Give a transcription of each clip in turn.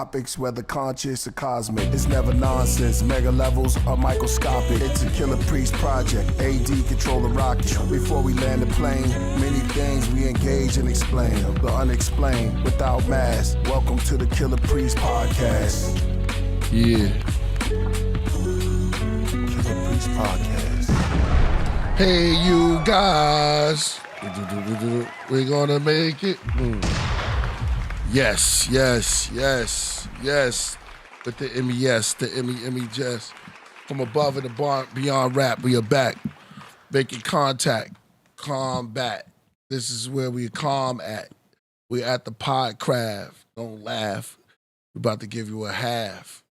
topics, whether conscious or cosmic. It's never nonsense, mega levels are microscopic. It's a Killah Priest project, AD control the rocket. Before we land the plane, many things we engage and explain. The unexplained, without mask. Welcome to the Killah Priest podcast. Yeah. Killah Priest podcast. Hey, you guys. We're gonna make it. Yes. With the MES, the MES. From above and beyond rap, we are back. Making contact, combat. This is where we calm at. We're at the Podcraft. Don't laugh. We're about to give you a half.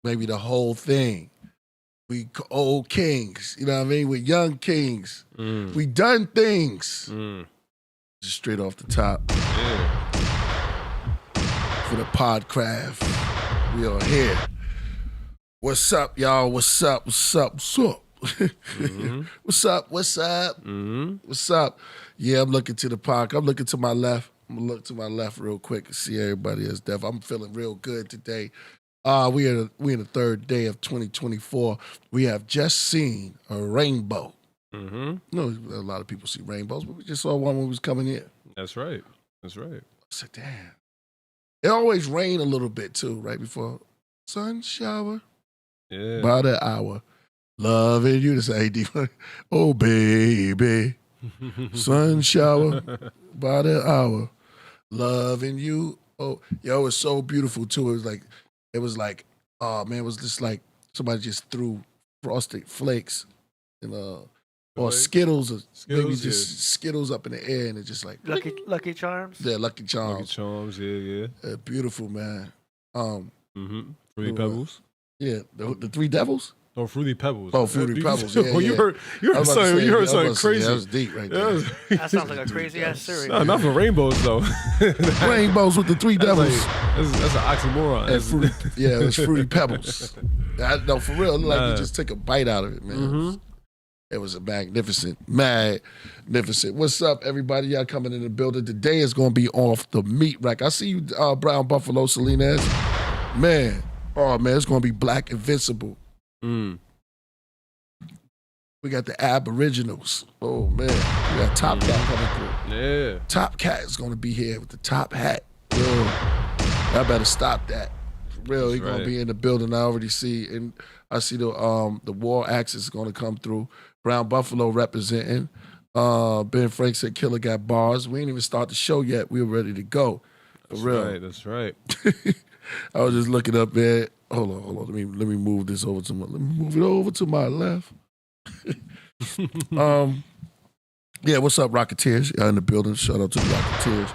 Maybe the whole thing. We old kings, you know what I mean? We're young kings. We done things. Just straight off the top. Yeah. For the Podcraft, we are here. What's up, y'all? What's up? Mm-hmm. What's up? Mm-hmm. What's up? Yeah, I'm looking to the pod. I'm looking to my left. I'm gonna look to my left real quick and see everybody is deaf. I'm feeling real good today. We in the third day of 2024. We have just seen a rainbow. Mm-hmm. You know, a lot of people see rainbows, but we just saw one when we was coming in. That's right. I said, damn. It always rain a little bit too, right before sun shower. Yeah. About an hour. Loving you. This AD. Oh, baby. Sun shower. About an hour. Loving you. Oh, yo, it's so beautiful too. It was like, oh man, it was just like somebody just threw frosted flakes and or Skittles, or maybe just Skittles up in the air, and it's just like Lucky Charms. Yeah, Lucky Charms. Lucky Charms, yeah. Beautiful, man. Fruity Pebbles. Yeah, the Three Devils. Oh, Fruity Pebbles. Oh, Fruity Pebbles. Yeah, well, you heard something crazy. That was deep right there. That sounds like a crazy ass cereal. No, not for rainbows though. Rainbows with the Three Devils. That's an oxymoron. And it was Fruity Pebbles. No, for real, it looked like you just took a bite out of it, man. Mm-hmm. It was a magnificent. What's up, everybody? Y'all coming in the building. Today is going to be off the meat rack. I see you, Brown Buffalo Salinas. Man, it's going to be Black Invincible. We got the Aboriginals. Oh, man. We got Topcatz coming through. Yeah. Topcatz is going to be here with the top hat. Yo, I better stop that. For real, he's going to be in the building. I already see. And I see the War Axis is going to come through. Brown Buffalo representing. Ben Frank said Killah got bars. We ain't even start the show yet. We were ready to go. For real. That's right. I was just looking up there. Hold on. Let me move this over to my. Let me move it over to my left. Yeah, what's up, Rocketeers? Y'all in the building. Shout out to the Rocketeers.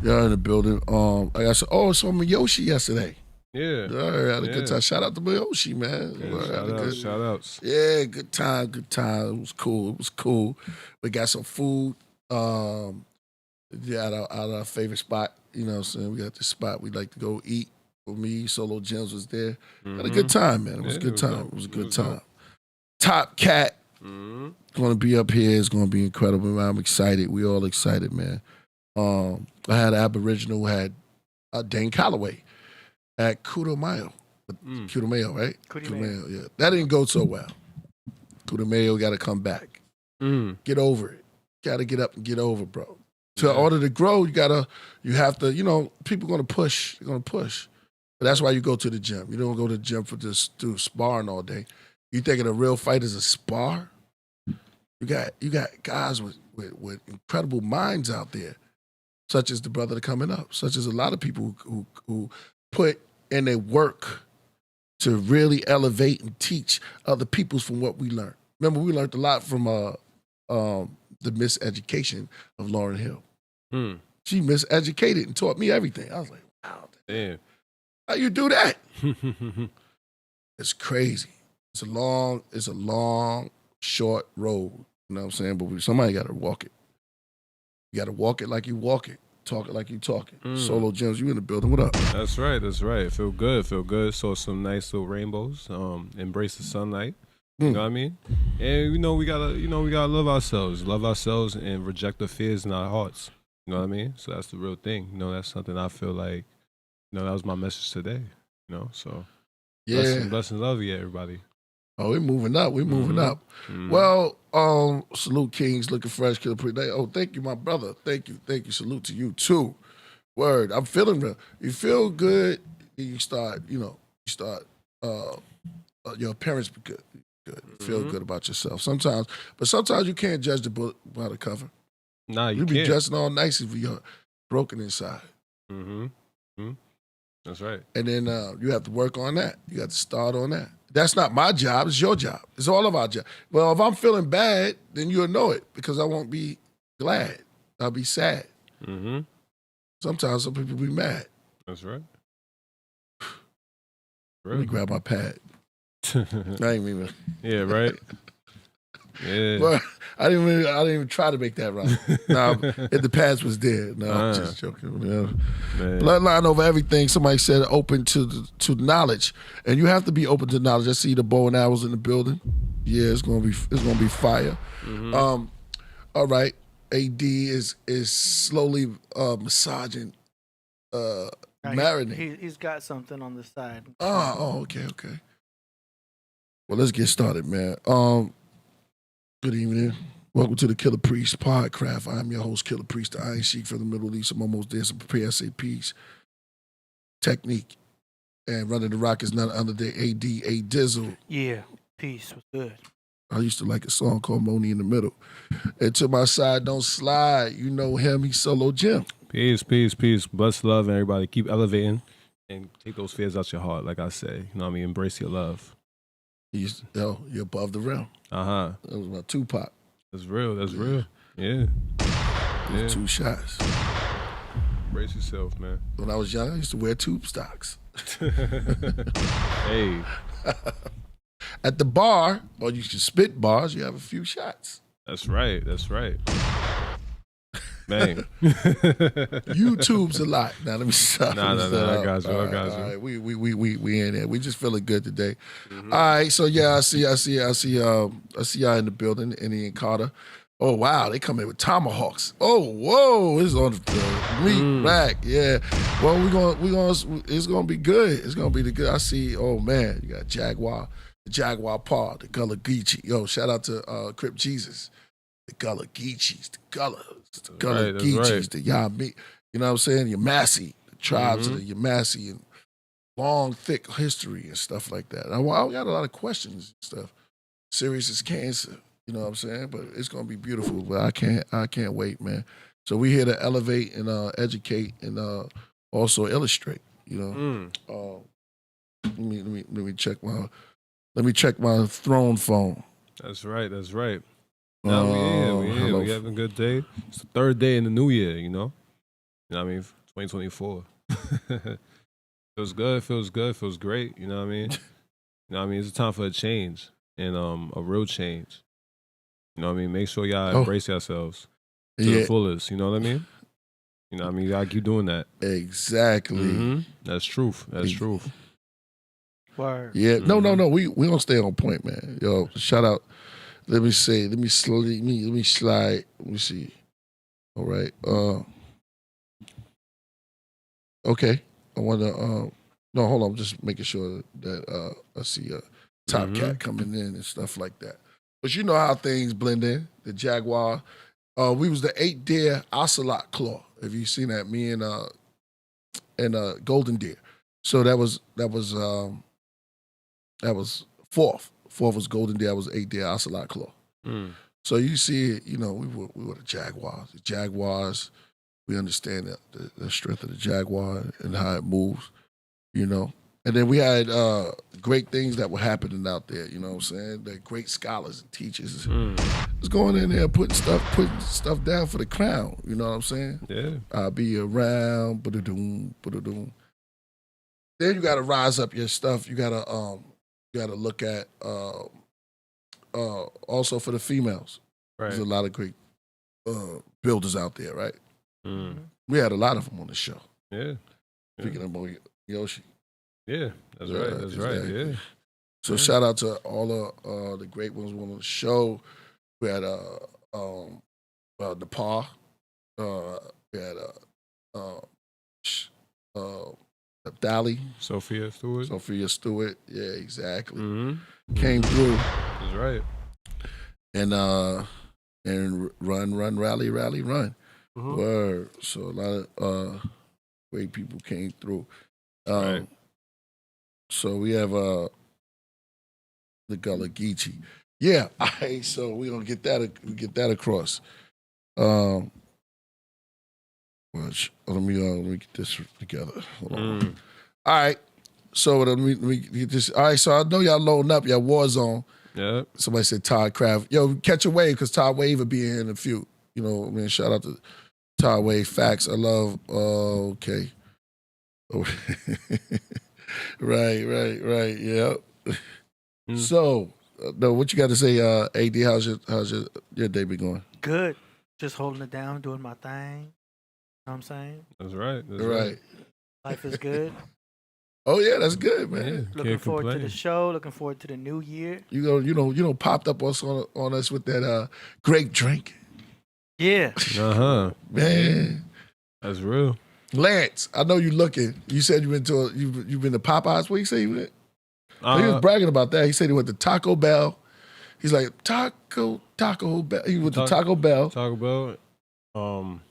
Y'all in the building. Like I said, I saw Miyoshi yesterday. Yeah. I had a good time. Shout out to Miyoshi, man. Yeah, shout outs. Yeah, good time. It was cool. We got some food. Out of our favorite spot. You know what I'm saying? We got this spot we like to go eat. For me, Solo Gems was there. Had a good time, man. It was a good time. It was a good time. Topcatz going to be up here. It's going to be incredible, man. I'm excited. We all excited, man. I had Aboriginal, had Dane Calloway at Kudomayo. Kudomayo, right? Kudomayo, yeah. That didn't go so well. Kudomayo got to come back. Get over it. Got to get up and get over, bro. To order to grow, you have to, people going to push. They're going to push. But that's why you go to the gym. You don't go to the gym for just do sparring all day. You thinking a real fight is a spar? You got guys with incredible minds out there, such as the brother coming up, such as a lot of people who put in their work to really elevate and teach other peoples from what we learned. Remember, we learned a lot from the miseducation of Lauryn Hill. She miseducated and taught me everything. I was like, wow, damn. How you do that? It's crazy. It's a long, short road. You know what I'm saying? But somebody got to walk it. You got to walk it like you walk it. Talk it like you talk it. Solo Gems, you in the building. What up? That's right. Feel good. Saw some nice little rainbows. Embrace the sunlight. You know what I mean? And we gotta love ourselves and reject the fears in our hearts. You know what I mean? So that's the real thing. That's something I feel like, that was my message today. So Yeah. blessing love you, everybody. Oh, we're moving up. We're moving up. Well, salute Kings, looking fresh, Killah Priest. Oh, thank you, my brother. Thank you. Salute to you too. Word. I'm feeling real. You feel good, you start, your appearance be good. Feel good about yourself. Sometimes you can't judge the book by the cover. Nah, you You be can't. dressing all nice if you're broken inside. That's right. And then you have to work on that. You have to start on that. That's not my job. It's your job. It's all of our job. Well, if I'm feeling bad, then you'll know it because I won't be glad. I'll be sad. Sometimes some people be mad. That's right. Let me grab my pad. I ain't even. Yeah, right. Yeah. But I didn't even try to make that right. No, if the pads was there. No, I'm just joking. Bloodline over everything. Somebody said open to knowledge, and you have to be open to knowledge. I see the bow and arrows in the building. Yeah, it's gonna be fire. All right, AD is slowly massaging, marinating. He's got something on the side. Okay. Well, let's get started, man. Good evening. Welcome to the Killah Priest Podcraft. I'm your host, Killah Priest, the Iron Sheik from the Middle East. I'm almost there, so prepare, say peace. Technique. And running the rock is none other than AD, A Dizzle. Yeah, peace. What's good? I used to like a song called Money in the Middle. And to my side, don't slide. You know him, he's Solo Jim. Peace. Bless love, everybody. Keep elevating and take those fears out your heart, like I say. You know what I mean? Embrace your love. You're above the rim. That was my Tupac. That's real. Yeah. 2 shots. Embrace yourself, man. When I was young, I used to wear tube stocks. Hey. At the bar, or you should spit bars, you have a few shots. That's right. Man. YouTube's a lot. Now let me stop. No, I got you. All right. We in there. We just feeling good today. All right, so yeah, I see y'all in the building, Andy and Carter. Oh wow, they come in with tomahawks. Oh whoa, it's on the meat rack. Yeah. Well, it's gonna be good. It's gonna be the good. I see. Oh man, you got Jaguar, the Jaguar Paw, the Gullah Geechee. Yo, shout out to Crip Jesus, the Gullah Geechees, the Gullah Geechees, the Yami. You know what I'm saying? Yamasee, the tribes of the Yamasee, and long, thick history and stuff like that. I got a lot of questions and stuff. Serious as cancer. You know what I'm saying? But it's gonna be beautiful. But I can't wait, man. So we here to elevate and educate and also illustrate. You know. Let me check my throne phone. That's right. No, we here. We having a good day. It's the 3rd day in the new year. You know what I mean? 2024. Feels great. You know what I mean? It's a time for a change and a real change. You know what I mean? Make sure y'all embrace yourselves to the fullest. You know what I mean? You know what I mean? Y'all keep doing that. Exactly. That's truth. Word. Yeah. No. We gonna stay on point, man. Yo, shout out. Let me slide. Let me slide. Let me see. All right. Okay. I wanna no, hold on, I'm just making sure that I see a Topcatz coming in and stuff like that. But you know how things blend in. The Jaguar. We was the 8 deer ocelot claw. Have you seen that? Me and golden deer. So that was 4th. 4th was golden deer. That was 8 deer ocelot claw. So you see it. You know, we were the Jaguars. The Jaguars. We understand the strength of the Jaguar and how it moves. You know. And then we had great things that were happening out there, you know what I'm saying? The great scholars and teachers was going in there putting stuff down for the crown, you know what I'm saying? Yeah. I'll be around, ba-da-doom, ba-da-doom. Then you gotta rise up your stuff. You gotta look at also for the females. Right. There's a lot of great builders out there, right? We had a lot of them on the show. Yeah. Speaking of Yoshi. Yeah, that's right. Yeah. So shout out to all the great ones on the show. We had the Paw. We had Dolly. Sophia Stewart. Sophia Stewart. Yeah, exactly. Mm-hmm. Came through. That's right. And run, rally, run. Mm-hmm. Word. So a lot of great people came through. Right. So we have the Gullah Geechee. Yeah. All right, so we're gonna get that across. Well, let me get this together. Hold on. All right. So let me get this. All right. So I know y'all loading up y'all Warzone. Yeah. Somebody said Todd Craft. Yo, catch a wave because Todd Wave will be here in a few. You know, I mean, shout out to Todd Wave. Facts. I love. Okay. Right. Yeah. So, no, what you got to say, AD? How's your day been going? Good. Just holding it down, doing my thing. Know what I'm saying? That's right. Right. Life is good. Oh yeah, that's good, man. Yeah, Looking forward to the show. Looking forward to the new year. You popped up on us with that grape drink. Yeah. Man. That's real. Lance, I know you looking. You said you've been to Popeyes. What you say you went? He was bragging about that. He said he went to Taco Bell. He's like Taco Bell. He went to Taco Bell. Taco Bell.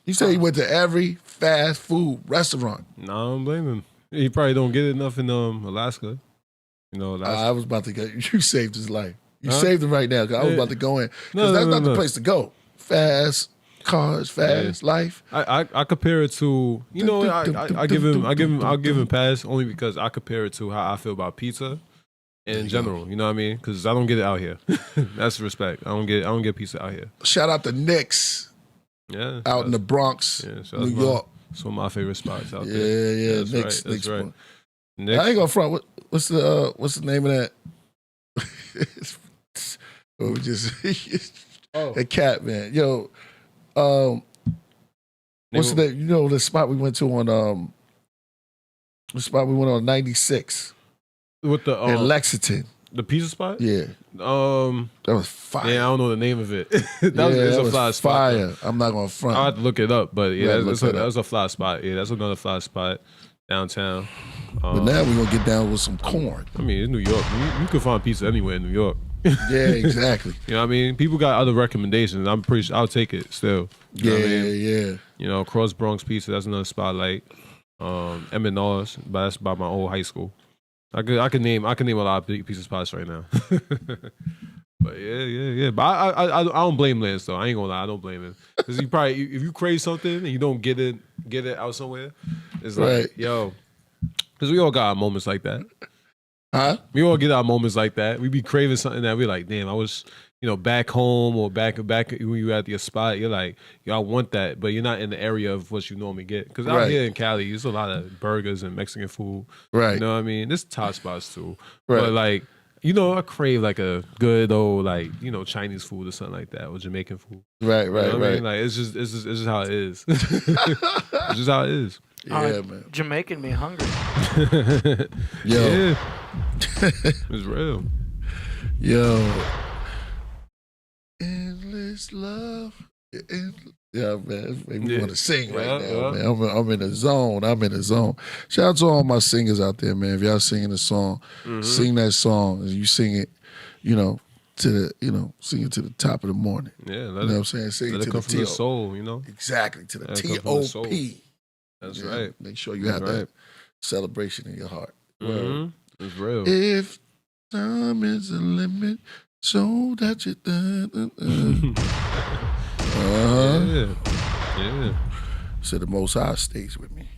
He said he went to every fast food restaurant. No, I don't blame him. He probably don't get enough in Alaska. You know, Alaska. I was about to get. You saved his life. You saved him right now because I was about to go in. Because No, that's not no. the place to go. Fast cars, fast life. I compare it to I'll give him pass only because I compare it to how I feel about pizza in general. You know what I mean? Because I don't get it out here. That's respect. I don't get pizza out here. Shout out to Nick's. Yeah, out in the Bronx, New York. It's one of my favorite spots out there. Yeah, Nick's. Nick's. Right. I ain't gonna front. What's the name of that? We just a cat, man. Yo, what's the name? You know the spot we went to on the spot we went on 96 with the in Lexington. The pizza spot? Yeah. That was fire. Yeah, I don't know the name of it. It's a fly spot. Fire. I'm not gonna front. I'll have to look it up, but yeah, that's a fly spot. Yeah, that's another fly spot downtown. But now we're gonna get down with some corn. I mean, it's New York. You can find pizza anywhere in New York. Yeah, exactly. You know what I mean? People got other recommendations. I'm pretty sure I'll take it still. You know what I mean? Yeah. You know, Cross Bronx Pizza, that's another spotlight. M&R's, but that's by my old high school. I can name a lot of big pizza spots right now. But yeah. But I don't blame Lance though. I ain't gonna lie, I don't blame him because you probably if you crave something and you don't get it out somewhere, it's like yo, because we all got our moments like that. Huh? We all get our moments like that. We be craving something that we like. Damn, I was back home or back when you at your spot. You're like, yo, I want that, but you're not in the area of what you normally get. Because out here in Cali, there's a lot of burgers and Mexican food. Right. You know what I mean? There's top spots too. Right. But like, I crave like a good old Chinese food or something like that or Jamaican food. Right. You know what I mean? Like it's just how it is. It's just how it is. Yeah, man. Jamaican me hungry. Yo. Yeah. It's real. Yo. Endless love. Yeah, man. It made me want to sing right now, man. I'm in the zone. Shout out to all my singers out there, man. If y'all singing a song, sing that song. And you sing it, sing it to the top of the morning. Yeah, you know what I'm saying? Sing it to come the from the soul, Exactly, to the T-O-P. That's right. Make sure you have that celebration in your heart. It's real. If time is a limit, so that you Yeah. So the Most High stays with me.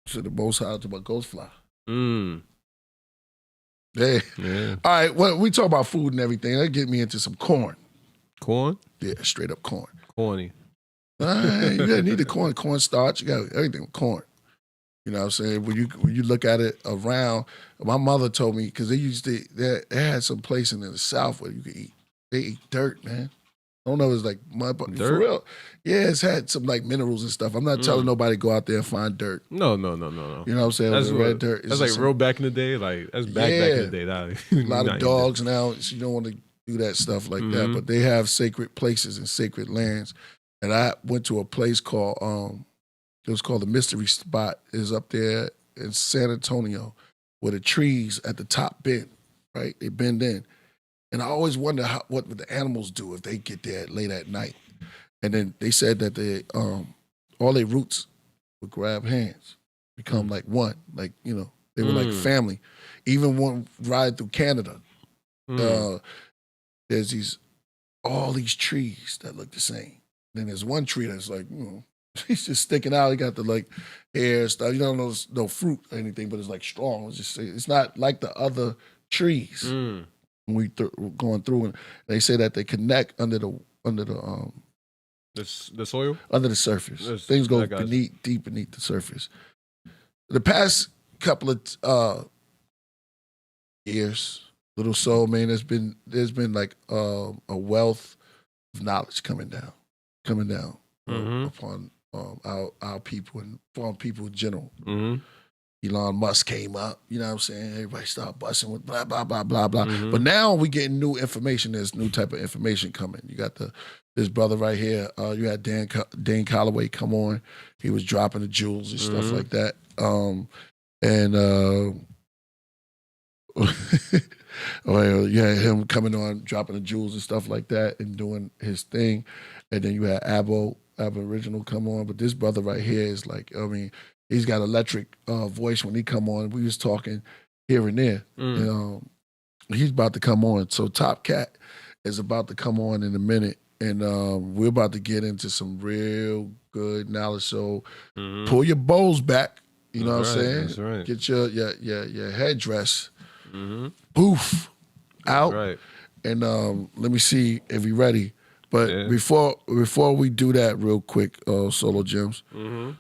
So the Most High to my ghost fly. Yeah. All right. Well, we talk about food and everything. That get me into some corn. Corn? Yeah, straight up corn. Corny. All right, you gotta need the corn starch. You got everything with corn. You know what I'm saying? When you look at it around, my mother told me because they had some place in the South where you could eat. They eat dirt, man. I don't know if it's like mud, but dirt? For real. Yeah, it's had some like minerals and stuff. I'm not telling nobody to go out there and find dirt. No. You know what I'm saying? That's red dirt. That's like real back in the day. Like that's back in the day. A lot of dogs now. So you don't want to do that stuff like that. But they have sacred places and sacred lands. And I went to a place called it was called the Mystery Spot. It's up there in San Antonio where the trees at the top bend, right? They bend in. And I always wonder what would the animals do if they get there late at night. And then they said that all their roots would grab hands, become like one, like, you know, they were like family. Even one ride through Canada, there's all these trees that look the same. Then there's one tree that's like, you know, he's just sticking out. He got the like hair stuff. You don't know no fruit or anything, but it's like strong. It's not like the other trees. When we going through, and they say that they connect under the soil, under the surface. Things go deep beneath the surface. The past couple of years, little so, man, there's been like a wealth of knowledge coming down upon our people and upon people in general. Elon Musk came up, you know what I'm saying? Everybody started busting with blah, blah, blah, blah, blah. But now we getting new information. There's new type of information coming. You got this brother right here. You had Dane Calloway come on. He was dropping the jewels and stuff like that. Well, you had him coming on, dropping the jewels and stuff like that and doing his thing. And then you had Aboriginal come on. But this brother right here is like, I mean, he's got electric voice when he come on. We was talking here and there. He's about to come on. So Topcatz is about to come on in a minute. And we're about to get into some real good knowledge. So pull your bows back. You know what I'm saying? That's right. Get your headdress. Boof. Out. Right. And let me see if you're ready. But before we do that real quick, Solo Gems.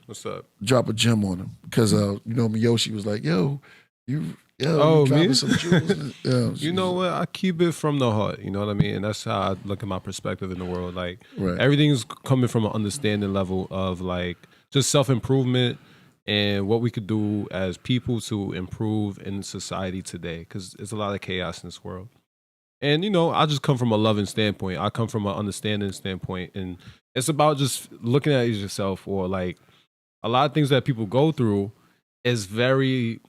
What's up? Drop a gem on him. Because, you know, Miyoshi was like, yo, you me? dropping some jewels. You know what? I keep it from the heart. You know what I mean? And that's how I look at my perspective in the world. Like, everything's coming from an understanding level of, like, just self-improvement and what we could do as people to improve in society today. Because there's a lot of chaos in this world. And, you know, I just come from a loving standpoint. I come from an understanding standpoint. And it's about just looking at yourself, or like a lot of things that people go through is very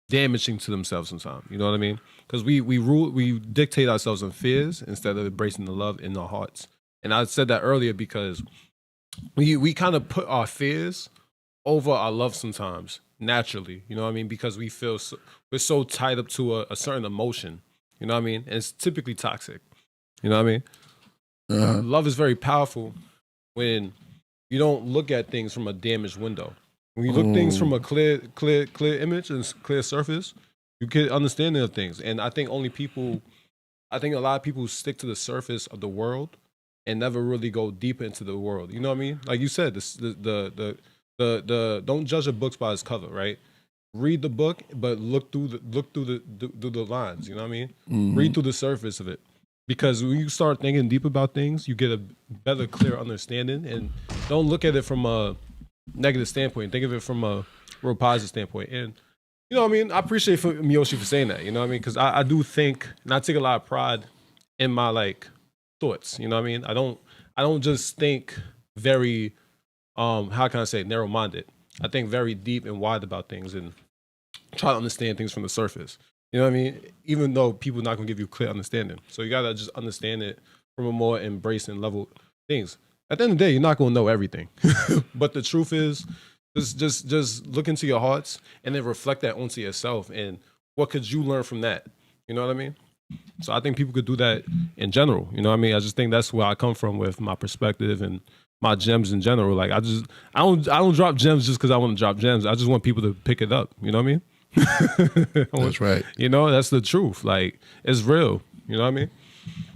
damaging to themselves sometimes. You know what I mean? Because we dictate ourselves in fears instead of embracing the love in our hearts. And I said that earlier because we kind of put our fears over our love sometimes, naturally. You know what I mean? Because we feel we're so tied up to a certain emotion. You know what I mean? And it's typically toxic. You know what I mean? Love is very powerful when you don't look at things from a damaged window. When you look things from a clear image and clear surface, you get understanding of things. And I think a lot of people stick to the surface of the world and never really go deeper into the world. You know what I mean? Like you said, the don't judge a book by its cover, right? Read the book, but look through the lines. You know what I mean? Read through the surface of it, because when you start thinking deep about things, you get a better, clear understanding. And don't look at it from a negative standpoint. Think of it from a real positive standpoint. And you know what I mean? I appreciate Miyoshi for saying that. You know what I mean? Because I do think, and I take a lot of pride in my like thoughts. You know what I mean? I don't just think very how can I say, narrow-minded. I think very deep and wide about things and try to understand things from the surface. You know what I mean? Even though people are not going to give you clear understanding. So you got to just understand it from a more embracing level things. At the end of the day, you're not going to know everything. But the truth is, just look into your hearts and then reflect that onto yourself. And what could you learn from that? You know what I mean? So I think people could do that in general. You know what I mean? I just think that's where I come from with my perspective and my gems in general. Like I don't drop gems just because I want to drop gems. I just want people to pick it up. You know what I mean? That's right. You know, that's the truth. Like it's real. You know what I mean?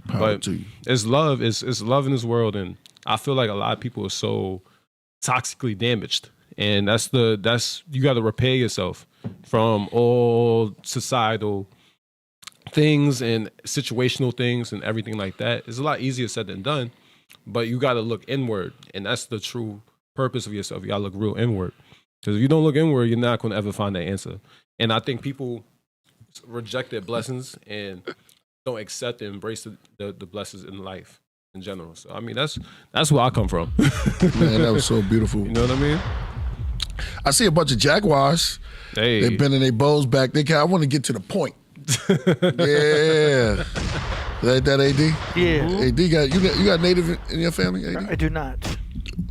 Power to you. It's love. It's love in this world, and I feel like a lot of people are so toxically damaged, and that's you got to repair yourself from all societal things and situational things and everything like that. It's a lot easier said than done. But you got to look inward, and that's the true purpose of yourself. You got to look real inward, because if you don't look inward, you're not going to ever find that answer. And I think people reject their blessings and don't accept and embrace the blessings in life in general. So I mean, that's where I come from. Man, that was so beautiful. You know what I mean? I see a bunch of Jaguars. Hey. They've been in their bows back. I want to get to the point. Yeah. That AD? Yeah. AD you got native in your family, AD? I do not.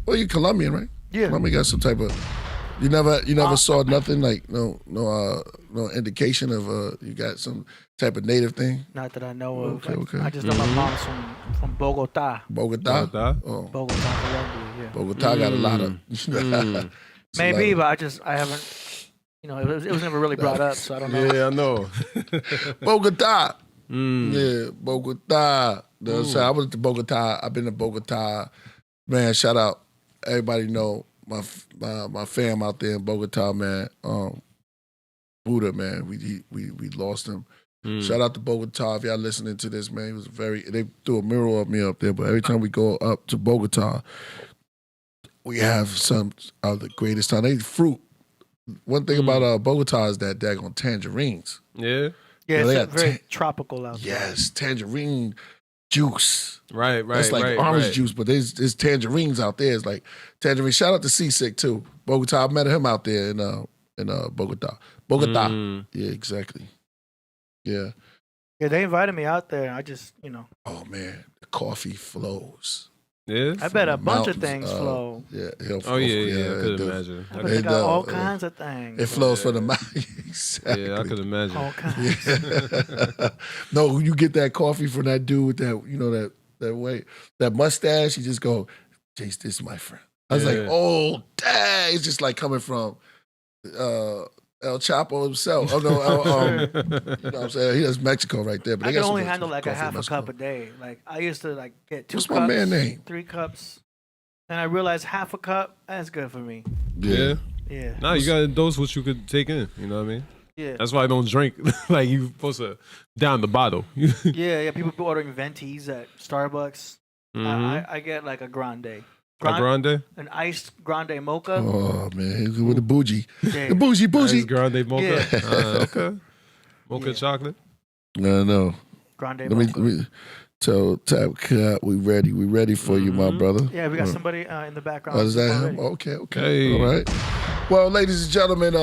Well, you're Colombian, right? Yeah. Colombia got some type of. You never saw nothing like no indication of you got some type of native thing. Not that I know of. Okay. I just know my mom's from Bogota. Bogota. Oh. Bogota, Colombia. Yeah. Bogota got a lot of. Maybe, but I haven't. You know, it was never really brought up, so I don't know. Yeah, I know. Bogota. Yeah, Bogota. So I went to Bogota. I've been to Bogota. Man, shout out. Everybody know my fam out there in Bogota, man. Buddha, man. We lost him. Shout out to Bogota. If y'all listening to this, man, he was they threw a mural of me up there. But every time we go up to Bogota, we have some of the greatest time. They fruit. One thing about Bogota is that daggone tangerines. Yeah. Yeah, they it's got very tropical out there. Yes, tangerine juice. Right. It's like orange juice, but there's tangerines out there. It's like tangerine. Shout out to Seasick too. Bogota. I met him out there in Bogota. Bogota. Yeah, exactly. Yeah. Yeah, they invited me out there. I just, you know. Oh man, the coffee flows. Yeah. I bet a bunch of Mountains, things flow. Yeah. Oh yeah. I could imagine. I bet they got all kinds of things. It flows from the mouth. Exactly. Yeah, I could imagine. All kinds. Yeah. No, you get that coffee from that dude with that, that way, that mustache. You just go, taste this, my friend. I was like, oh, dang. It's just like coming from El Chapo himself. Oh, no, you know what I'm saying? He does Mexico right there. But I they got can some only good handle like a coffee in half a Mexico. cup a day. Like I used to like get 2 What's cups, my man name? 3 cups. And I realized half a cup, that's good for me. Yeah. Yeah. Nah, you gotta dose what you could take in. You know what I mean? Yeah. That's why I don't drink. Like you supposed to down the bottle. Yeah. People be ordering ventis at Starbucks. I get like a grande. A grande? An iced grande mocha. Oh, man. With the bougie. Yeah. The bougie. Ice grande mocha? Yeah. Okay. Mocha chocolate? No. Grande Let mocha. me tell Topcatz we ready. We ready for you, my brother. Yeah, we got somebody in the background. Oh, is that him? already. Okay. Hey. All right. Well, ladies and gentlemen,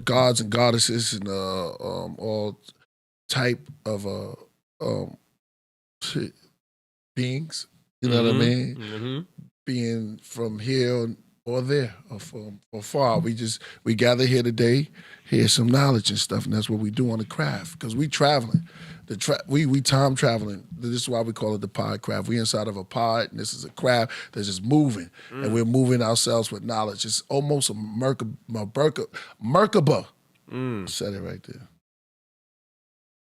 gods and goddesses and all type of beings. You know what I mean? Mm-hmm. Being from here or there or from or far, we gather here today, hear some knowledge and stuff, and that's what we do on the craft because we traveling. We time traveling. This is why we call it the Podcraft. We inside of a pod, and this is a craft that's just moving, and we're moving ourselves with knowledge. It's almost a Merkaba. Said it right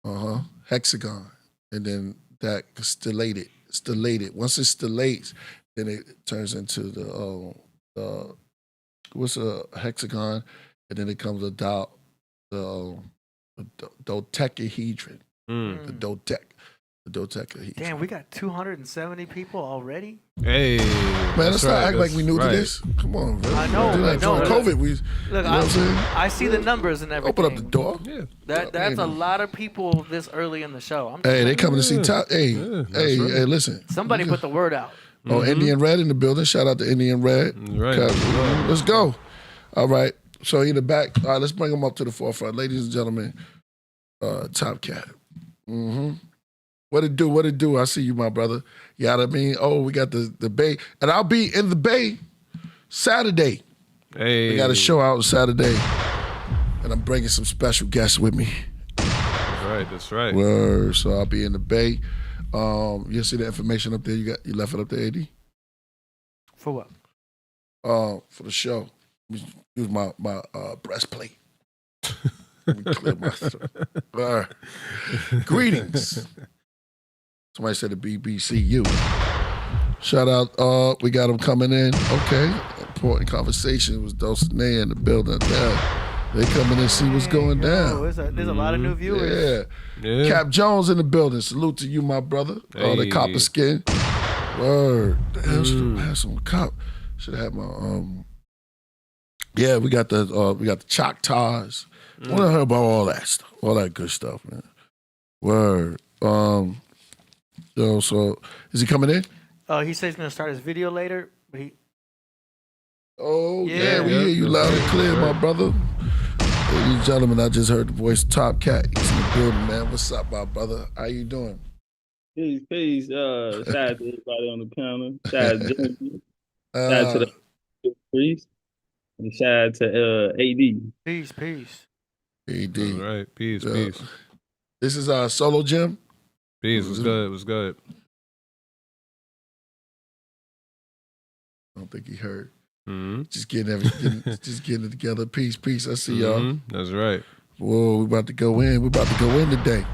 there. Hexagon, and then that stellated. Once it stellates, then it turns into the what's a hexagon, and then it comes a dodecahedron. The dodecahedron. Damn, we got 270 people already? Hey. Man, let's not act like we new to this. Come on, bro. I know. During COVID, we. Look, you know what I'm saying? I see the numbers and everything. Open up the door. Yeah. That's a lot of people this early in the show. Hey, they coming to see Top. Hey, right. listen. Somebody put the word out. Oh, Indian Red in the building. Shout out to Indian Red. Right. Let's go. All right. So in the back. All right, let's bring them up to the forefront. Ladies and gentlemen, Topcatz. What it do? I see you, my brother. You know what I mean? Oh, we got the Bay. And I'll be in the Bay Saturday. Hey. We got a show out Saturday. And I'm bringing some special guests with me. That's right. Word. So I'll be in the Bay. You see the information up there? You left it up there, AD? For what? For the show. Use my breastplate. Let me clear my throat. Greetings. Somebody said the BBCU. Shout out. We got them coming in. Okay. Important conversation with Dulcinea in the building. They coming in see what's going down. There's a lot of new viewers. Yeah. Cap Jones in the building. Salute to you, my brother. The copper skin. Word. Damn, should have had some cop. Should have had my Yeah, we got the Choctaws. I want to hear about all that stuff, all that good stuff, man. Word. So is he coming in? He says he's gonna start his video later, but Oh, yeah, Yeah. we hear you loud and clear, my brother. Ladies and gentlemen, I just heard the voice of Topcatz. He's in the building, man. What's up, my brother? How you doing? Peace. Shout out to everybody on the panel. Shout out to Jimmy. Shout out to Uh, the priest. And shout out to AD. Peace. AD. All right. Peace. This is Solo Jim. Peace. What's good? I don't think he heard. Mm-hmm. Just getting it together. Peace. I see y'all. That's right. Whoa, we about to go in. Today.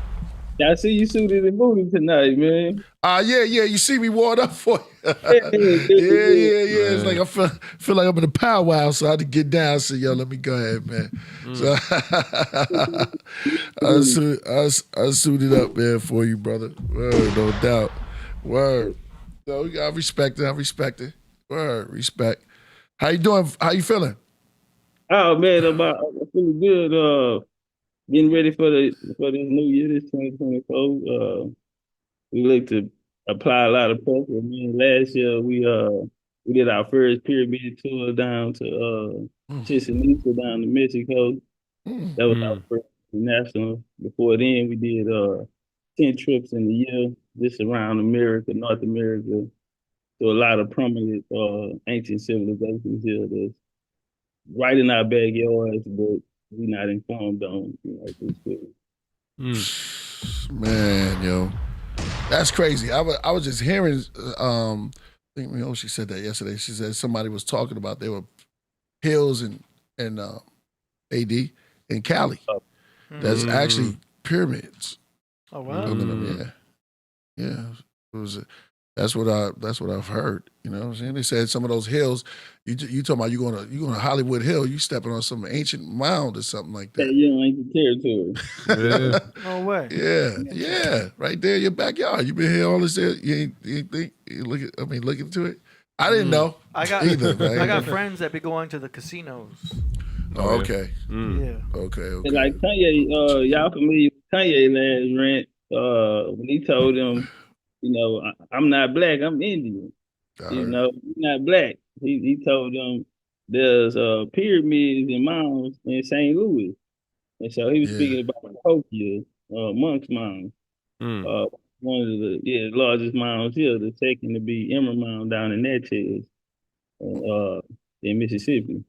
I see you suited and booted tonight, man. Yeah. You see me warmed up for you. Yeah. It's like I feel like I'm in a powwow, so I had to get down. So yo, let me go ahead, man. So I suited up, man, for you, brother. Word, no doubt. Word. So I respect it. Word, respect. How you doing? How you feeling? Oh man, I'm feeling good. Getting ready for this new year, this 2024. We look to apply a lot of pressure. Man, last year we did our first pyramid tour down to Chichen Itza down to Mexico. That was our first national. Before then, we did 10 trips in a year, just around America, North America. So a lot of prominent ancient civilizations here that's right in our backyards, but we're not informed on, this. Man, yo, that's crazy. I was just hearing. I think she said that yesterday. She said somebody was talking about there were hills and AD in Cali. That's actually pyramids. Oh wow. Yeah. It was. That's what I've heard. You know what I'm saying? They said some of those hills. You talking about you going to Hollywood Hill? You stepping on some ancient mound or something like that? Yeah, ancient territory. No way. Yeah, right there in your backyard. You been here all this year. You ain't think you look into it. I didn't know. I got either. Right? I got friends that be going to the casinos. Oh, okay. Yeah. Okay. And like Kanye, y'all familiar with Kanye last rant? When he told them, I'm not black, I'm Indian. You're not black. He told them there's pyramids and mounds in St. Louis. And so he was speaking about Tokyo, Monk's Mound. One of the largest mounds here, the second to be Emerald Mound down in Natchez, in Mississippi.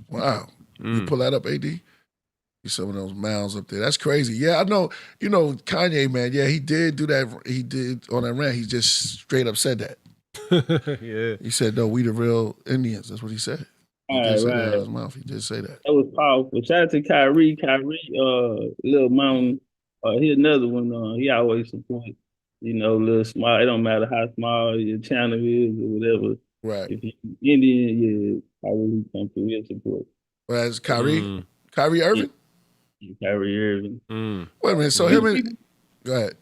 Wow. You pull that up, AD? Some of those mounds up there. That's crazy. Yeah, I know. Kanye, man. Yeah, he did do that. He did on that rant. He just straight up said that. Yeah. He said, "No, we the real Indians." That's what he said. He did say that out of his mouth. He did say that. That was powerful. Shout out to Kyrie. Little Mountain. Here's another one. He always support. Little small. It don't matter how small your channel is or whatever. Right. If you're Indian, Kyrie come through. He'll support. Well, that's Kyrie. Kyrie Irving. Kyrie Irving. Wait a minute. So him and go ahead.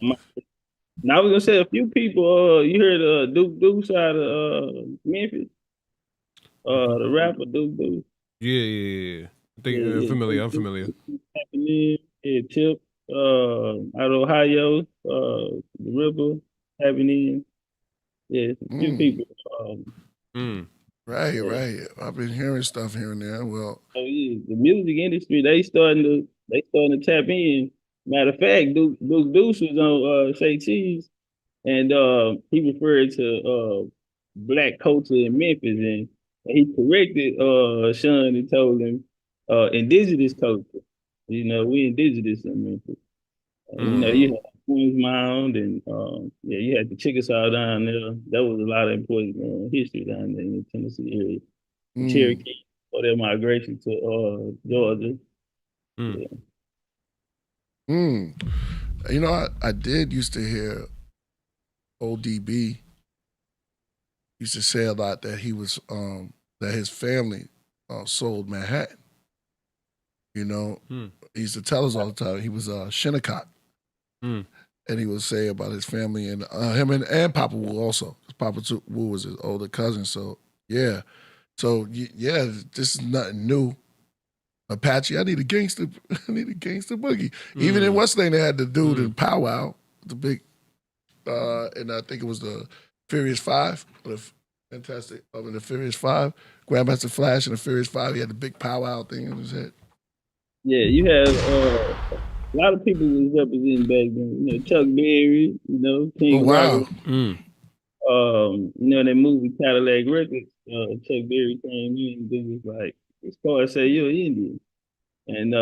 Now I was gonna say a few people. You heard Duke Deuce out of Memphis. The rapper Duke Deuce. Yeah. I think I'm familiar. Yeah, Tip. Out of Ohio. The Ripper happening. Yeah, a few people. Right. I've been hearing stuff here and there. Well, the music industry they starting to tap in. Matter of fact, Duke Deuce was on Say Cheese, and he referred to black culture in Memphis, and he corrected Sean and told him indigenous culture. We indigenous in Memphis. You had Queen's Mound, and you had the Chickasaw down there. That was a lot of important history down there in the Tennessee area. Cherokee, or their migration to Georgia. I did used to hear ODB used to say a lot that he was that his family sold Manhattan. He used to tell us all the time he was Shinnecock. And he would say about his family and him and Papa Wu also. Papa Wu was his older cousin. So yeah. This is nothing new. Apache, I need a gangster boogie. Even in Westland, they had the dude in Powwow, the big, and I think it was the Furious Five, the Fantastic, the Furious Five, Grandmaster Flash and the Furious Five. He had the big powwow thing on his head. Yeah, you have a lot of people was representing back then. You know, Chuck Berry, you know, King wow. Rock. You know, that movie Cadillac Records, Chuck Berry came in and was like, this car say you're Indian. And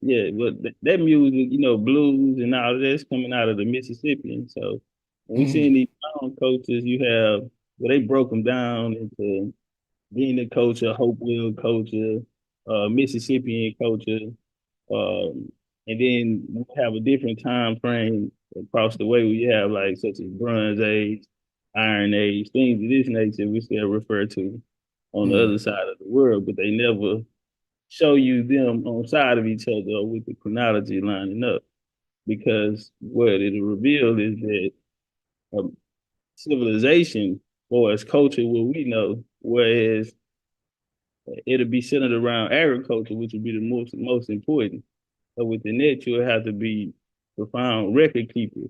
yeah, but that music, you know, blues and all of that's coming out of the Mississippi. So when we see these sound coaches, you have, well, they broke them down into Vena culture, Hopewell culture, Mississippian culture, and then we have a different time frame across the way. We have like such as Bronze Age, Iron Age, things of this nature we still refer to on the other side of the world, but they never show you them on side of each other or with the chronology lining up. Because what it'll reveal is that civilization or as culture, what we know, whereas it'll be centered around agriculture, which would be the most important. So within that, you'll have to be profound record keeper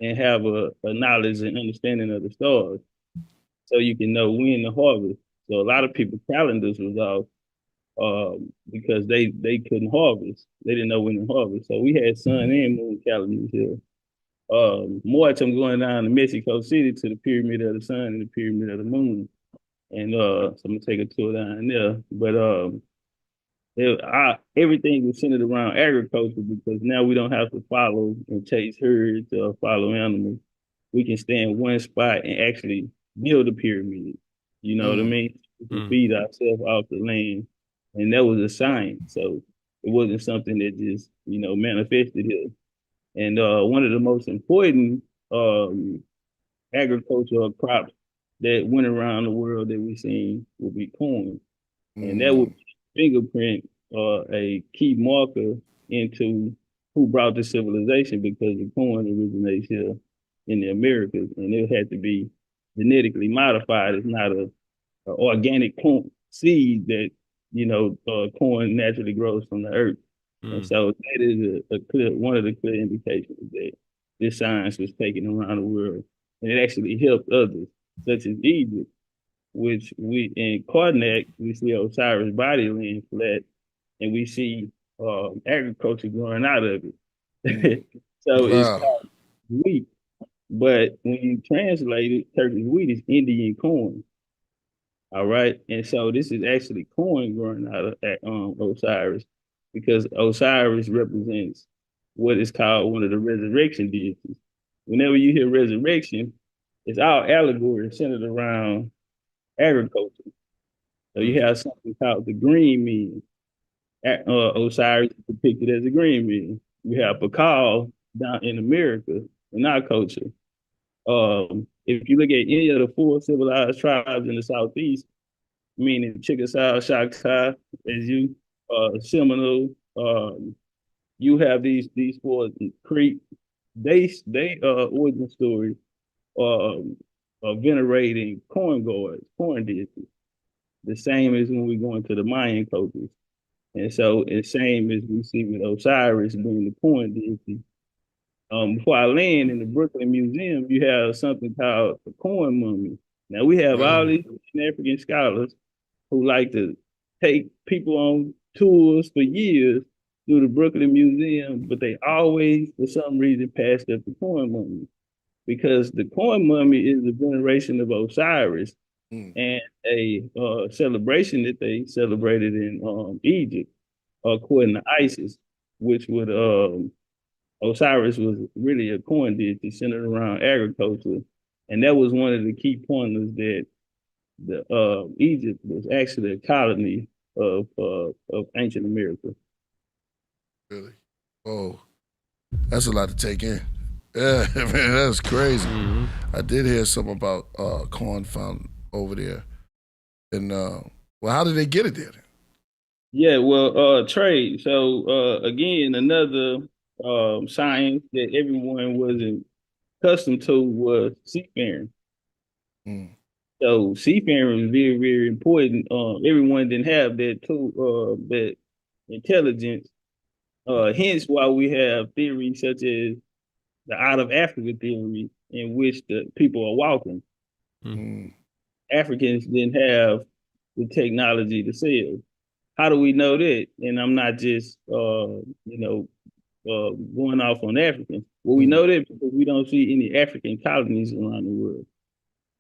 and have a knowledge and understanding of the stars, so you can know when to harvest. So a lot of people calendars was off because they couldn't harvest. They didn't know when to harvest. So we had sun and moon calendars here. March, I'm going down to Mexico City to the Pyramid of the Sun and the Pyramid of the Moon. And so I'm gonna take a tour down there. But everything is centered around agriculture because now we don't have to follow and chase herds or follow animals. We can stay in one spot and actually build a pyramid. You know what I mean? We can feed ourselves off the land. And that was a science. So it wasn't something that just, you know, manifested here. And one of the most important agricultural crops that went around the world that we seen would be corn. And that would fingerprint a key marker into who brought the civilization because the corn originates here in the Americas, and it had to be genetically modified. It's not a organic corn seed that you know corn naturally grows from the earth. And so that is a clear one of the clear indications that this science was taken around the world, and it actually helped others, such as Egypt, which we in Karnak we see Osiris body laying flat, and we see agriculture growing out of it. So it's called wheat, but when you translate it, Turkish wheat is Indian corn. All right, and so this is actually corn growing out of Osiris, because Osiris represents what is called one of the resurrection deities. Whenever you hear resurrection, it's all allegory centered around agriculture. So you have something called the green mean. Osiris is depicted as a green mean. You have Pakal down in America in our culture. If you look at any of the four civilized tribes in the Southeast, meaning Chickasaw, Choctaw, as you, Seminole, you have these four Creek. They origin story venerating corn gods, corn deities. The same as when we go into the Mayan cultures. And so it's same as we see with Osiris being the corn deity. Before I land in the Brooklyn Museum, you have something called the corn mummy. Now we have all these African scholars who like to take people on tours for years through the Brooklyn Museum, but they always, for some reason, passed up the corn mummy, because the corn mummy is the veneration of Osiris and a celebration that they celebrated in Egypt, according to Isis, which would Osiris was really a corn deity centered around agriculture, and that was one of the key pointers that the Egypt was actually a colony of ancient America. Really? Oh, that's a lot to take in. Yeah, man, that's crazy. I did hear something about corn found over there, and well, how did they get it there? Yeah, well, trade. So again, another science that everyone wasn't accustomed to was seafaring. So seafaring was very, very important. Everyone didn't have that tool, that intelligence. Hence why we have theories such as the out of Africa theory, in which the people are walking. Africans didn't have the technology to sell. How do we know that? And I'm not just going off on Africans. Well, we know that because we don't see any African colonies around the world.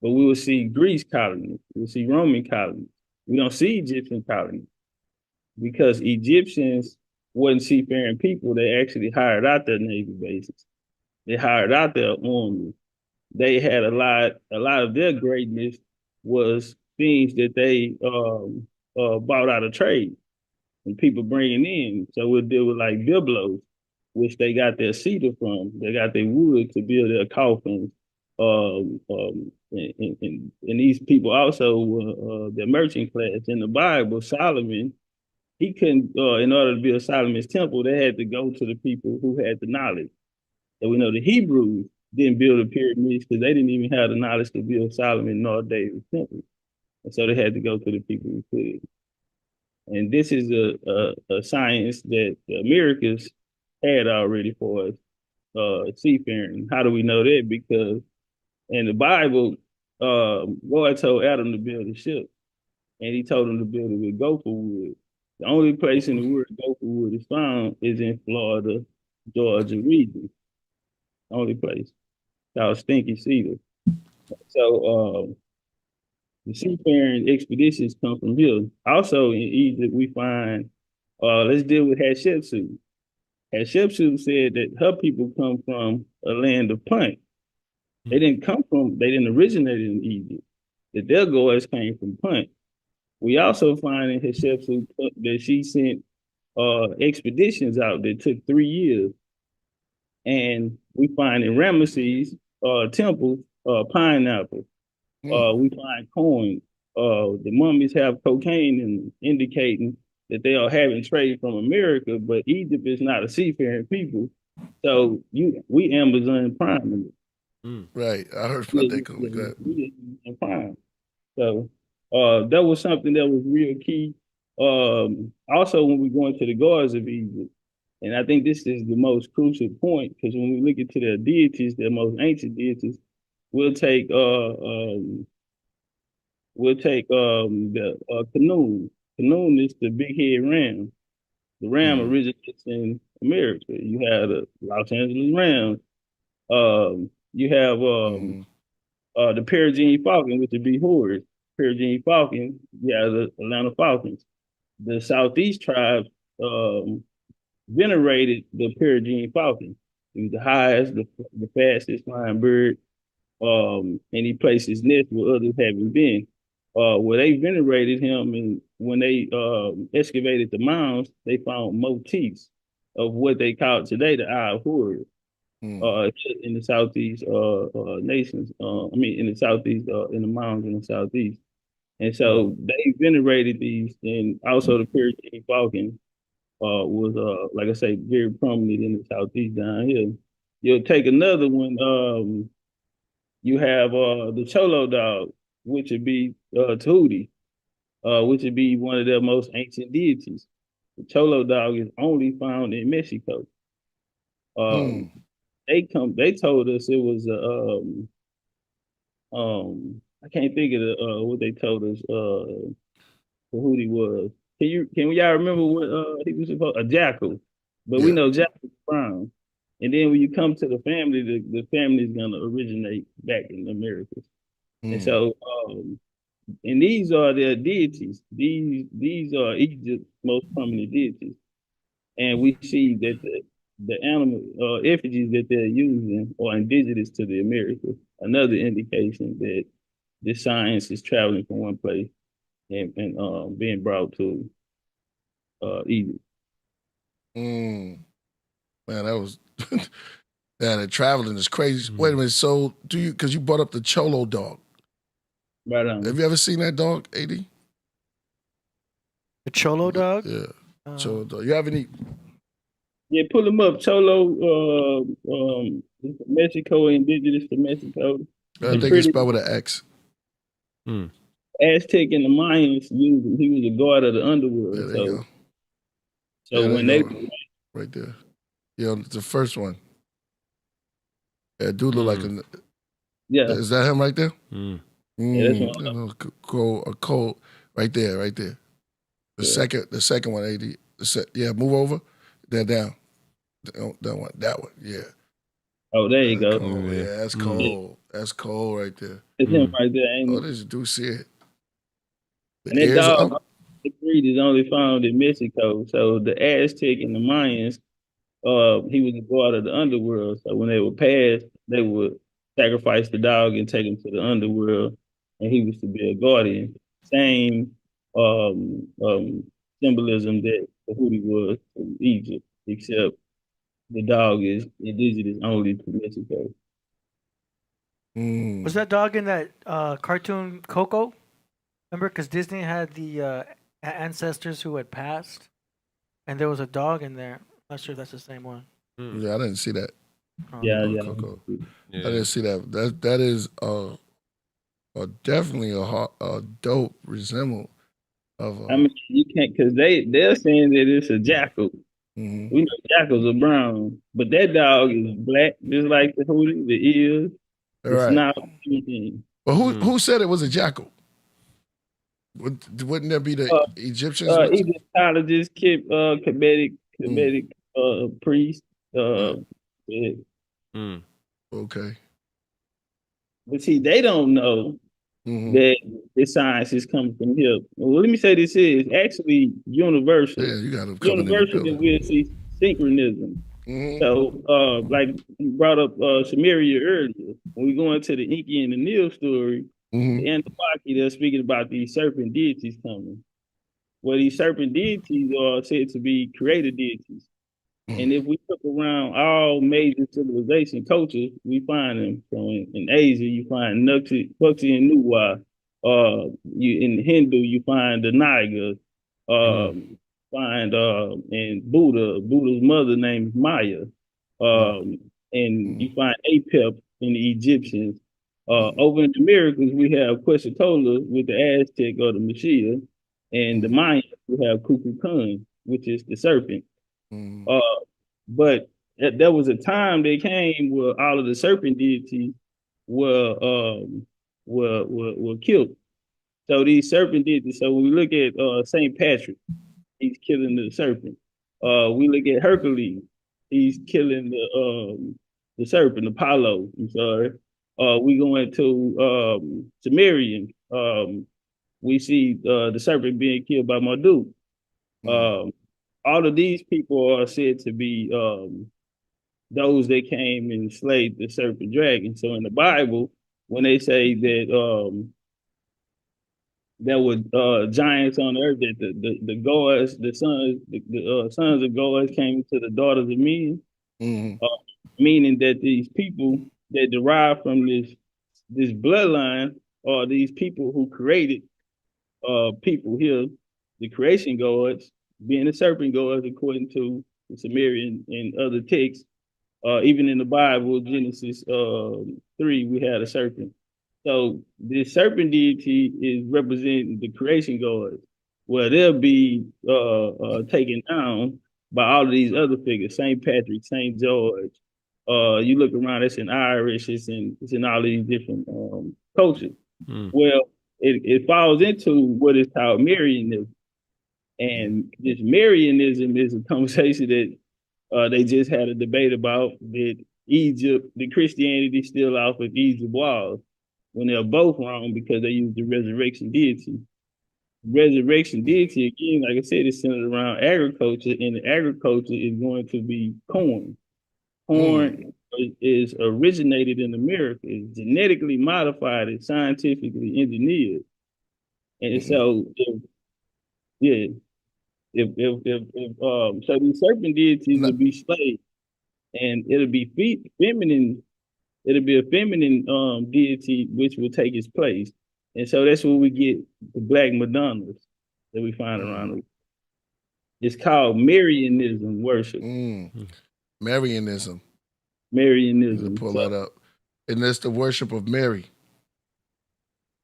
But we will see Greece colonies, we'll see Roman colonies. We don't see Egyptian colonies because Egyptians wasn't seafaring people. They actually hired out their navy bases. They hired out their army. They had a lot of their greatness was things that they bought out of trade and people bringing in. So we'll deal with like biblos, which they got their cedar from. They got their wood to build their coffins. And these people also were the merchant class. In the Bible, Solomon, he couldn't, in order to build Solomon's temple, they had to go to the people who had the knowledge. And we know the Hebrews didn't build the pyramids because they didn't even have the knowledge to build Solomon nor David's temple. And so they had to go to the people who could. And this is a science that the Americans had already for us, seafaring. How do we know that? Because in the Bible, God told Adam to build a ship, and he told him to build it with gopher wood. The only place in the world gopher wood is found is in Florida, Georgia region. Only place. Called Stinky Cedar. So the seafaring expeditions come from here. Also in Egypt, we find, let's deal with Hatshepsut. Hatshepsut said that her people come from a land of Punt. They didn't originate in Egypt. That their gods came from Punt. We also find in Hatshepsut that she sent expeditions out that took 3 years. And we find in Ramesses temple pineapple. We find coin. The mummies have cocaine in them, indicating that they are having trade from America, but Egypt is not a seafaring people. So we Amazon prime. Right. I heard about that. We prime. So that was something that was real key. Also, when we go into the gods of Egypt, and I think this is the most crucial point, because when we look into their deities, their most ancient deities, we'll take the Khnum. Khnum is the big head ram. The ram originates in America. You have the Los Angeles Rams. You have the Peregrine Falcon, which would be horse. Peregrine Falcon. You have the Atlanta Falcons. The Southeast tribes venerated the Peregrine Falcon. He was the highest, the fastest flying bird. And he placed his nest where others haven't been. Where they venerated him, and when they excavated the mounds, they found motifs of what they call today the Eye of Horus. In the Southeast nations, in the Southeast, in the mounds in the Southeast. And so they venerated these, and also the Peregrine Falcon was, like I say, very prominent in the Southeast down here. You'll take another one. You have the Cholo dog, which would be Tahuti, which would be one of their most ancient deities. The Cholo dog is only found in Mexico. They told us it was I can't think of what they told us Tahuti was. Can y'all remember what he was supposed a jackal? But we know jackal brown. And then when you come to the family, the family is gonna originate back in the Americas. And so and these are their deities. These are Egypt's most prominent deities. And we see that the animal effigies that they're using are indigenous to the Americas. Another indication that this science is traveling from one place and being brought to Egypt. Man, that was the traveling is crazy. Wait a minute, so because you brought up the Cholo dog. Right on. Have you ever seen that dog, AD? The Cholo dog? Yeah. Cholo dog. You have any? Yeah, pull them up. Cholo, Mexico, indigenous to Mexico. I think it's spelled with an X. Aztec and the Mayans used him. He was a god of the underworld. Yeah, there you go. So when they right there. Yeah, the first one. Yeah, it do look like a. Yeah. Is that him right there? Yeah, that's one. A cold Right there, right there. The second one, AD. Yeah, move over. They're down. That one, yeah. Oh, there you go. Cold. Yeah, that's cold. That's cold right there. It's him right there, ain't it? This do see it. And that dog, the breed is only found in Mexico. So the Aztec and the Mayans, he was a god of the underworld. So when they were passed, they would sacrifice the dog and take him to the underworld, and he was to be a guardian. Same symbolism that the Houthi was in Egypt, except the dog is indigenous only to Mexico. Was that dog in that cartoon Coco? Remember, because Disney had the ancestors who had passed, and there was a dog in there. I'm not sure if that's the same one. Yeah, I didn't see that. Yeah. I didn't see that. That is definitely a dope resemble of. I mean, you can't, because they're saying that it's a jackal. We know jackals are brown, but that dog is black, just like the Houthi, the ears, the snout, everything. But who said it was a jackal? Wouldn't there be the Egyptians? Egyptologist, Kemetic priest. Okay. But see, they don't know that the science is coming from here. Well, let me say this is actually universal. Yeah, you got to universal that we'll see synchronism. So, like you brought up Sumeria earlier, when we go into the Inky and the Nil story, the Anunnaki, they're speaking about these serpent deities coming. Well, these serpent deities are said to be creator deities. And if we look around all major civilization cultures, we find them. So in Asia, you find Nuxi and Nuwa. In Hindu, you find the Nagas. And Buddha's mother named Maya. And you find Apep in the Egyptians. Over in the Americas, we have Quetzalcoatl with the Aztec or the Mashiach. And the Mayans, we have Kukulkan, which is the serpent. But there was a time that came where all of the serpent deities were killed. So these serpent deities. So when we look at Saint Patrick, he's killing the serpent. We look at Hercules, he's killing the serpent, Apollo. I'm sorry. We go into Sumerian. We see the serpent being killed by Marduk. All of these people are said to be those that came and slayed the serpent dragon. So in the Bible, when they say that there were giants on earth, that the gods, the sons of gods came to the daughters of men, meaning that these people that derive from this bloodline are these people who created people here, the creation gods, being the serpent gods according to the Sumerian and other texts. Even in the Bible, Genesis 3, we had a serpent. So the serpent deity is representing the creation gods, where they'll be taken down by all of these other figures, St. Patrick, St. George. You look around, it's in Irish, it's in all these different cultures. Well, it falls into what is called Marianism. And this Marianism is a conversation that they just had a debate about, that Egypt, the Christianity still off of Egypt was, when they're both wrong because they use the resurrection deity. Resurrection deity, again, like I said, is centered around agriculture, and the agriculture is going to be corn. Corn is originated in America, is genetically modified, and scientifically engineered. And so, so these serpent deities will be slayed, and it'll be feminine. It'll be a feminine deity which will take its place, and so that's where we get the black Madonnas that we find around the world. It's called Marianism worship. Marianism. Pull that up, and that's the worship of Mary.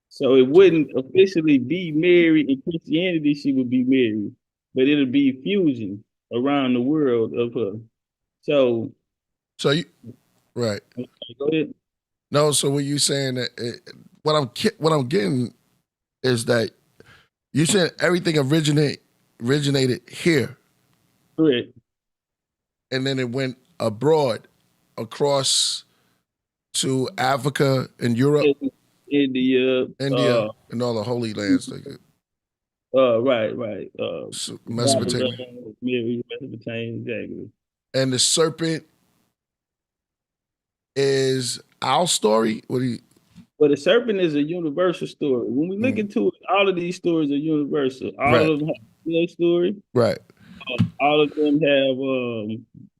So it wouldn't officially be Mary in Christianity; she would be Mary, but it'll be fusion around the world of her. So you right? Go ahead. No, so what you saying that what I'm getting is that You said everything originated here, Correct. and then it went abroad, across to Africa and Europe, India, India, and all the holy lands, like right. Mesopotamia. Babylon, Mesopotamia, exactly. And the serpent is our story. What do you? But the serpent is a universal story. When we look into it, all of these stories are universal. All of them have their story. Right. All of them have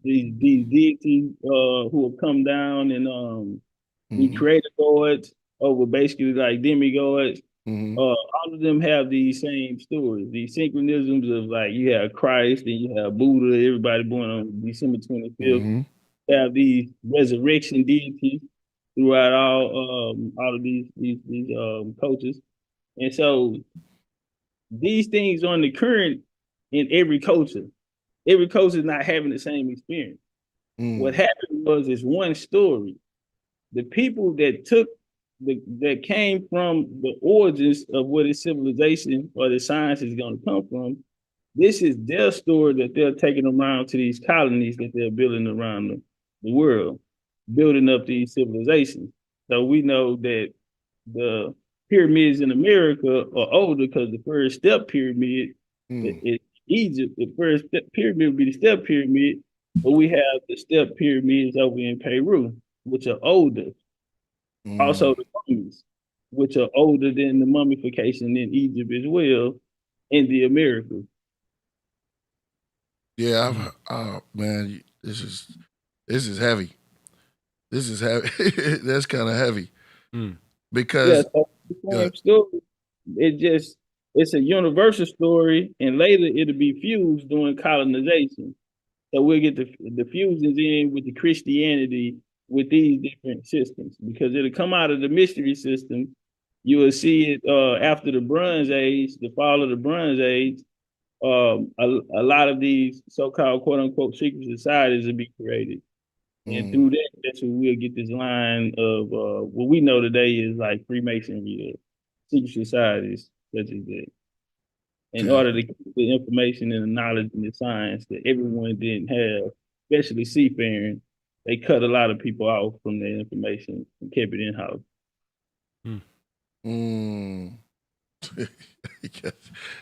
these deities who have come down and be creator gods over basically like demigods. All of them have these same stories, these synchronisms of like you have Christ and you have Buddha, everybody born on December 25th. Have these resurrection deities throughout all of these cultures. And so these things on the current in every culture. Every culture is not having the same experience. What happened was it's one story. The people that came from the origins of where the civilization or the science is going to come from, this is their story that they're taking around to these colonies that they're building around the world, building up these civilizations. So we know that the pyramids in America are older because the first step pyramid in Egypt, the first step pyramid would be the step pyramid, but we have the step pyramids over in Peru, which are older. Also, the mummies, which are older than the mummification in Egypt as well, in the Americas. Yeah, oh man, this is heavy. This is heavy. That's kind of heavy because so the same story. It's a universal story, and later it'll be fused during colonization. So we'll get the fusions in with the Christianity with these different systems because it'll come out of the mystery system. You will see it after the Bronze Age, the fall of the Bronze Age. A lot of these so-called quote unquote secret societies will be created. And through that, that's where we'll get this line of what we know today is like Freemasonry, secret societies such as that. In order to get the information and the knowledge and the science that everyone didn't have, especially seafaring, they cut a lot of people off from their information and kept it in-house.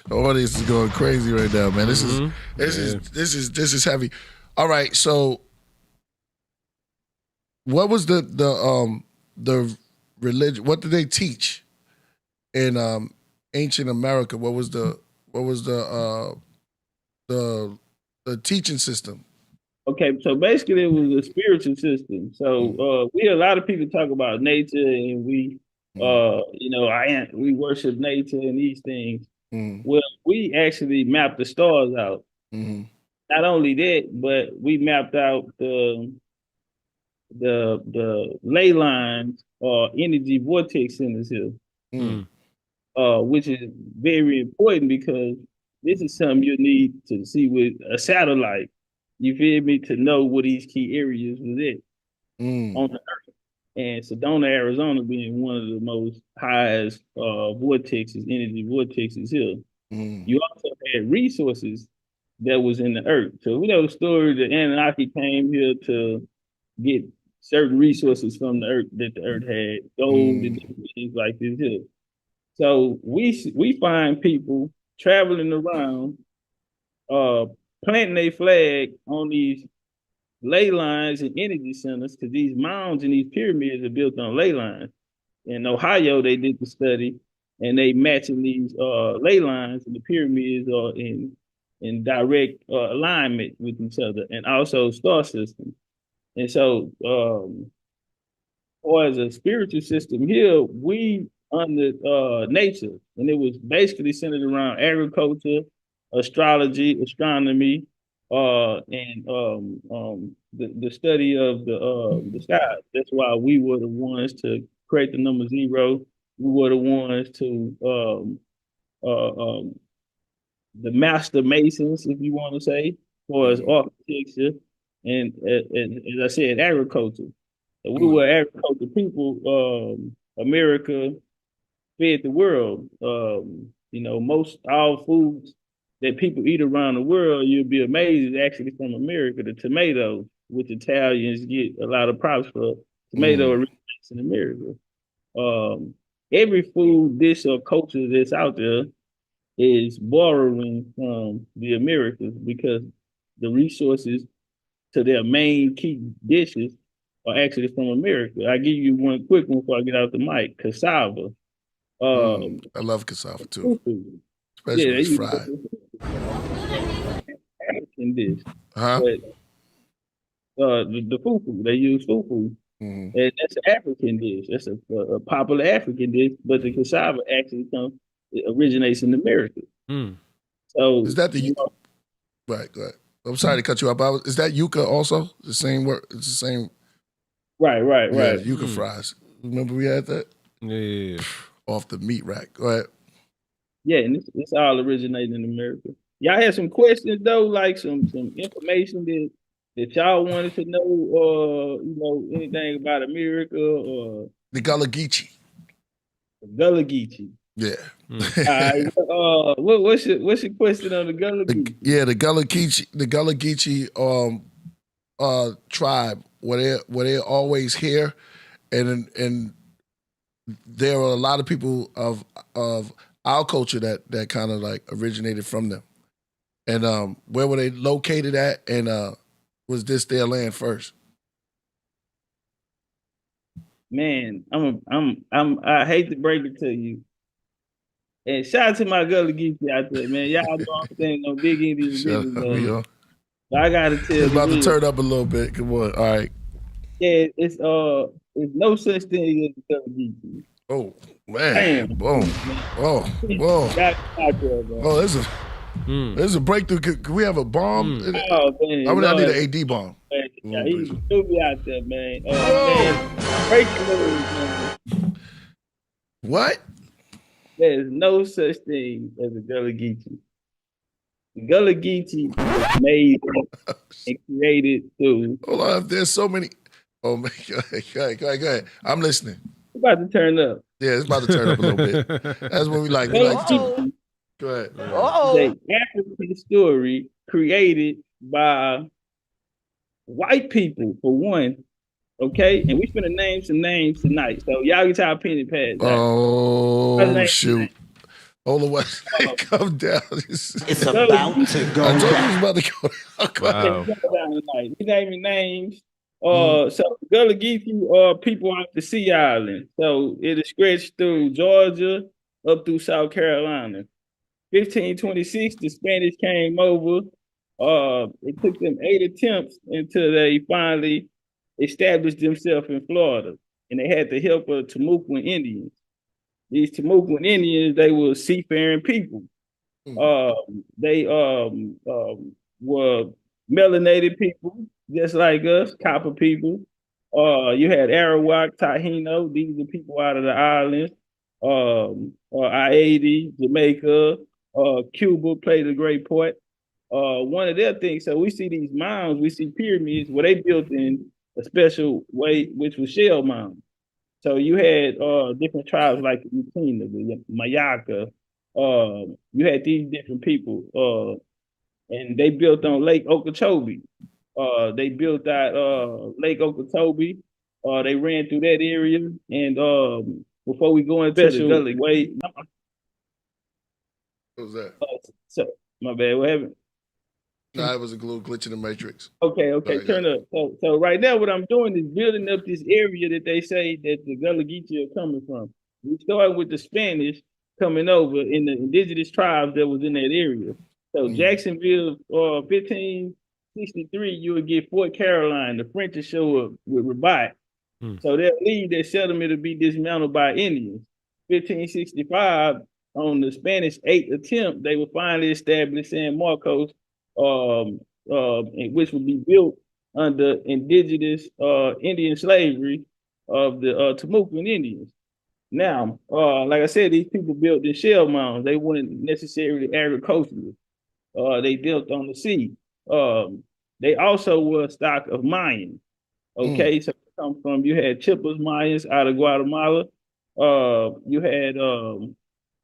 The audience is going crazy right now, man. This is heavy. All right, so what was the religion? What did they teach in ancient America? What was the teaching system? Okay, so basically it was a spiritual system. So we a lot of people talk about nature and we we worship nature and these things. Well, we actually mapped the stars out. Not only that, but we mapped out the ley lines or energy vortex centers here. Which is very important because this is something you need to see with a satellite. You feel me? To know what these key areas was at on the Earth. And Sedona, Arizona being one of the most highest vortexes, energy vortexes here. You also had resources that was in the Earth. So we know the story that Anunnaki came here to get certain resources from the Earth that the Earth had, gold and things like this here. So we find people traveling around, planting a flag on these ley lines and energy centers because these mounds and these pyramids are built on ley lines. In Ohio, they did the study and they matching these ley lines and the pyramids are in direct alignment with each other and also star systems. And so, or as a spiritual system here, we under nature, and it was basically centered around agriculture, astrology, astronomy, and the study of the skies. That's why we were the ones to create the number 0. We were the ones to the master masons, if you want to say, as far as architecture and as I said, agriculture. We were agriculture people. America fed the world. most all foods that people eat around the world, you'll be amazed, is actually from America. The tomatoes, which Italians get a lot of props for, tomato originates in America. Every food dish or culture that's out there is borrowing from the Americas because the resources to their main key dishes are actually from America. I give you one quick one before I get out the mic. Cassava. I love cassava too, especially when it's fried. African dish. Huh? But the fufu, they use fufu. And that's an African dish. That's a popular African dish, but the cassava actually originates in America. So is that the right? Go ahead. I'm sorry to cut you off. Is that yuca also the same word? It's the same. Right. Yeah, yuca fries. Remember we had that? Yeah. Off the meat rack. Go ahead. Yeah, and it's all originating in America. Y'all had some questions though, like some information that y'all wanted to know, or anything about America or the Gullah Geechee. Gullah Geechee. Yeah. What's your question on the Gullah Geechee? The Gullah Geechee. The Gullah Geechee tribe where they're always here, and there are a lot of people of our culture that kind of like originated from them. And where were they located at? And was this their land first? Man, I hate to break it to you. And shout out to my Gullah Geechee out there, man. Y'all know I'm saying no dig into these business, man. I gotta tell you. It's about to turn up a little bit. Come on. All right. Yeah, it's no such thing as Gullah Geechee. Oh man. Boom. Oh, whoa. Oh, there's a breakthrough. Can we have a bomb? Oh, man. I need an AD bomb. Yeah, he's be out there, man. Man. Breaking news, man. What? There's no such thing as a Gullah Geechee. Gullah Geechee was made and created through. Hold on, there's so many. Oh man, go ahead. I'm listening. It's about to turn up. Yeah, it's about to turn up a little bit. That's when we like to. Go ahead. The African story created by white people, for one. Okay, and we finna name some names tonight. So y'all get y'all pen and pad. Oh shoot! Hold on, what? Come down. It's about to go. I told you it was about to go. Wow. We naming names. So Gullah Geechee are people off the Sea Island. So it is stretched through Georgia up through South Carolina. 1526, the Spanish came over. It took them 8 attempts until they finally established themselves in Florida, and they had the help of Timucuan Indians. These Timucuan Indians, they were seafaring people. They were melanated people, just like us, copper people. You had Arawak, Taino, these are people out of the islands. Haiti, Jamaica, Cuba played a great part. One of their things, so we see these mounds, we see pyramids where they built in a special way, which was shell mounds. So you had different tribes like the Utina, the Mayaka. You had these different people, and they built on Lake Okeechobee. They built that Lake Okeechobee. They ran through that area, and before we go into the Gullah way, what was that? So my bad. What happened? Nah, it was a little glitch in the matrix. Okay, turn up. So right now, what I'm doing is building up this area that they say that the Gullah Geechee are coming from. We started with the Spanish coming over in the indigenous tribes that was in that area. So Jacksonville, 1563, you would get Fort Caroline. The French would show up with Rabat. So they'll leave their settlement to be dismantled by Indians. 1565, on the Spanish 8th attempt, they would finally establish San Marcos, which would be built under indigenous Indian slavery of the Timucuan Indians. Now, like I said, these people built the shell mounds. They weren't necessarily agricultural. They built on the sea. They also were a stock of Mayans. Okay, so come from, you had Chippers Mayans out of Guatemala. You had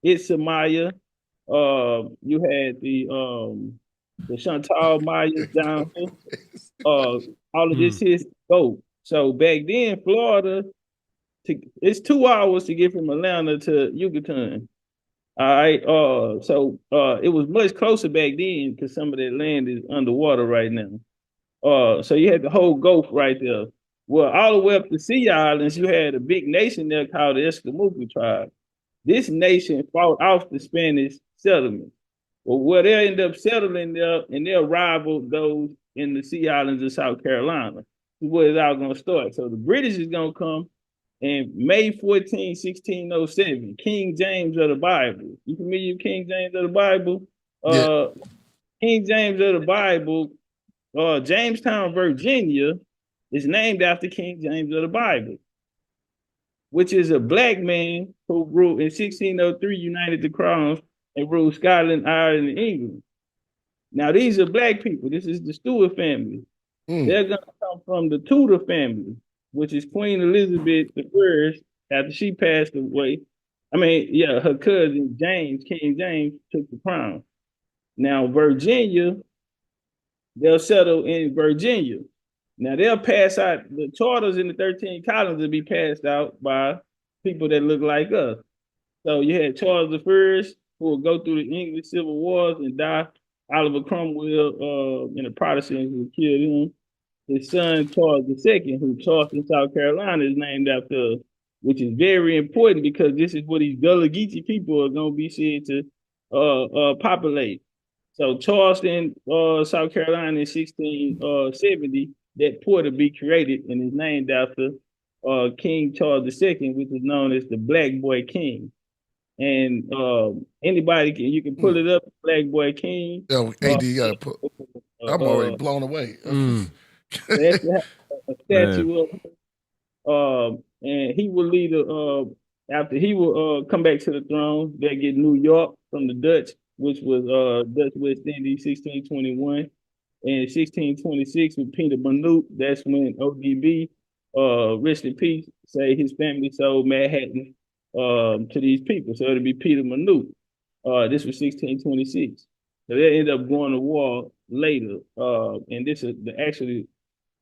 Itza Maya You had the Chantal Myers down here. All of this is go. So back then, Florida, it's 2 hours to get from Atlanta to Yucatan. All right. It was much closer back then because some of that land is underwater right now. So you had the whole Gulf right there. Well, all the way up to Sea Islands, you had a big nation there called the Esquimalt tribe. This nation fought off the Spanish settlement. Well, where they end up settling there, and they'll rival those in the Sea Islands of South Carolina. This is where it's all going to start. So the British is going to come, and May 14, 1607, King James of the Bible. You familiar with King James of the Bible? Yeah. King James of the Bible, Jamestown, Virginia, is named after King James of the Bible, which is a black man who ruled in 1603, united the crowns, and ruled Scotland, Ireland, and England. Now, these are black people. This is the Stuart family. They're going to come from the Tudor family, which is Queen Elizabeth I after she passed away. Her cousin James, King James, took the crown. Now, Virginia, they'll settle in Virginia. Now, they'll pass out the charters in the 13 colonies will be passed out by people that look like us. So you had Charles I, who will go through the English Civil Wars and die. Oliver Cromwell and the Protestants who killed him. His son, Charles II, who Charleston, South Carolina, is named after, which is very important because this is what these Gullah Geechee people are going to be said to populate. So Charleston, South Carolina in 1670, that port will be created and is named after King Charles II, which is known as the Black Boy King. And anybody you can pull it up, Black Boy King. Yo, AD, you gotta put. I'm already blown away. That's a statue of him. And he will lead after he will come back to the throne. They get New York from the Dutch, which was Dutch West Indies, 1621. And 1626 with Peter Manute, that's when ODB, rest in peace, say his family sold Manhattan to these people. So it'll be Peter Manute. This was 1626. So they ended up going to war later. And this is actually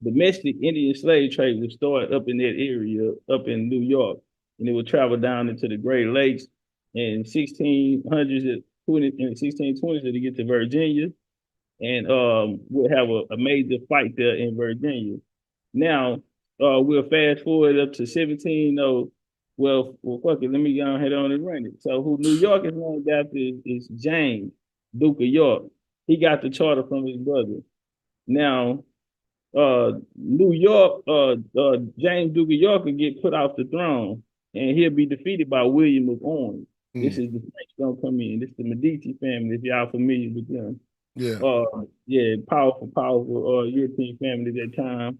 domestic Indian slave trade was started up in that area, up in New York. And it would travel down into the Great Lakes in 1600s and 1620s to get to Virginia. And we'll have a major fight there in Virginia. Now, we'll fast forward up to 1700. Well, fuck it. Let me go ahead on and run it. So, who New York is named after is James, Duke of York. He got the charter from his brother. Now, New York, James, Duke of York, will get put off the throne, and he'll be defeated by William of Orange. This is the French gonna come in. This is the Medici family, if y'all familiar with them. Yeah. Powerful European family at that time.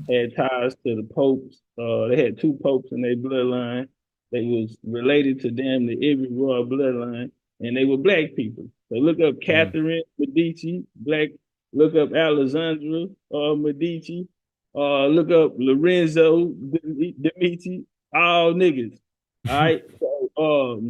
Had ties to the popes. They had 2 popes in their bloodline. They was related to them to every royal bloodline, and they were black people. So look up Catherine Medici, black. Look up Alessandra Medici. Look up Lorenzo de Medici. All niggas. All right. So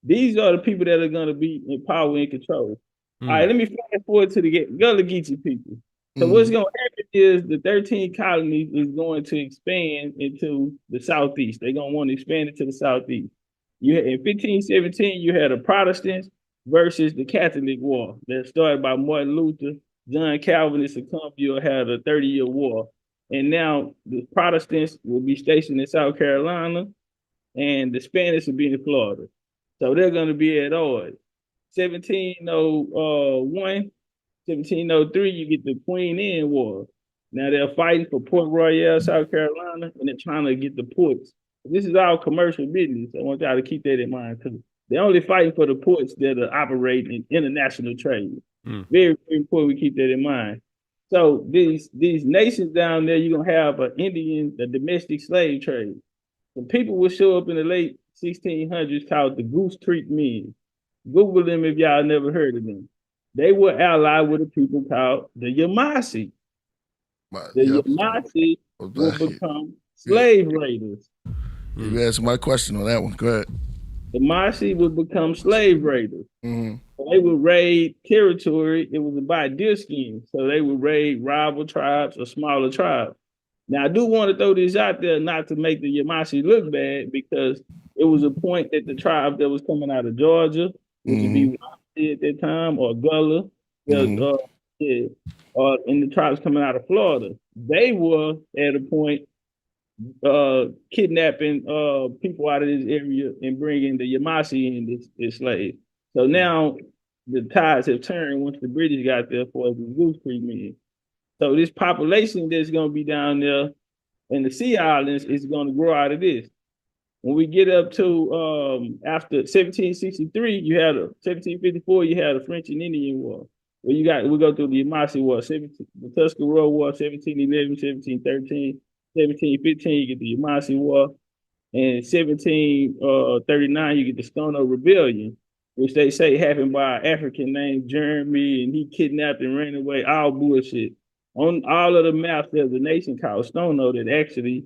these are the people that are gonna be in power and control. All right, let me fast forward to the Gullah Geechee people. So what's going to happen is the 13 colonies is going to expand into the Southeast. They're going to want to expand it to the Southeast. In 1517, you had the Protestants versus the Catholic War that started by Martin Luther. John Calvin and Succumbia had a 30-year war. And now the Protestants will be stationed in South Carolina and the Spanish will be in Florida. So they're going to be at odds. 1701, 1703, you get the Queen Anne War. Now they're fighting for Port Royal, South Carolina, and they're trying to get the ports. This is all commercial business. I want y'all to keep that in mind too. They're only fighting for the ports that are operating in international trade. Very, very important we keep that in mind. So these nations down there, you're gonna have a domestic slave trade. Some people will show up in the late 1600s called the Goose Creek Men. Google them if y'all never heard of them. They were allied with a people called the Yamasee. The Yamasee will become slave raiders. You answered my question on that one. Go ahead. the Mashi would become slave raiders. Mm-hmm. They would raid territory. It was about deer skins. So they would raid rival tribes or smaller tribes. Now, I do want to throw this out there, not to make the Yamashi look bad, because it was a point that the tribe that was coming out of Georgia, which would be Wampy at that time, or Gullah, and the tribes coming out of Florida, they were at a point kidnapping people out of this area and bringing the Yamashi in as slaves. So now the tides have turned once the British got there for the Goose Creek men. So this population that's going to be down there in the Sea Islands is going to grow out of this. When we get up to after 1763, you had 1754, you had a French and Indian War. We go through the Yamasi War, the Tuscarora War, 1711, 1713, 1715, you get the Yamasi War, and 1739, you get the Stono Rebellion, which they say happened by an African named Jeremy, and he kidnapped and ran away, all bullshit. On all of the maps, there's a nation called Stono that actually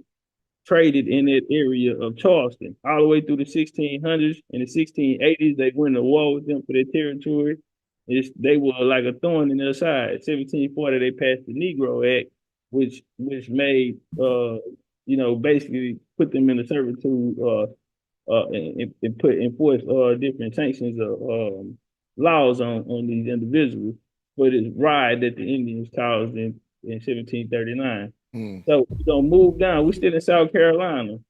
traded in that area of Charleston all the way through the 1600s. In the 1680s, they went to war with them for their territory. They were like a thorn in their side. 1740, they passed the Negro Act, which made basically put them in the servitude and enforce different sanctions of laws on these individuals for this riot that the Indians caused in 1739. So we're gonna move down. We're still in South Carolina.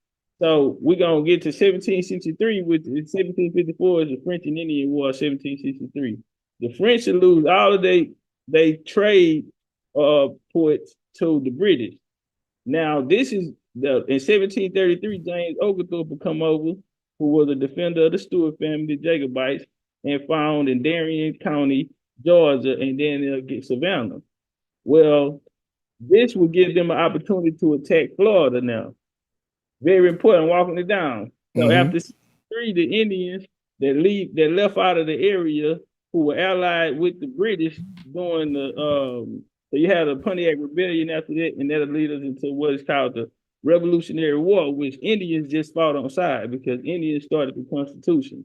So we're gonna get to 1763, which in 1754 is the French and Indian War, 1763. The French will lose all of they trade ports to the British. Now, this is in 1733, James Oglethorpe will come over, who was a defender of the Stewart family, the Jacobites, and found in Darien County, Georgia, and then they'll get Savannah. Well, this will give them an opportunity to attack Florida now. Very important, walking it down. So after 3, the Indians that left out of the area who were allied with the British during the so you had a Pontiac Rebellion after that, and that'll lead us into what is called the Revolutionary War, which Indians just fought on side because Indians started the Constitution.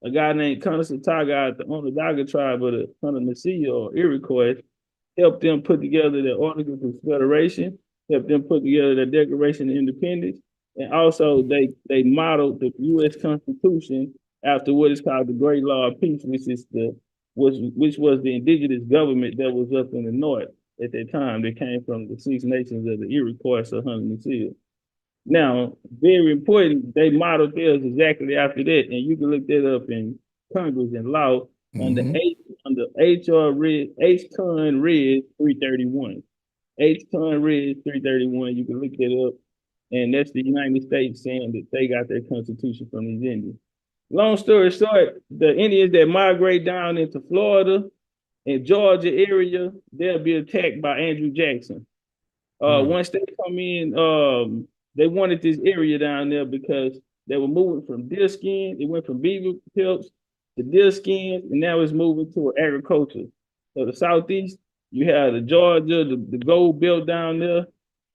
A guy named Conasauga, the Onondaga tribe of the Haudenosaunee or Iroquois, helped them put together the Articles of Confederation, helped them put together the Declaration of Independence, and also they modeled the U.S. Constitution after what is called the Great Law of Peace, which was the indigenous government that was up in the north at that time. That came from the 6 nations of the Iroquois or Haudenosaunee. Now, very important, they modeled theirs exactly after that, and you can look that up in Congress and law under H.Con. Res 331. H.Con. Res 331, you can look that up, and that's the United States saying that they got their constitution from these Indians. Long story short, the Indians that migrate down into Florida and Georgia area, they'll be attacked by Andrew Jackson. Once they come in, they wanted this area down there because they were moving from deer skin. It went from beaver pelts to deer skins, and now it's moving to agriculture. So the Southeast, you have the Georgia, the gold belt down there.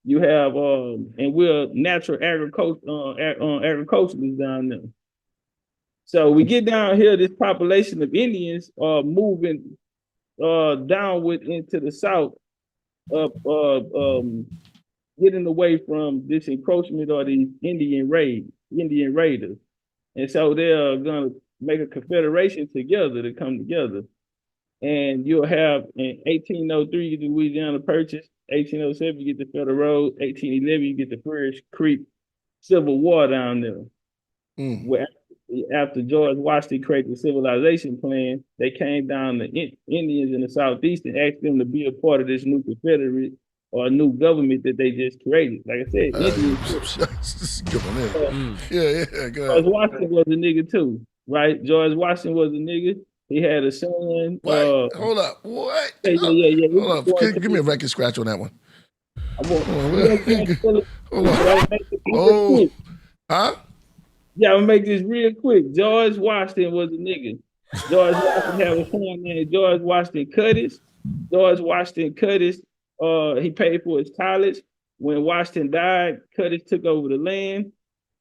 You have, and we're natural agriculturalists down there. So we get down here, this population of Indians are moving downward into the south, getting away from this encroachment or these Indian raiders. And so they're gonna make a confederation together to come together. And you'll have in 1803, you get the Louisiana Purchase, 1807, you get the Federal Road, 1811, you get the Furnace Creek Civil War down there. Where after George Washington created the civilization plan, they came down to Indians in the Southeast and asked them to be a part of this new Confederate or a new government that they just created. Like I said, Indians. George Washington was a nigga too, right? George Washington was a nigga. He had a son. Hold up. What? Yeah. Hold up. Give me a record scratch on that one. Hold on. Huh? Yeah, I'm gonna make this real quick. George Washington was a nigga. George Washington had a son named George Washington Cuttis. George Washington Cuttis, he paid for his college. When Washington died, Cuttis took over the land.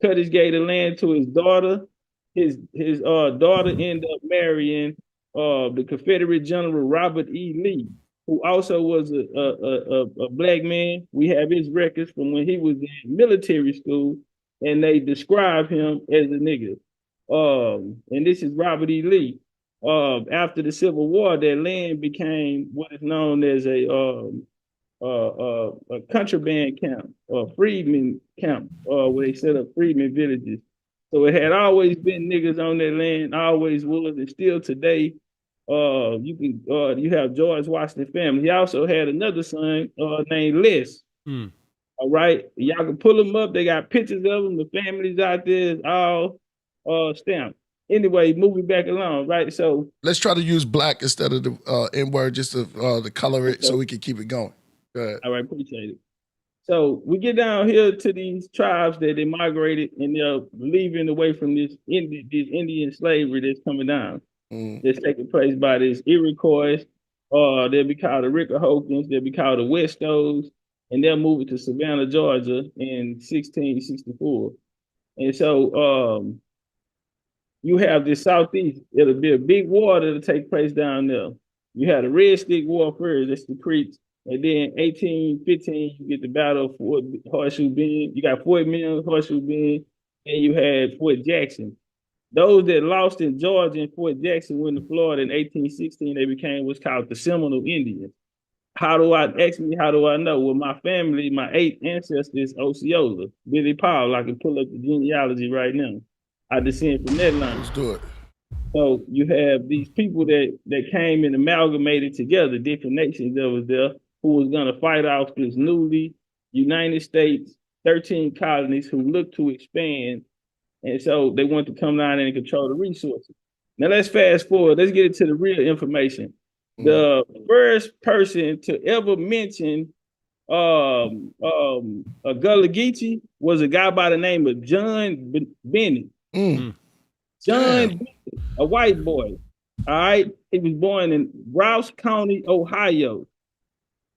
Cuttis gave the land to his daughter. his daughter ended up marrying the Confederate General Robert E. Lee, who also was a black man. We have his records from when he was in military school, and they describe him as a nigga. And this is Robert E. Lee. After the Civil War, that land became what is known as a contraband camp, or freedmen camp, where they set up freedmen villages. So it had always been niggas on that land, always was, and still today. You have George Washington family. He also had another son named Les. All right, y'all can pull them up. They got pictures of them. The families out there is all stamped. Anyway, moving back along, right? So let's try to use black instead of the N word, just to color it, so we can keep it going. Go ahead. All right, appreciate it. So we get down here to these tribes that they migrated, and they're leaving away from this Indian slavery that's coming down. That's taking place by this Iroquois. They'll be called the Rickahokans. They'll be called the Westos, and they'll move it to Savannah, Georgia, in 1664. And so you have this southeast. It'll be a big war that'll take place down there. You have the Red Stick War first. That's the Creeks. And then 1815, you get the Battle of Fort Horseshoe Bend. You got Fort Mill, Horseshoe Bend, and you had Fort Jackson. Those that lost in Georgia and Fort Jackson went to Florida in 1816. They became what's called the Seminole Indians. How do I know? Well, my family, my 8 ancestors, Osceola, Billy Powell. I can pull up the genealogy right now. I descend from that line. Let's do it. So you have these people that came and amalgamated together, different nations that was there, who was going to fight off this newly United States, 13 colonies who looked to expand. And so they want to come down and control the resources. Now let's fast forward. Let's get into the real information. The first person to ever mention a Gullah Geechee was a guy by the name of John Bennett. John Bennett, a white boy. All right. He was born in Rouse County, Ohio.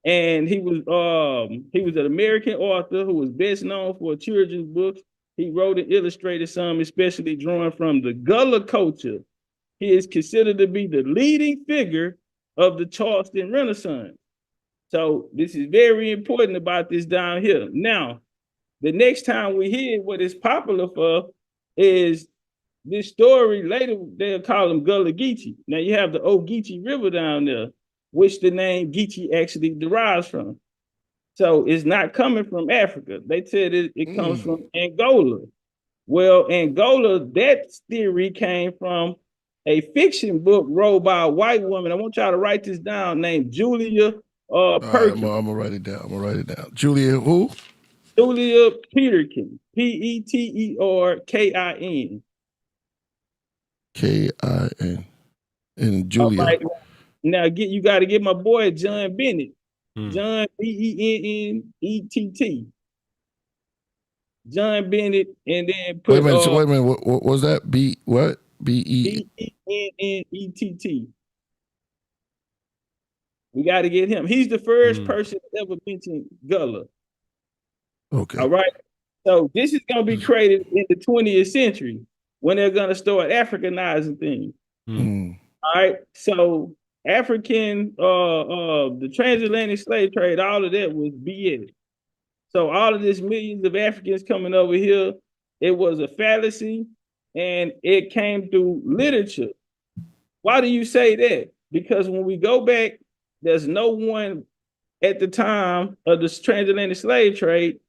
And he was an American author who was best known for children's books. He wrote and illustrated some, especially drawing from the Gullah culture. He is considered to be the leading figure of the Charleston Renaissance. So this is very important about this down here. Now, the next time we hear what it's popular for is this story. Later, they'll call them Gullah Geechee. Now, you have the Ogeechee River down there, which the name Geechee actually derives from. So it's not coming from Africa. They said it comes from Angola. Well, Angola, that theory came from a fiction book wrote by a white woman. I want y'all to write this down, named Julia Perkins. Right, I'm gonna write it down. Julia who? Julia Peterkin. Peterkin. Kin. And Julia. Right. Now you got to get my boy John Bennett. John Bennett. John Bennett, and then put. Wait a minute. What was that? What? Bennett. We got to get him. He's the first person to ever mention Gullah. Okay. All right. So this is going to be created in the 20th century when they're going to start Africanizing things. All right. So African, the transatlantic slave trade, all of that was BS. So all of this millions of Africans coming over here, it was a fallacy, and it came through literature. Why do you say that? Because when we go back, there's no one at the time of the transatlantic slave trade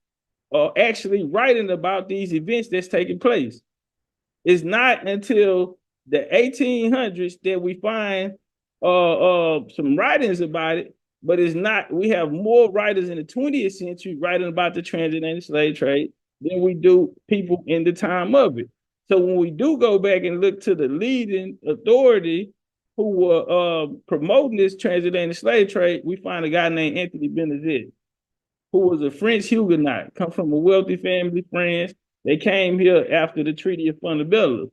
actually writing about these events that's taking place. It's not until the 1800s that we find some writings about it, but it's not. We have more writers in the 20th century writing about the transatlantic slave trade than we do people in the time of it. So when we do go back and look to the leading authority who were promoting this transatlantic slave trade, we find a guy named Anthony Benazet, who was a French Huguenot, come from a wealthy family, France. They came here after the Treaty of Fontainebleau,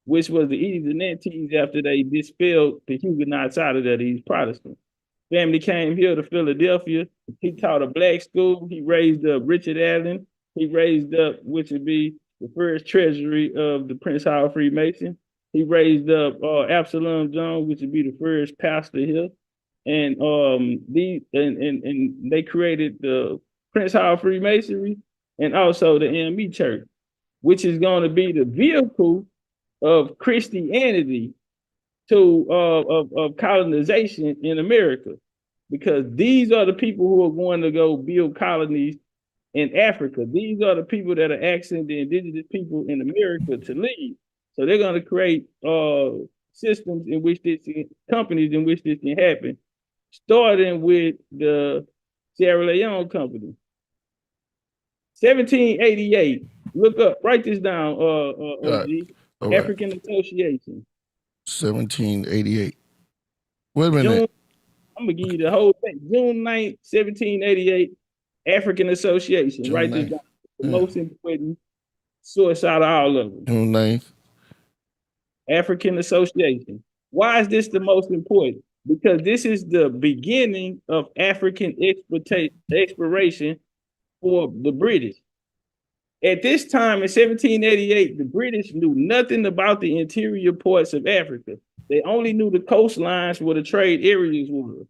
which was the Edict of Nantes after they dispelled the Huguenots out of there, these Protestants. Family came here to Philadelphia. He taught a black school. He raised up Richard Allen. He raised up, which would be the first treasury of the Prince Hall Freemason. He raised up Absalom Jones, which would be the first pastor here. And they created the Prince Hall Freemasonry and also the ME Church, which is going to be the vehicle of Christianity to of colonization in America, because these are the people who are going to go build colonies in Africa. These are the people that are asking the indigenous people in America to leave. So they're going to create systems in which companies in which this can happen, starting with the Sierra Leone company. 1788. Look up, write this down, OG. Right. African Association. 1788. Wait a minute. I'm gonna give you the whole thing. June 9th, 1788, African Association. June write 9th. This down. The most important source out of all of them. June 9th. African Association. Why is this the most important? Because this is the beginning of African exploration for the British. At this time in 1788, the British knew nothing about the interior parts of Africa. They only knew the coastlines where the trade areas were.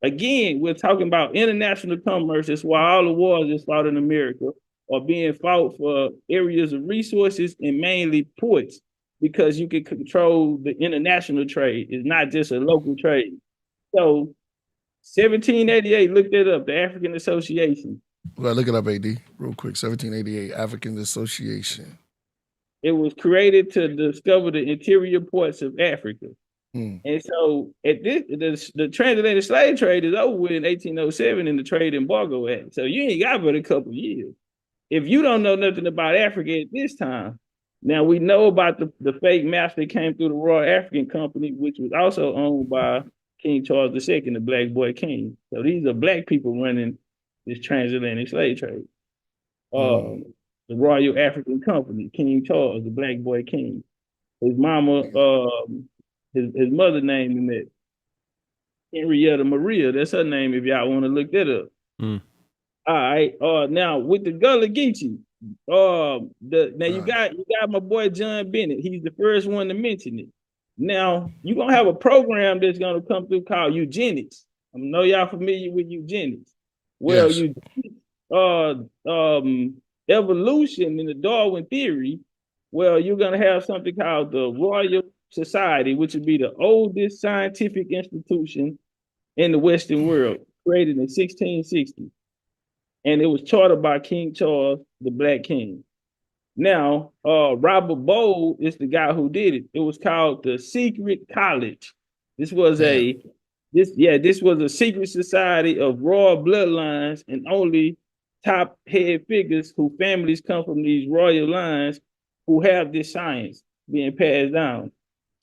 Again, we're talking about international commerce. That's why all the wars that's fought in America are being fought for areas of resources and mainly ports, because you can control the international trade. It's not just a local trade. So 1788, look that up, the African Association. Well, look it up, AD, real quick. 1788, African Association. It was created to discover the interior parts of Africa. And so at this, the transatlantic slave trade is over with in 1807 in the Trade Embargo Act. So you ain't got but a couple of years. If you don't know nothing about Africa at this time, now we know about the fake maps that came through the Royal African Company, which was also owned by King Charles II, the Black Boy King. So these are black people running this transatlantic slave trade. The Royal African Company, King Charles, the Black Boy King. His mama, his mother named him that. Henrietta Maria, that's her name if y'all want to look that up. All right. Now with the Gullah Geechee, you got my boy John Bennett. He's the first one to mention it. Now you're gonna have a program that's gonna come through called eugenics. I know y'all familiar with eugenics. Well, yes. Evolution in the Darwin theory, well, you're going to have something called the Royal Society, which would be the oldest scientific institution in the Western world, created in 1660. And it was chartered by King Charles, the Black King. Now, Robert Bowl is the guy who did it. It was called the Secret College. This was a secret society of royal bloodlines, and only top head figures whose families come from these royal lines who have this science being passed down.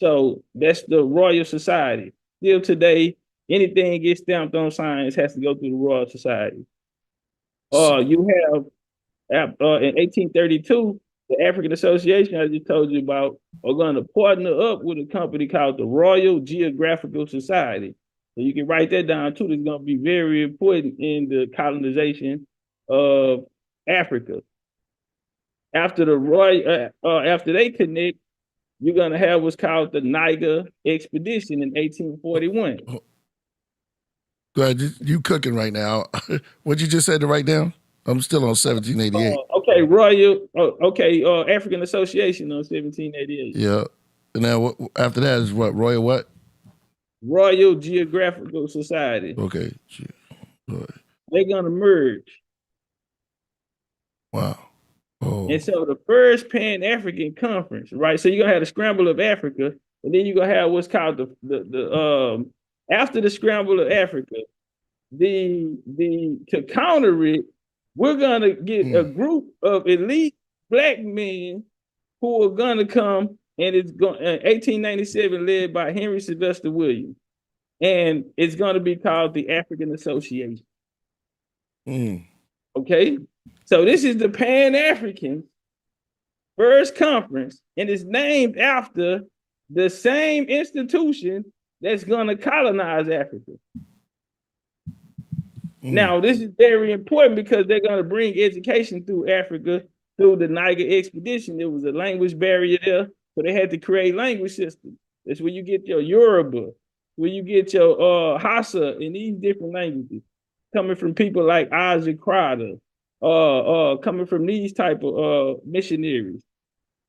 So that's the Royal Society. Still today, anything gets stamped on science has to go through the Royal Society. You have in 1832, the African Association I just told you about are going to partner up with a company called the Royal Geographical Society. So you can write that down too. It's going to be very important in the colonization of Africa. After after they connect, you're going to have what's called the Niger Expedition in 1841. Go ahead, you cooking right now. What you just said to write down? I'm still on 1788. African Association on 1788. Yeah. And now after that is what? Royal what? Royal Geographical Society. Okay. They're going to merge. Wow. Oh. And so the first Pan-African Conference, right? So you're going to have the Scramble of Africa, and then you're going to have what's called the after the Scramble of Africa, to counter it, we're going to get a group of elite Black men who are going to come, and it's going 1897 led by Henry Sylvester Williams. And it's going to be called the African Association. Okay? So this is the Pan-African first conference, and it's named after the same institution that's going to colonize Africa. Now, this is very important because they're going to bring education through Africa through the Niger expedition, there was a language barrier there, so they had to create language systems. That's where you get your Yoruba, where you get your Hausa, and these different languages coming from people like Isaac Crowder, coming from these type of missionaries.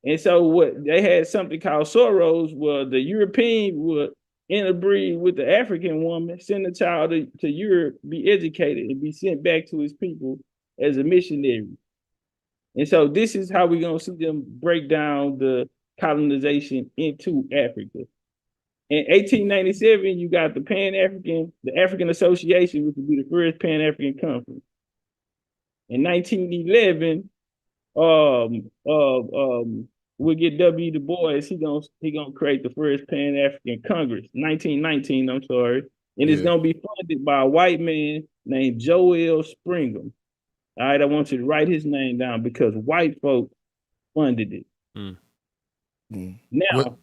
And so what they had something called sorrows, where the European would interbreed with the African woman, send a child to Europe, be educated, and be sent back to his people as a missionary. And so this is how we're going to see them break down the colonization into Africa. In 1897, you got the African Association, which would be the first Pan-African conference. In 1911, we'll get W. Du Bois. He gonna create the first Pan-African Congress, 1919. I'm sorry, and it's gonna be funded by a white man named Joel Springham. All right, I want you to write his name down because white folk funded it. Now,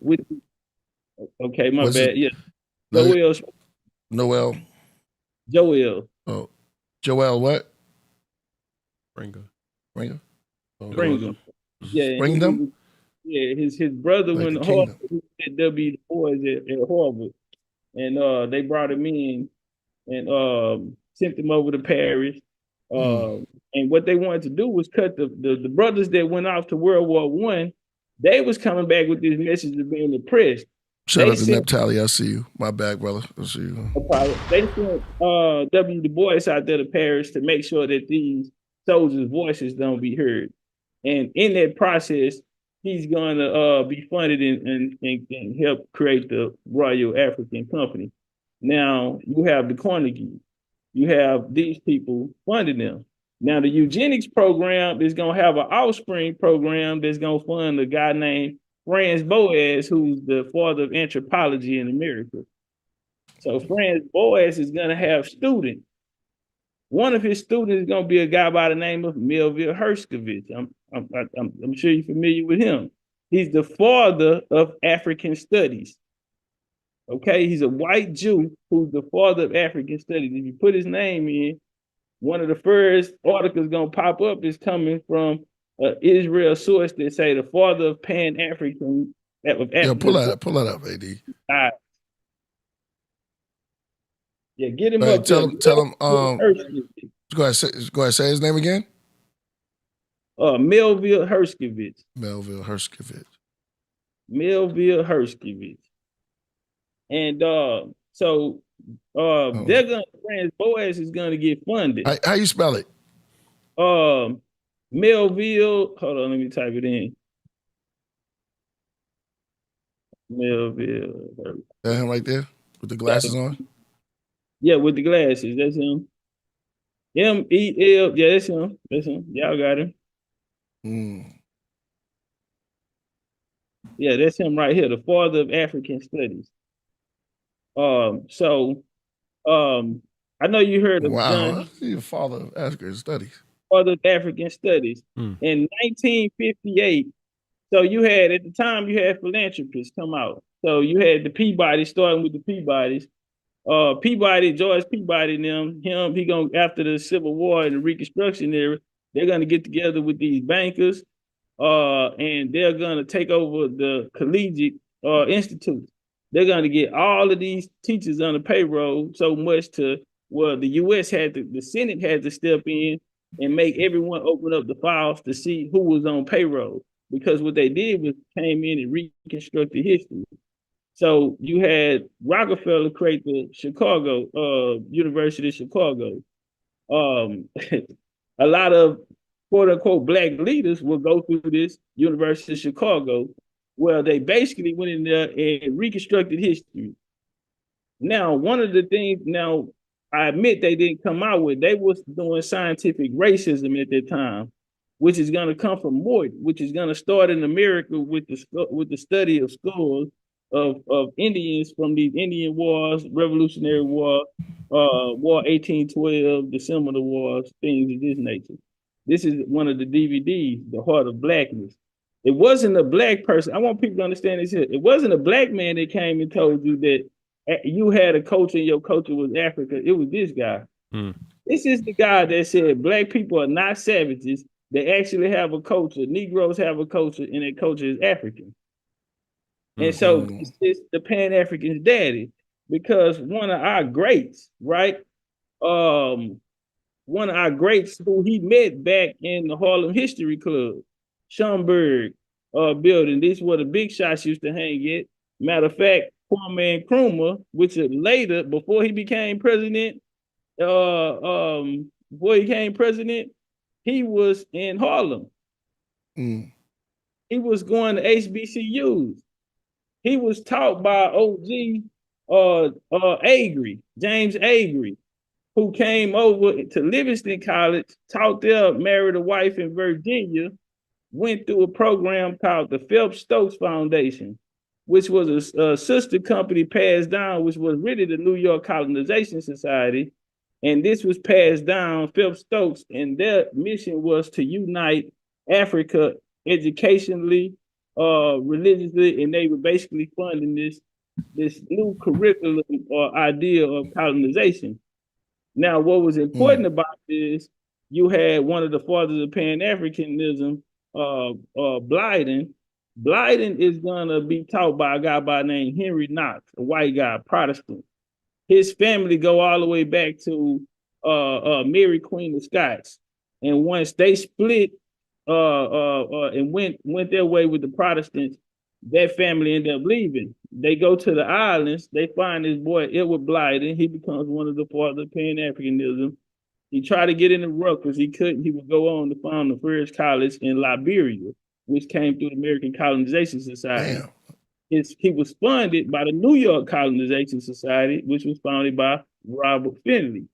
okay, my bad. Yeah, Noel. Joel. Oh, Joel. What? Springham. Springham. Yeah, Springham. Yeah, his brother Like went to Harvard at W. Du Bois at Harvard, and they brought him in and sent him over to Paris. And what they wanted to do was cut the brothers that went off to World War I. They was coming back with this message of being oppressed. Shout out to Neptali. I see you. My bad, brother. I see you. They sent W. Du Bois out there to Paris to make sure that these soldiers' voices don't be heard. And in that process, he's going to be funded and help create the Royal African Company. Now, you have the Carnegie. You have these people funding them. Now, the eugenics program is going to have an offspring program that's going to fund a guy named Franz Boas, who's the father of anthropology in America. So Franz Boas is going to have students. One of his students is going to be a guy by the name of Melville Herskovich. I'm sure you're familiar with him. He's the father of African studies. Okay, he's a white Jew who's the father of African studies. If you put his name in, one of the first articles going to pop up is coming from Israel source that say the father of Pan-African. Yeah, pull that up, AD. Yeah, get him up. Tell him. Go ahead, say his name again. Melville Herskovich. Melville Herskovich. And so they're gonna Franz Boas is gonna get funded. How you spell it? Melville. Hold on, let me type it in. Melville. That him right there with the glasses on. Yeah, with the glasses. That's him. M-E-L. Yeah, that's him. Y'all got him. Yeah, that's him right here, the father of African studies. I know you heard of John. He's the father of African studies. Father of African studies. In 1958, so you had, at the time, you had philanthropists come out. So you had the Peabody, starting with the Peabodys. George Peabody and them, he gonna, after the Civil War and the Reconstruction era, they're gonna get together with these bankers, and they're gonna take over the collegiate institutes. They're gonna get all of these teachers on the payroll so much to where the U.S. the Senate had to step in and make everyone open up the files to see who was on payroll, because what they did was came in and reconstructed history. So you had Rockefeller create the University of Chicago. A lot of quote unquote black leaders will go through this University of Chicago, where they basically went in there and reconstructed history. Now, one of the things, I admit they didn't come out with, they was doing scientific racism at that time, which is going to come from Mort, which is going to start in America with the study of skulls of Indians from these Indian wars, Revolutionary War, War 1812, the Seminole Wars, things of this nature. This is one of the DVDs, The Heart of Blackness. It wasn't a black person. I want people to understand this here. It wasn't a black man that came and told you that you had a culture and your culture was Africa. It was this guy. This is the guy that said black people are not savages. They actually have a culture. Negroes have a culture, and that culture is African. And so it's the Pan-African's daddy, because one of our greats, right? One of our greats who he met back in the Harlem History Club, Schomburg building. This is where the big shots used to hang at. Matter of fact, Kwame Nkrumah, which is later, before he became president, he was in Harlem. He was going to HBCUs. He was taught by OG James Agri, who came over to Livingston College, taught there, married a wife in Virginia, went through a program called the Phelps Stokes Foundation, which was a sister company passed down, which was really the New York Colonization Society. And this was passed down, Phelps Stokes, and their mission was to unite Africa educationally, religiously, and they were basically funding this new curriculum or idea of colonization. Now, what was important about this, you had one of the fathers of Pan-Africanism, Blyden. Blyden is gonna be taught by a guy by the name Henry Knox, a white guy, Protestant. His family go all the way back to Mary Queen of Scots, and once they split and went their way with the Protestants, that family ended up leaving. They go to the islands. They find this boy Edward Blyden. He becomes one of the fathers of Pan-Africanism. He tried to get in the Rutgers. He couldn't. He would go on to found the first college in Liberia, which came through the American Colonization Society. He was funded by the New York Colonization Society, which was founded by Robert Finley.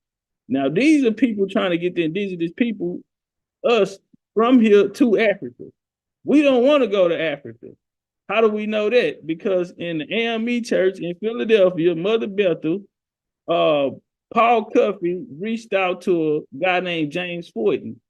Now, these are people trying to get the indigenous people, us, from here to Africa. We don't want to go to Africa. How do we know that? Because in the AME church in Philadelphia, Mother Bethel, Paul Cuffey reached out to a guy named James Fortin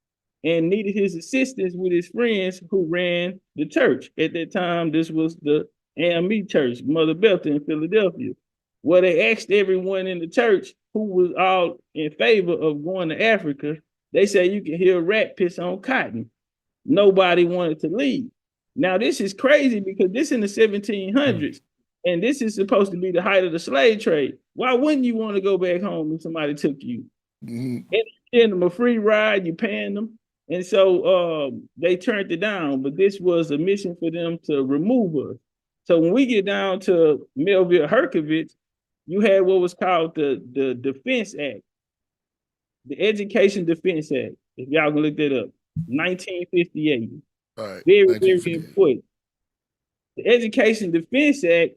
and needed his assistance with his friends who ran the church. At that time, this was the AME church, Mother Bethel in Philadelphia, where they asked everyone in the church who was all in favor of going to Africa. They said you can hear a rat piss on cotton. Nobody wanted to leave. Now, this is crazy because this in the 1700s, and this is supposed to be the height of the slave trade. Why wouldn't you want to go back home if somebody took you? And giving them a free ride, you paying them. And so they turned it down, but this was a mission for them to remove us. So when we get down to Melville Herkovitz, you had what was called the Defense Act, the Education Defense Act, if y'all can look that up, 1958. All right, very, very important. The Education Defense Act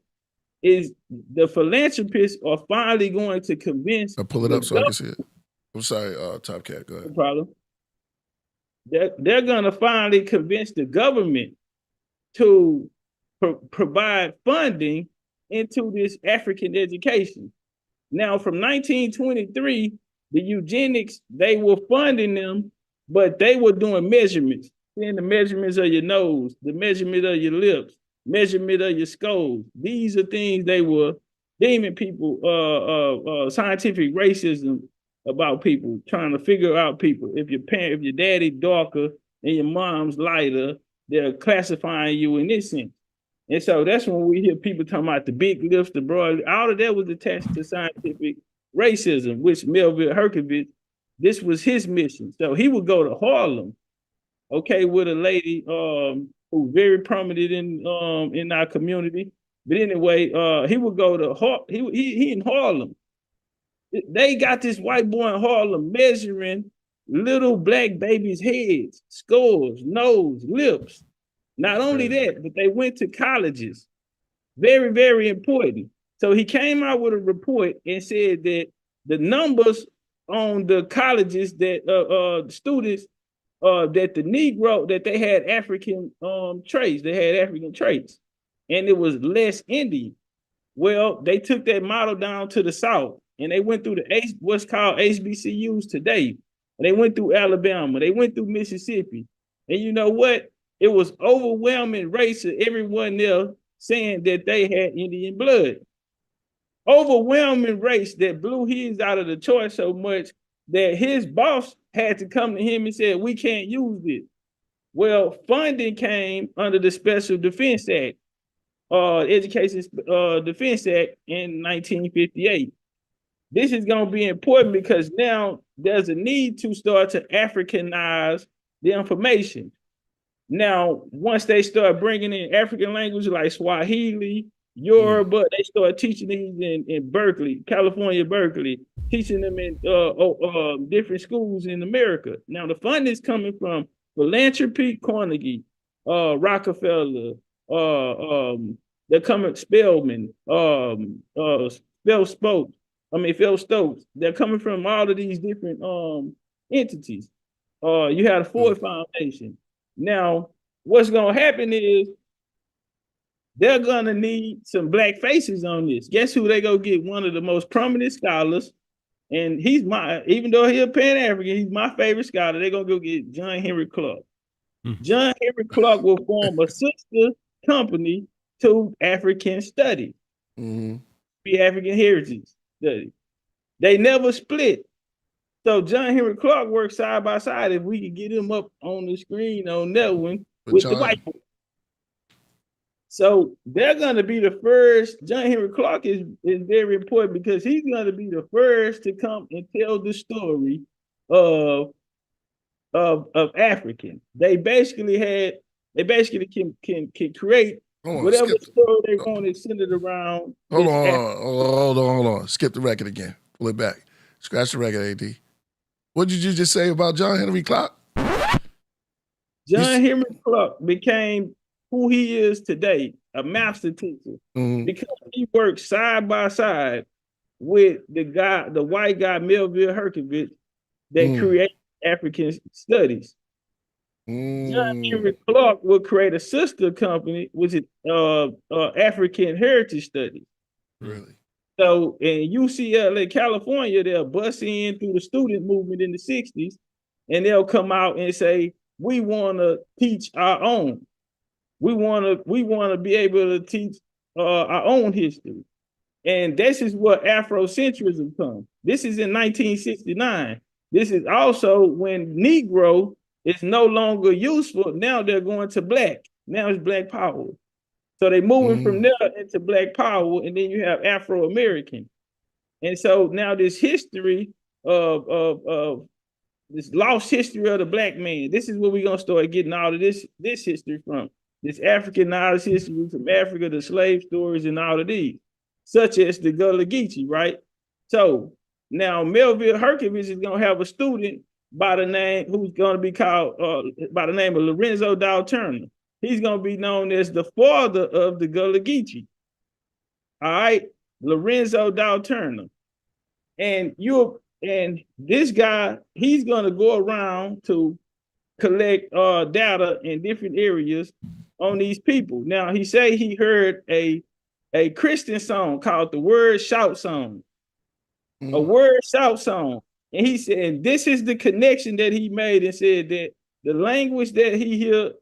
is the philanthropists are finally going to convince. I'll pull it up so I can see it. I'm sorry, Topcatz, go ahead. No problem. They're going to finally convince the government to provide funding into this African education. Now, from 1923, the eugenics, they were funding them, but they were doing measurements. Then the measurements of your nose, the measurement of your lips, measurement of your skull. These are things they were deeming people, scientific racism about people, trying to figure out people. If your daddy darker and your mom's lighter, they're classifying you in this sense. And so that's when we hear people talking about the big lips, the broad, all of that was attached to scientific racism, which Melville Herkovitz, this was his mission. So he would go to Harlem, okay, with a lady who's very prominent in our community. But anyway, he would go to he in Harlem. They got this white boy in Harlem measuring little black babies' heads, skulls, nose, lips. Not only that, but they went to colleges. Very, very important. So he came out with a report and said that the numbers on the colleges that students that the Negro, that they had African traits, and it was less Indian. Well, they took that model down to the South and they went through what's called HBCUs today. They went through Alabama, they went through Mississippi. And you know what? It was overwhelming race of everyone there saying that they had Indian blood. Overwhelming race that blew his out of the choice so much that his boss had to come to him and said, we can't use this. Well, funding came under the Special Defense Act, Education Defense Act in 1958. This is going to be important because now there's a need to start to Africanize the information. Now, once they start bringing in African languages like Swahili, Yoruba, they start teaching these in Berkeley, California, Berkeley, teaching them in different schools in America. Now, the funding is coming from philanthropy, Carnegie, Rockefeller, they're coming Spelman, Phil Stokes. They're coming from all of these different entities. You have the Ford Foundation. Now, what's going to happen is they're going to need some black faces on this. Guess who they go get? One of the most prominent scholars. And even though he's a Pan-African, he's my favorite scholar. They're going to go get John Henry Clark. John Henry Clark will form a sister company to African studies, be African heritage studies. They never split. So John Henry Clark works side by side. If we could get him up on the screen on that one with the white boy. So they're going to be the first. John Henry Clark is very important because he's going to be the first to come and tell the story of African. They basically can create whatever story they want and send it around. Hold on. Skip the record again. Pull it back. Scratch the record, AD. What did you just say about John Henry Clark? John Henry Clark became who he is today, a master teacher, because he worked side by side with the white guy, Melville Herkovich, that created African studies. John Henry Clark will create a sister company, which is African Heritage Studies. Really? So in UCLA, California, they'll bust in through the student movement in the 60s, and they'll come out and say, we want to teach our own. We want to be able to teach our own history. And this is what Afrocentrism comes. This is in 1969. This is also when Negro is no longer useful. Now they're going to black. Now it's black power. So they're moving from there into black power, and then you have Afro-American. And so now this history of this lost history of the black man, this is where we're going to start getting all of this history from. This African knowledge history from Africa, the slave stories, and all of these, such as the Gullah Geechee, right? So now Melville Herkovich is going to have a student by the name who's going to be called by the name of Lorenzo Dow Turner. He's going to be known as the father of the Gullah Geechee. All right, Lorenzo Dow Turner. And this guy, he's going to go around to collect data in different areas on these people. Now, he say he heard a Christian song called the Word Shout Song. A Word Shout Song. And he said, this is the connection that he made, and said that the language that he heard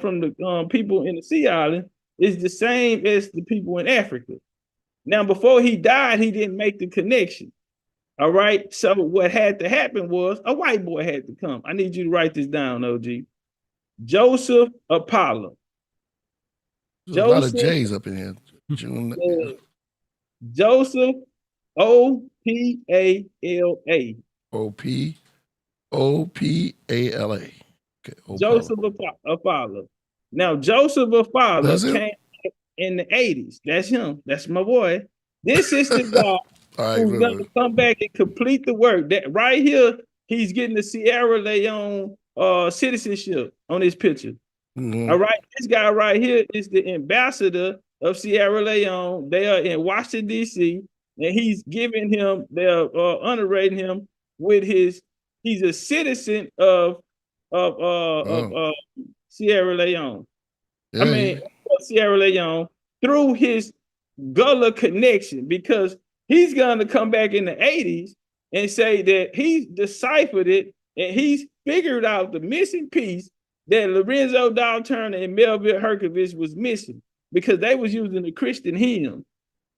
from the people in the Sea Island is the same as the people in Africa. Now, before he died, he didn't make the connection. All right. So what had to happen was a white boy had to come. I need you to write this down, OG. Joseph Apollo. There's a lot of J's up in here. Joseph O-P-A-L-A. O-P-A-L-A. Okay, Joseph Apollo. Now, Joseph Apollo came in the 80s. That's him. That's my boy. This is the guy who's going to come back and complete the work. That right here, he's getting the Sierra Leone citizenship on his picture. All right. This guy right here is the ambassador of Sierra Leone. They are in Washington, D.C., and he's giving him, they're honoring him with he's a citizen of Sierra Leone. Sierra Leone through his Gullah connection, because he's going to come back in the 80s and say that he's deciphered it and he's figured out the missing piece that Lorenzo Dow Turner and Melville Herkovich was missing, because they was using the Christian hymn.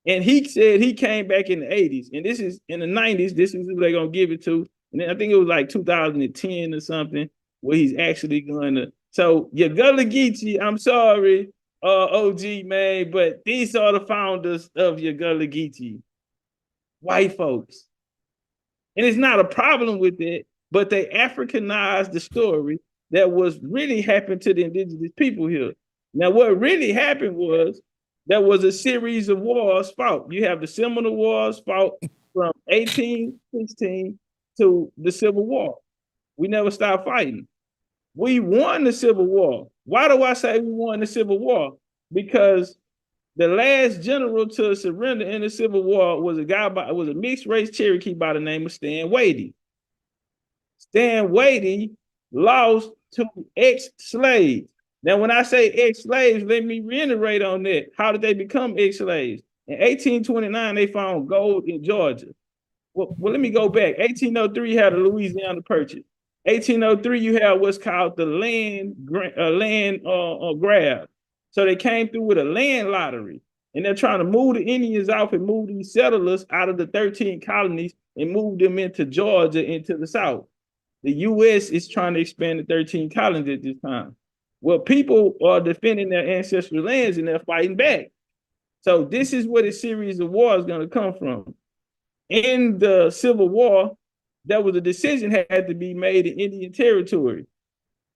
And he said he came back in the 80s, and this is in the 90s. This is who they're going to give it to. And then I think it was like 2010 or something. where he's actually going to. So your Gullah Geechee, I'm sorry, OG man, but these are the founders of your Gullah Geechee, white folks. And it's not a problem with it, but they Africanized the story that was really happened to the indigenous people here. Now, what really happened was there was a series of wars fought. You have the Seminole Wars fought from 1816 to the Civil War. We never stopped fighting. We won the Civil War. Why do I say we won the Civil War? Because the last general to surrender in the Civil War was a mixed race Cherokee by the name of Stan Wadey. Stan Wadey lost to ex-slaves. Now, when I say ex-slaves, let me reiterate on that. How did they become ex-slaves? In 1829, they found gold in Georgia. Well, let me go back. 1803 had a Louisiana Purchase. 1803, you have what's called the land grab. So they came through with a land lottery, and they're trying to move the Indians off and move these settlers out of the 13 colonies and move them into Georgia, into the South. The U.S. is trying to expand the 13 colonies at this time. Well, people are defending their ancestral lands and they're fighting back. So this is where the series of wars is going to come from. In the Civil War, there was a decision had to be made in Indian territory.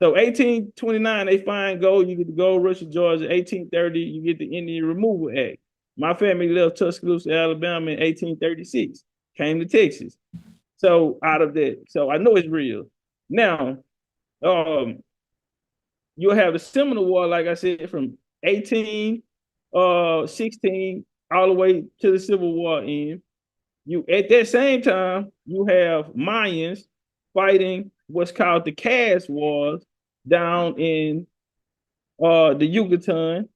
So 1829, they find gold, you get the gold rush of Georgia. 1830, you get the Indian Removal Act. My family left Tuscaloosa, Alabama in 1836, came to Texas. So out of that, so I know it's real. Now, you'll have the Seminole War, like I said, from 1816 all the way to the Civil War end. You at that same time, you have Mayans fighting what's called the Caste Wars down in the Yucatan,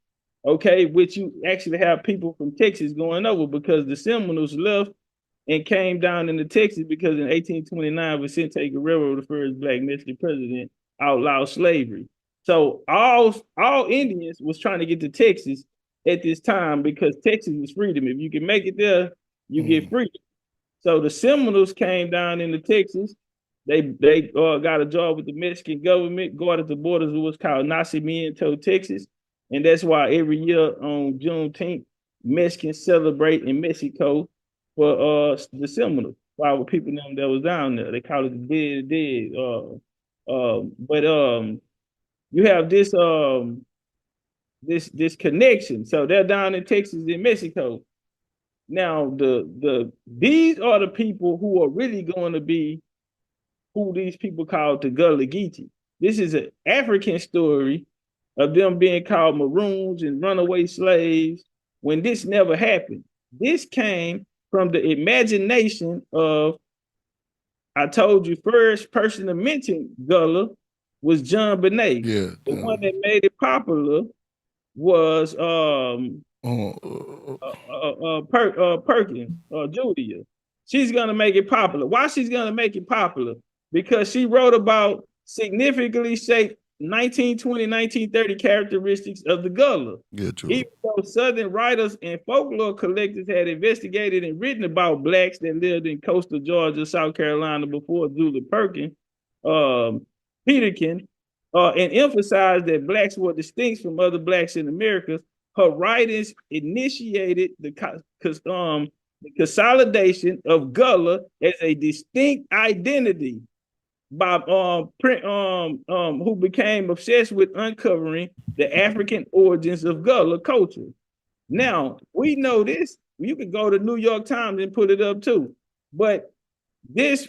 okay, which you actually have people from Texas going over because the Seminoles left and came down into Texas because in 1829, Vicente Guerrero, the first Black Mexican president, outlawed slavery. So all Indians was trying to get to Texas at this time because Texas was freedom. If you can make it there, you get freedom. So the Seminoles came down into Texas. They got a job with the Mexican government, guarded the borders of what's called Nacimiento, Texas. And that's why every year on Juneteenth, Mexicans celebrate in Mexico for the Seminoles. For our people that was down there. They call it the dead. But you have this this connection. So they're down in Texas and Mexico. Now, these are the people who are really going to be who these people call the Gullah Geechee. This is an African story of them being called maroons and runaway slaves when this never happened. This came from the imagination of, I told you, first person to mention Gullah was John Bonet. Yeah. The one that made it popular was Perkins, Julia. She's gonna make it popular. Why she's gonna make it popular? Because she wrote about significantly shaped 1920, 1930 characteristics of the Gullah. Yeah, true. Even though Southern writers and folklore collectors had investigated and written about Blacks that lived in coastal Georgia, South Carolina before Julia Peterkin, and emphasized that Blacks were distinct from other Blacks in America, her writings initiated the consolidation of Gullah as a distinct identity by who became obsessed with uncovering the African origins of Gullah culture. Now, we know this. You can go to New York Times and put it up too. But this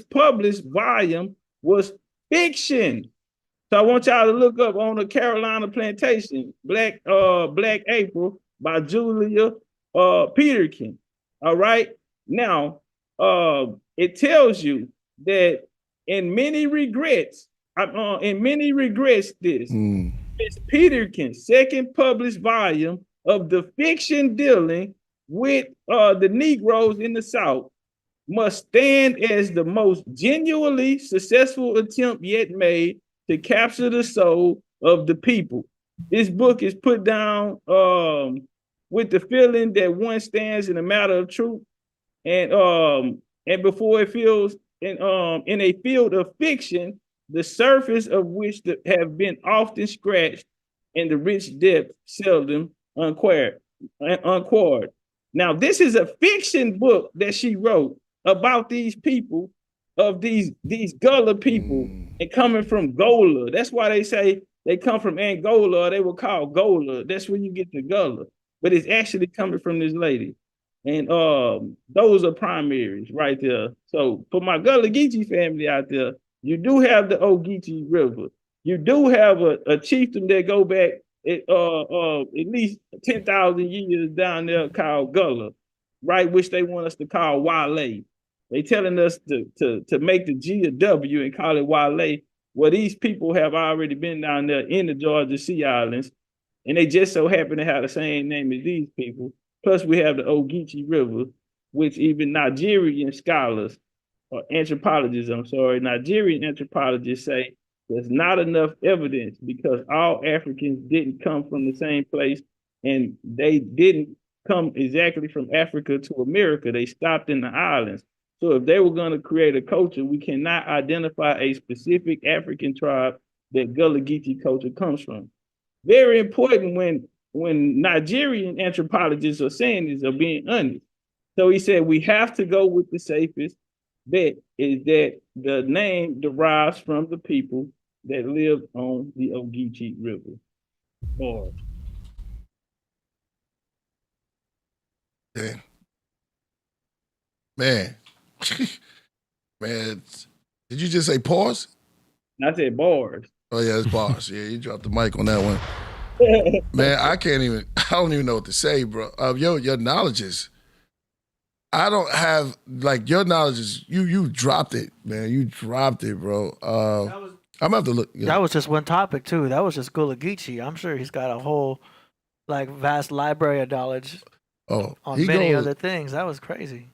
published volume was fiction. So I want y'all to look up On the Carolina Plantation, Black April by Julia Peterkin. All right. Now, it tells you that in many regrets, Miss Peterkin's second published volume of the fiction dealing with the Negroes in the South must stand as the most genuinely successful attempt yet made to capture the soul of the people. This book is put down with the feeling that one stands in a matter of truth, and before it feels in a field of fiction the surface of which have been often scratched, and the rich depth seldom unquared. Now, this is a fiction book that she wrote about these people, of these Gullah people, and coming from Gola. That's why they say they come from Angola, or they were called Gola. That's where you get the Gullah. But it's actually coming from this lady. And those are primaries right there. So for my Gullah Geechee family out there, you do have the Ogeechee River. You do have a chieftain that go back at least 10,000 years down there called Gullah, right? Which they want us to call Wale. They telling us to make the G a W and call it Wale. Well, these people have already been down there in the Georgia Sea Islands, and they just so happen to have the same name as these people. Plus, we have the Ogeechee River, which even Nigerian scholars or anthropologists, Nigerian anthropologists say there's not enough evidence because all Africans didn't come from the same place, and they didn't come exactly from Africa to America. They stopped in the islands. So if they were going to create a culture, we cannot identify a specific African tribe that Gullah Geechee culture comes from. Very important when Nigerian anthropologists are saying this, are being honest. So he said we have to go with the safest bet, is that the name derives from the people that live on the Ogeechee River. Or yeah. Man. Man, did you just say pause? I said bars. Oh yeah, it's bars. Yeah, you dropped the mic on that one. Man, I don't even know what to say, bro. Your knowledge is, I don't have, like, your knowledge is, you dropped it, man. You dropped it, bro. I'm gonna have to look. That was just one topic too. That was just Gullah Geechee. I'm sure he's got a whole, like, vast library of knowledge on many other things. That was crazy.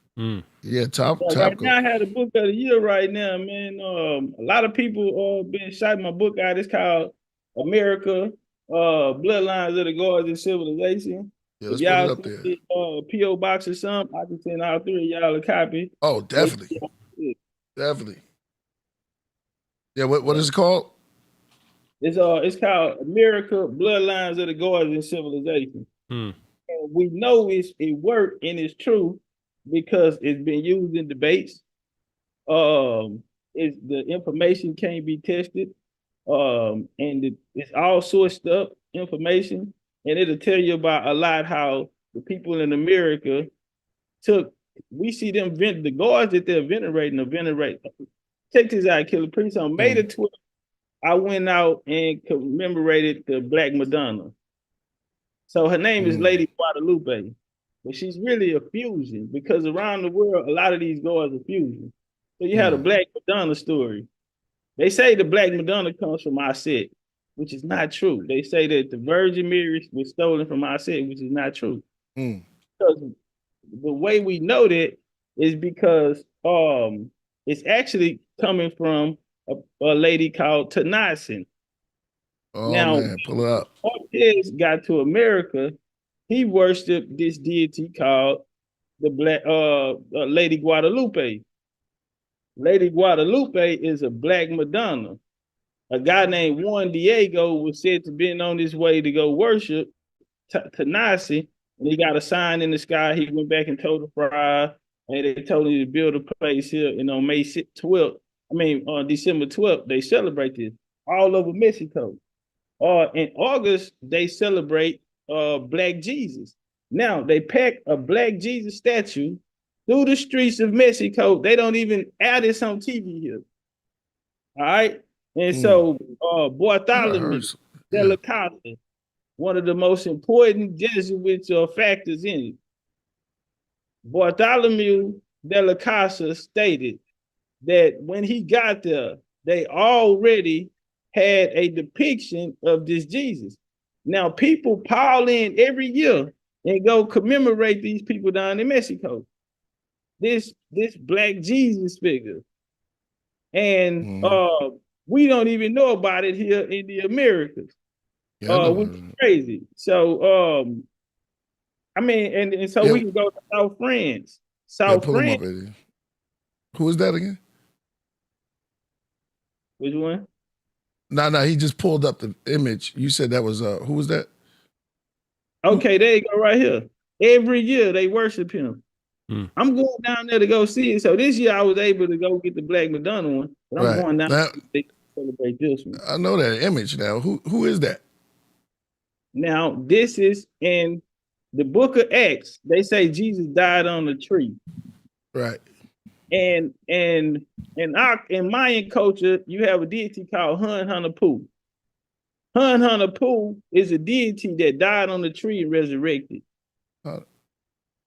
Yeah, top. Right now, I had a book of the year right now, man. A lot of people been shouting my book out. It's called America, Bloodlines of the Gods and Civilization. Yeah, let's if y'all put it up there. P.O. Box or something, I can send all three of y'all a copy. Oh, definitely. Definitely. Yeah, what is it called? It's called America, Bloodlines of the Gods and Civilization. And we know it worked and it's true, because it's been used in debates. The information can't be tested, and it's all sourced up information, and it'll tell you about a lot how the people in America we see them the gods that they're venerating. Check this out, Killah Priest. On May the 12th, I went out and commemorated the Black Madonna. So her name is Lady Guadalupe. But she's really a fusion, because around the world, a lot of these gods are fusion. So you have the Black Madonna story. They say the Black Madonna comes from Aset, which is not true. They say that the Virgin Mary was stolen from Aset, which is not true. Because the way we know that is because it's actually coming from a lady called Tanasin. Oh, now, man, pull it up. Topcatz got to America. He worshipped this deity called the Black Lady Guadalupe. Lady Guadalupe is a Black Madonna. A guy named Juan Diego was said to be on his way to go worship Tanasi, and he got a sign in the sky. He went back and told the friar, and they told him to build a place here. And on on December 12th, they celebrate this all over Mexico. In August, they celebrate Black Jesus. Now they pack a Black Jesus statue through the streets of Mexico. They don't even air this on TV here. All right. And so Bartholomew de la Casa, one of the most important Jesuits or factors in it, Bartholomew de la Casa stated that when he got there, they already had a depiction of this Jesus. Now, people pile in every year and go commemorate these people down in Mexico. This Black Jesus figure. And we don't even know about it here in the Americas. Which is crazy. So and so we can go to South France. South France. Who is that again? Which one? No, he just pulled up the image. You said that was who was that? Okay, there you go, right here. Every year they worship him. I'm going down there to go see it. So this year I was able to go get the Black Madonna one, but I'm going down to celebrate this one. I know that image now. Who is that? Now, this is in the book of Acts. They say Jesus died on the tree. Right. And in Mayan culture, you have a deity called Hun-Hunapoo. Hun-Hunapoo is a deity that died on the tree and resurrected.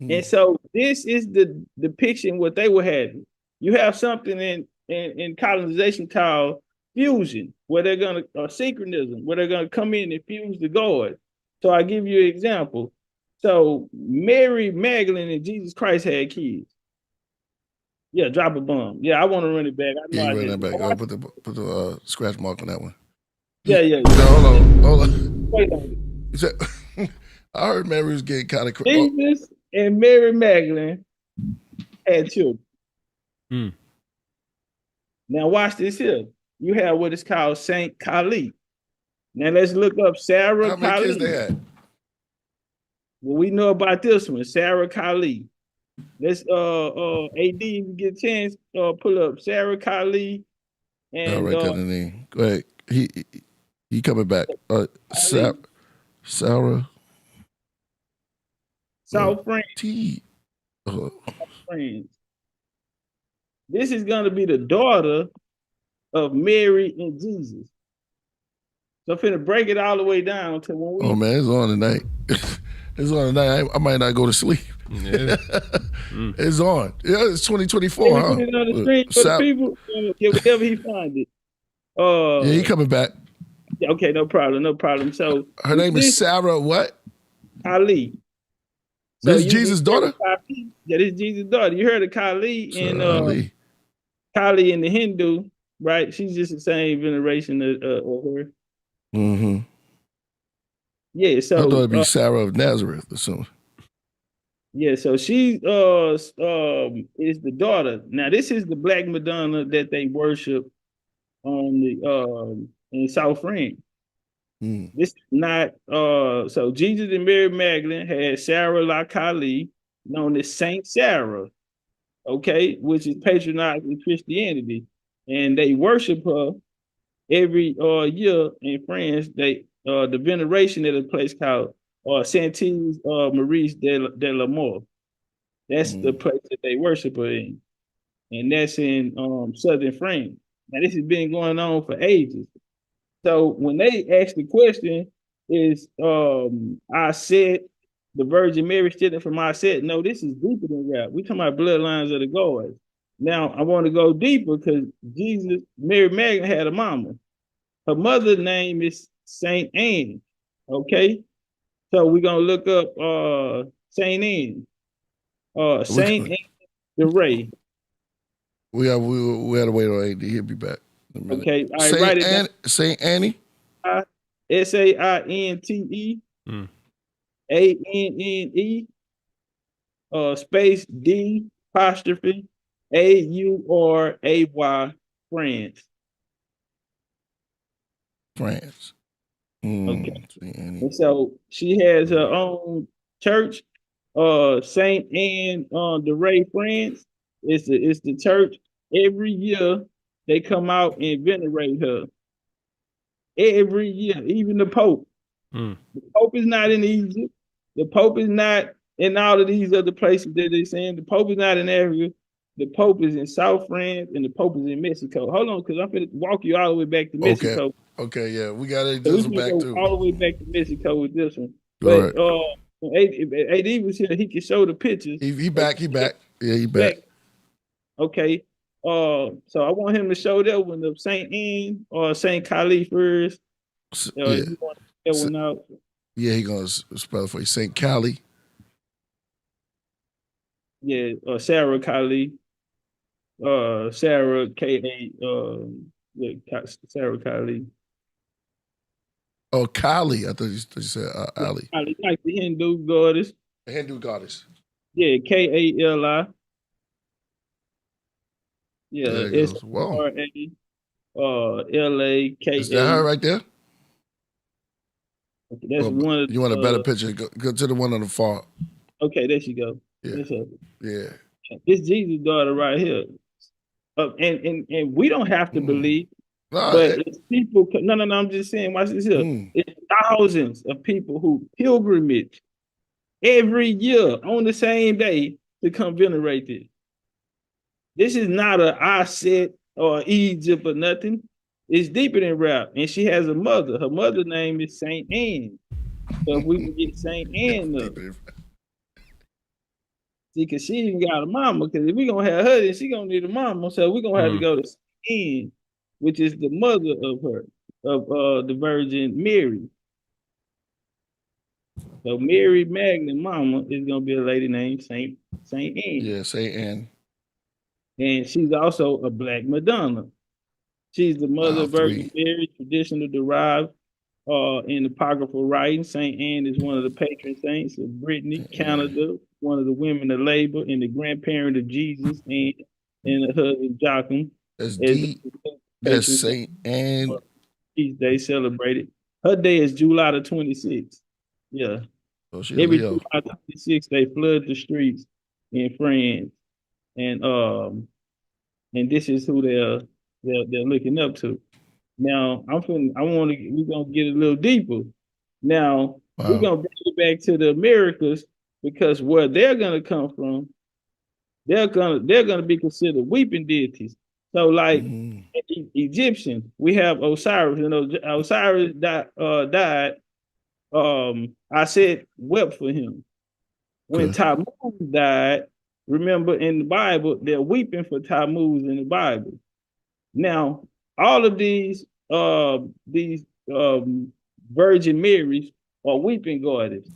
And so this is the depiction what they were having. You have something in colonization called fusion, where they're gonna or synchronism, where they're gonna come in and fuse the gods. So I give you an example. So Mary Magdalene and Jesus Christ had kids. Yeah, drop a bomb. Yeah, I want to run it back. I know I run did. that back. Put the scratch mark on that one. Yeah. No, hold on. Wait on it. I heard Mary was getting kind of Jesus and Mary Magdalene had children. Now watch this here. You have what is called Saint Kali. Now let's look up Sarah How many Kali. kids they had? Well, we know about this one, Sarah Kali. Let's AD, if you get a chance, pull up Sarah Kali. And right there the name. Go ahead. He coming back. Sarah. South France. France. This is going to be the daughter of Mary and Jesus. So I'm finna break it all the way down to when we. Oh man, it's on tonight. It's on tonight. I might not go to sleep. Yeah. It's on. Yeah, it's 2024. Put it on the screen for the people. Yeah, whenever he find it. Yeah, he coming back. Okay, no problem. So her name is Sarah what? Kali. So this is Jesus' daughter? Yeah, this is Jesus' daughter. You heard of Kali in Kali in the Hindu, right? She's just the same veneration of her. Mm-hmm. Yeah, so I thought it'd be Sarah of Nazareth or something. Yeah, so she is the daughter. Now, this is the Black Madonna that they worship on the in South France. This is not so Jesus and Mary Magdalene had Sarah La Kali, known as Saint Sarah, okay, which is patronized in Christianity, and they worship her every year in France. They the veneration at a place called Sainte Maurice de la Mort. That's the place that they worship her in, and that's in southern France. Now this has been going on for ages. So when they ask the question, is I said the Virgin Mary stealing from I said, no, this is deeper than that. We talking about bloodlines of the gods. Now I want to go deeper because Mary Magdalene had a mama. Her mother's name is Saint Anne. Okay, so we're gonna look up Saint Anne. Saint Anne the Ray. We had to wait on AD. He'll be back. Okay, all right, write it down. Saint Annie. SAINTE ANNE space D apostrophe AURAY France. France. Okay. And so she has her own church, Saint Anne de Ray, France. It's the church. Every year they come out and venerate her. Every year, even the Pope. The Pope is not in Egypt. The Pope is not in all of these other places that they're saying. The Pope is not in Africa. The Pope is in South France, and the Pope is in Mexico. Hold on, because I'm going to walk you all the way back to Mexico. Okay, yeah, we got to do some back too. All the way back to Mexico with this one. But if AD was here, he could show the pictures. He back. Yeah, he back. Okay. So I want him to show that one of Saint Anne or Saint Kali first. Yeah. You want that one out? Yeah, he gonna spell it for you. Saint Kali. Yeah, or Sarah Kali. Sarah K-A Sarah Kali. Oh, Kali. I thought you said Ali. Kali, like the Hindu goddess. The Hindu goddess. Yeah, Kali. Yeah, it's R-A. LAKA. Is that her right there? That's one of you want a better picture? Go to the one on the far. Okay, there she go. Yeah. That's her. Yeah. It's Jesus' daughter right here. And we don't have to believe, No, but it's people. No. I'm just saying. Watch this here. It's thousands of people who pilgrimage every year on the same day to come venerate this. This is not a Aset or Egypt or nothing. It's deeper than rap. And she has a mother. Her mother's name is Saint Anne. So if we can get Saint Anne up. See, because she even got a mama. Because if we're going to have her, then she's going to need a mama. So we're going to have to go to Saint Anne, which is the mother of her, of the Virgin Mary. So Mary Magdalene mama is going to be a lady named Saint Anne. Yeah, Saint Anne. And she's also a Black Madonna. She's the mother of Virgin Mary, traditionally derived in apocryphal writing. Saint Anne is one of the patron saints of Brittany, Canada, one of the women of labor, and the grandparent of Jesus and her husband Joachim. As deep as Saint Anne. Feast day celebrated. Her day is July the 26th. Yeah. So every July 26th, they flood the streets in France. And this is who they're looking up to. Now we're gonna get a little deeper. Now we're gonna bring it back to the Americas, because where they're gonna come from, they're gonna be considered weeping deities. So like Egyptian, we have Osiris. You know, Osiris died. I said wept for him. When Tammuz died, remember in the Bible, they're weeping for Tammuz in the Bible. Now, all of these Virgin Marys are weeping goddess,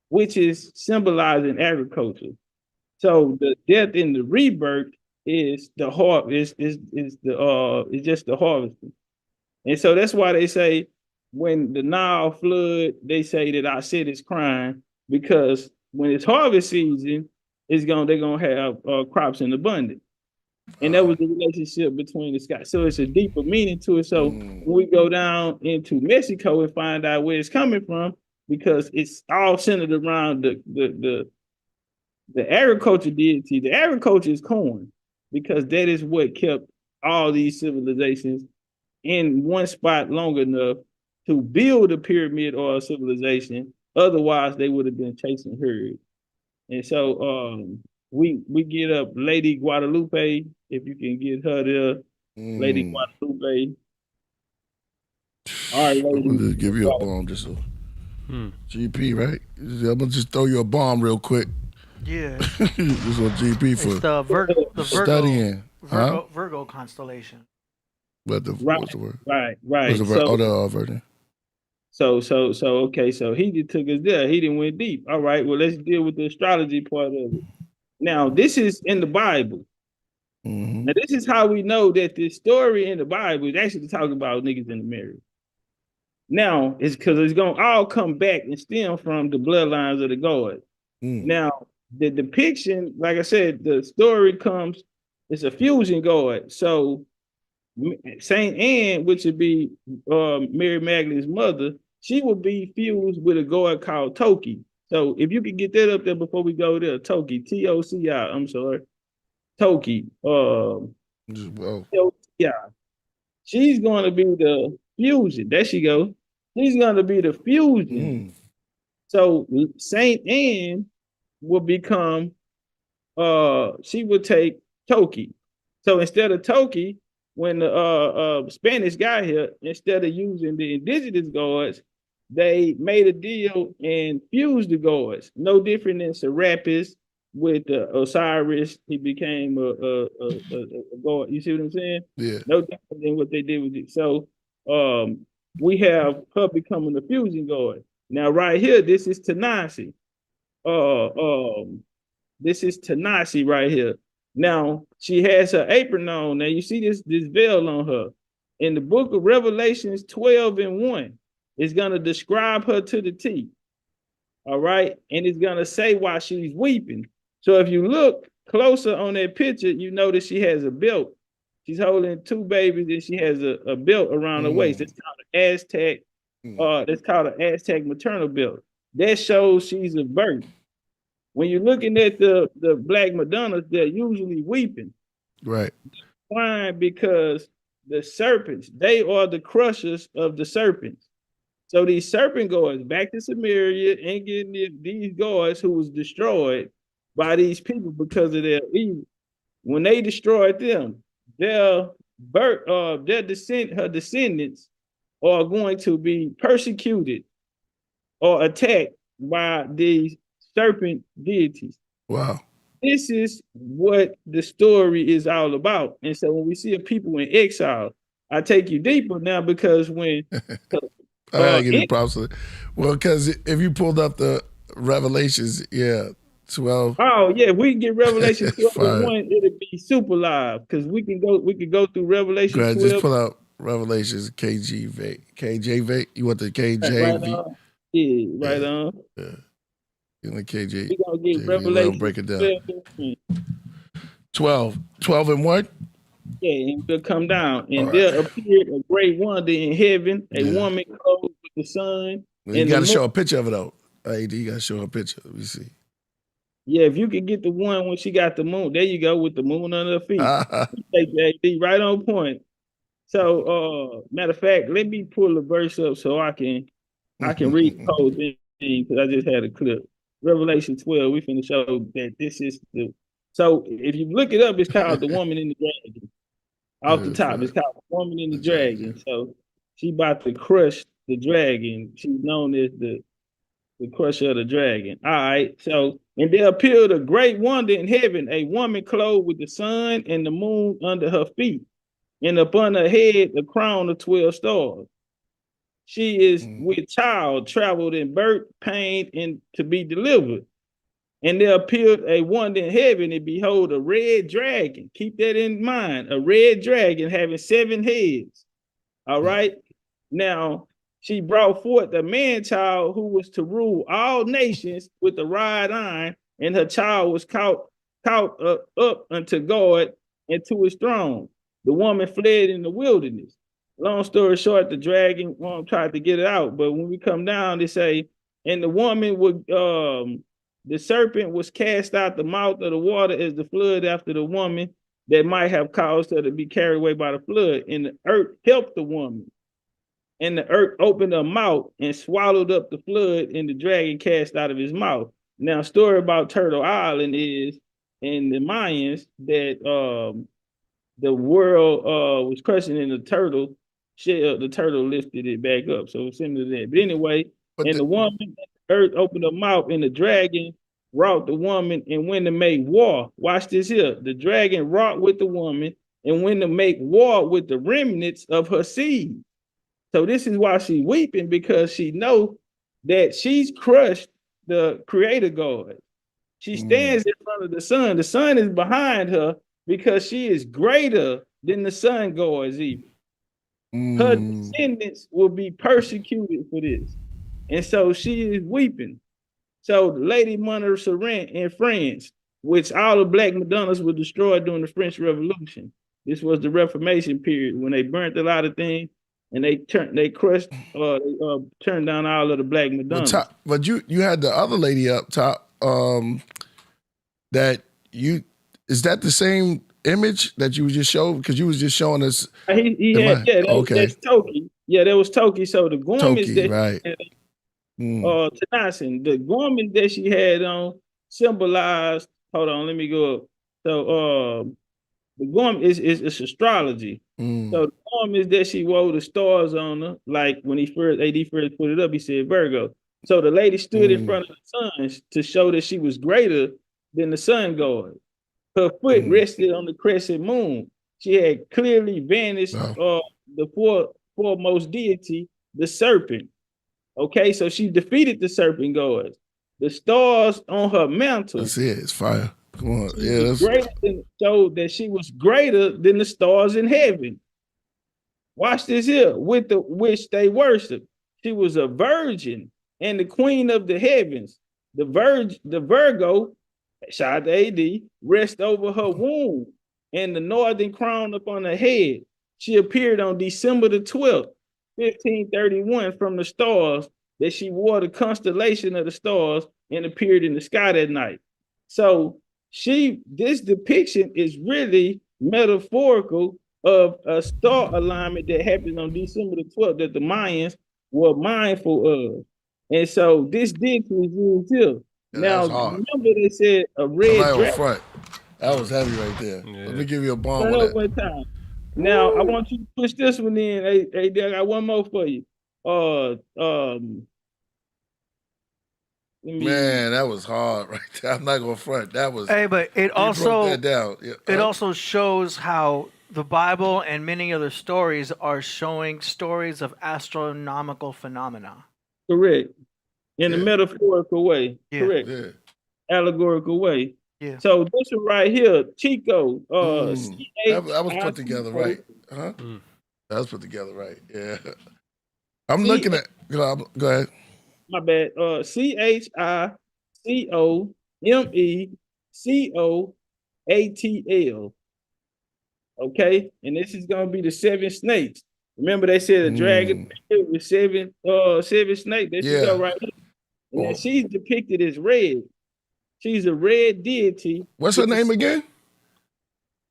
which is symbolizing agriculture. So the death and the rebirth is the harvest, is just the harvesting. And so that's why they say when the Nile flood, they say that our city is crying, because when it's harvest season, they're gonna have crops in abundance. And that was the relationship between the sky. So it's a deeper meaning to it. So when we go down into Mexico and find out where it's coming from, because it's all centered around the agriculture deity. The agriculture is corn, because that is what kept all these civilizations in one spot long enough to build a pyramid or a civilization. Otherwise, they would have been chasing herds. And so we get up Lady Guadalupe, if you can get her there. Lady Guadalupe. All right, lady. I'm gonna give you a bomb, just a GP, right? I'm gonna just throw you a bomb real quick. Yeah. Just on GP for it's the studying. Virgo constellation. But what's the word? Right. What's the version. So okay, so he just took us there. He didn't went deep. All right, well, let's deal with the astrology part of it. Now, this is in the Bible. Now, this is how we know that this story in the Bible is actually talking about niggas in the marriage. Now, it's because it's going to all come back and stem from the bloodlines of the gods. Now, the depiction, like I said, the story it's a fusion god. So Saint Anne, which would be Mary Magdalene's mother, she would be fused with a god called Toki. So if you could get that up there before we go there, Toki, T-O-C-I, I'm sorry. Toki. Yeah. She's going to be the fusion. There she goes. She's going to be the fusion. So Saint Anne will become, she would take Toki. So instead of Toki, when the Spanish got here, instead of using the indigenous gods, they made a deal and fused the gods. No different than Serapis with Osiris. He became a god. You see what I'm saying? Yeah. No different than what they did with it. So we have her becoming a fusion god. Now right here, this is Tanasi. This is Tanasi right here. Now, she has her apron on. Now, you see this veil on her. In the book of Revelations 12:1, it's going to describe her to the T. All right? And it's going to say why she's weeping. So if you look closer on that picture, you notice she has a belt She's holding 2 babies, and she has a belt around her waist. It's called an Aztec. That's called an Aztec maternal belt. That shows she's a virgin. When you're looking at the Black Madonnas, they're usually weeping. Right. Crying because the serpents, they are the crushers of the serpents. So these serpent gods back to Samaria and getting these gods who was destroyed by these people because of their evil. When they destroyed them, her descendants are going to be persecuted or attacked by these serpent deities. Wow. This is what the story is all about. And so when we see a people in exile, I take you deeper now because when I give you props. Well, because if you pulled up the Revelations, 12. Oh yeah, we can get Revelation 12:1, it'll be super live because we can go through Revelation 12. Just pull out Revelations KJV. You want the KJV? Right on. Yeah. You want KJ? We're gonna get Revelation. Break it down. 12 and what? Yeah, and we'll come down, and there appeared a great wonder in heaven, a woman clothed with the sun. Well, you got to show a picture of it though. AD, you got to show a picture. Let me see. Yeah, if you could get the one when she got the moon, there you go with the moon under her feet. Take that, AD, right on point. So, matter of fact, let me pull the verse up so I can read the whole thing because I just had a clip. Revelation 12. We finna show that this is the. So if you look it up, it's called the woman in the dragon. Off the top, it's called the woman in the dragon. So she about to crush the dragon. She's known as the crusher of the dragon. All right. So and there appeared a great wonder in heaven, a woman clothed with the sun and the moon under her feet, and upon her head a crown of 12 stars. She is with child, traveled in birth, pain, and to be delivered. And there appeared a wonder in heaven, and behold, a red dragon. Keep that in mind. A red dragon having 7 heads. All right. Now, she brought forth a man-child who was to rule all nations with a rod iron, and her child was caught up unto God and to his throne. The woman fled in the wilderness. Long story short, the dragon tried to get it out, but when we come down, they say, and the woman would, the serpent was cast out the mouth of the water as the flood after the woman that might have caused her to be carried away by the flood. And the earth helped the woman, and the earth opened her mouth and swallowed up the flood, and the dragon cast out of his mouth. Now, story about Turtle Island is in the Mayans that the world was crushing in the turtle. The turtle lifted it back up. So it's similar to that. But anyway, the woman, the earth opened her mouth, and the dragon wrought the woman and went to make war. Watch this here. The dragon wrought with the woman and went to make war with the remnants of her seed. So this is why she's weeping, because she knows that she's crushed the creator God. She stands in front of the sun. The sun is behind her because she is greater than the sun gods even. Her descendants will be persecuted for this. And so she is weeping. So Lady Montserrat in France, which all the Black Madonnas were destroyed during the French Revolution. This was the Reformation period when they burnt a lot of things and they turned down all of the Black Madonnas. But you had the other lady up top. Is that the same image that you just showed? Because you was just showing us. That's Toki. Yeah, that was Toki. So the garments that right. Tenassin, the garment that she had on symbolized. Hold on, let me go up. So the garment is astrology. So the garment that she wore the stars on her, like when AD first put it up, he said Virgo. So the lady stood in front of the sun to show that she was greater than the sun god. Her foot rested on the crescent moon. She had clearly vanished the foremost deity, the serpent. Okay, so she defeated the serpent gods. The stars on her mantle. That's it. It's fire. Come on. Showed that she was greater than the stars in heaven. Watch this here. With the which they worship. She was a virgin and the queen of the heavens. The Virgo, shout out to AD, rest over her womb, and the northern crown upon her head. She appeared on December the 12th, 1531, from the stars, that she wore the constellation of the stars and appeared in the sky that night. So this depiction is really metaphorical of a star alignment that happened on December the 12th that the Mayans were mindful of. And so this deity is used here. Yeah, now, remember they said a red dragon. Front. That was heavy right there. Yeah. Let me give you a bomb on that. One time. Now, I want you to push this one in. Hey, I got one more for you. Man, that was hard right there. I'm not gonna front. That was. Hey, but it also down. Yeah. It also shows how the Bible and many other stories are showing stories of astronomical phenomena. Correct. In a metaphorical way. Yeah. Correct. Yeah. Allegorical way. Yeah. So this one right here, Chico. That was put together right. Huh? That was put together right. Yeah. I'm looking at. Go ahead. My bad. CHICOMECOATL. Okay, and this is gonna be the 7 snakes. Remember they said a dragon with 7 snakes. This is right here. And then she's depicted as red. She's a red deity. What's her name again?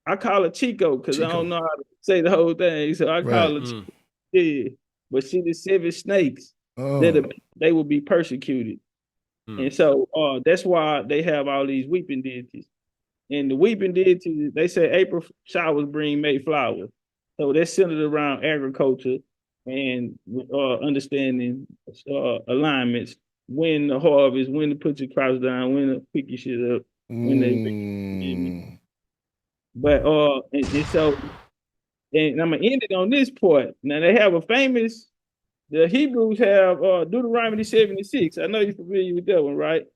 I call her Chico because I don't know how to say the whole thing, so I call her Chico. Yeah, but she's the 7 snakes. They will be persecuted. And so that's why they have all these weeping deities. And the weeping deities, they say April showers bring May flowers. So they're centered around agriculture and understanding alignments, when to harvest, when to put your crops down, when to pick your shit up, when they but and so and I'm gonna end it on this part. Now they have a famous. The Hebrews have Deuteronomy 76. I know you're familiar with that one, right?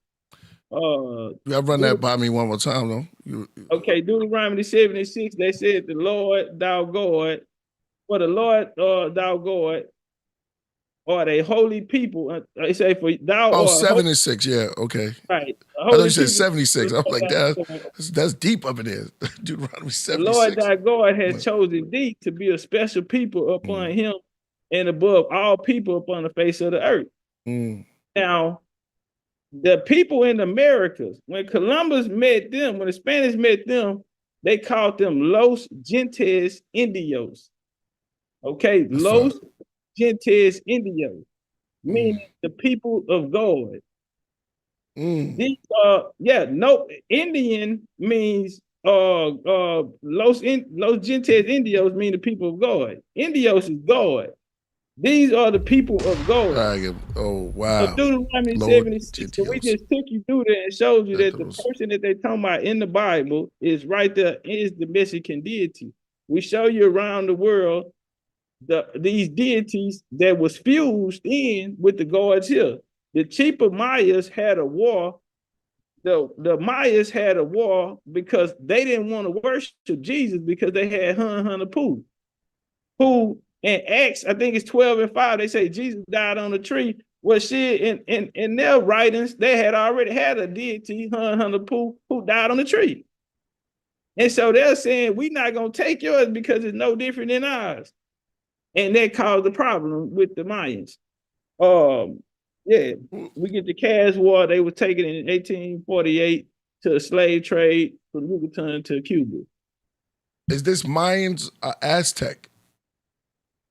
Run that by me one more time, though. Okay, Deuteronomy 76. They said, "The Lord, thou God, for the Lord, thou God, are they holy people?" They say, "For thou." Oh, 76. Yeah. Okay. Right. I thought you said 76. I'm like, that's deep up in there. Deuteronomy 76. The Lord thy God has chosen thee to be a special people upon him, and above all people upon the face of the earth. Now, the people in the Americas, when Columbus met them, when the Spanish met them, they called them Los Gentes Indios. Okay, Los Gentes Indios, meaning the people of God. These Indian means Los Gentes Indios mean the people of God. Indios is God. These are the people of God. Oh, wow. So Deuteronomy 76. So we just took you through there and showed you that the person that they're talking about in the Bible is right there, is the Mexican deity. We show you around the world these deities that was fused in with the gods here. The Chipa Mayas had a war. The Mayas had a war because they didn't want to worship Jesus because they had Hunahpu, who in Acts, I think it's 12:5, they say Jesus died on a tree. Well, shit, in their writings, they had already had a deity, Hunahpu, who died on the tree. And so they're saying, we're not going to take yours because it's no different than ours. And that caused the problem with the Mayans. We get the Cash War. They were taken in 1848 to a slave trade from Yucatan to Cuba. Is this Mayans Aztec?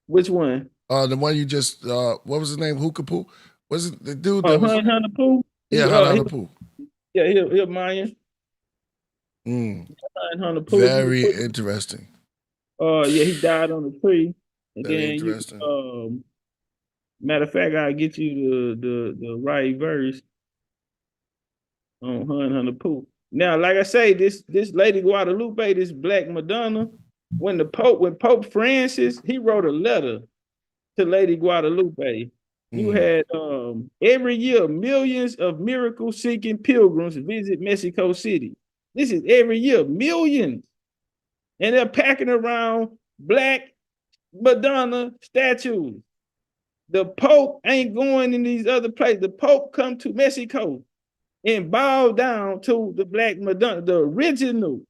Which one? The one you just what was his name? Hukapu? Was it the dude that Hunahpu? Yeah, Hunahpu. Yeah, he'll Mayan. Very interesting. He died on the tree. And Very then interesting. Matter of fact, I'll get you the right verse on Hunahpu. Now, like I say, this Lady Guadalupe, this Black Madonna, when Pope Francis, he wrote a letter to Lady Guadalupe. You had every year millions of miracle-seeking pilgrims visit Mexico City. This is every year, millions. And they're packing around Black Madonna statues. The Pope ain't going in these other places. The Pope come to Mexico and bow down to the Black Madonna, the original.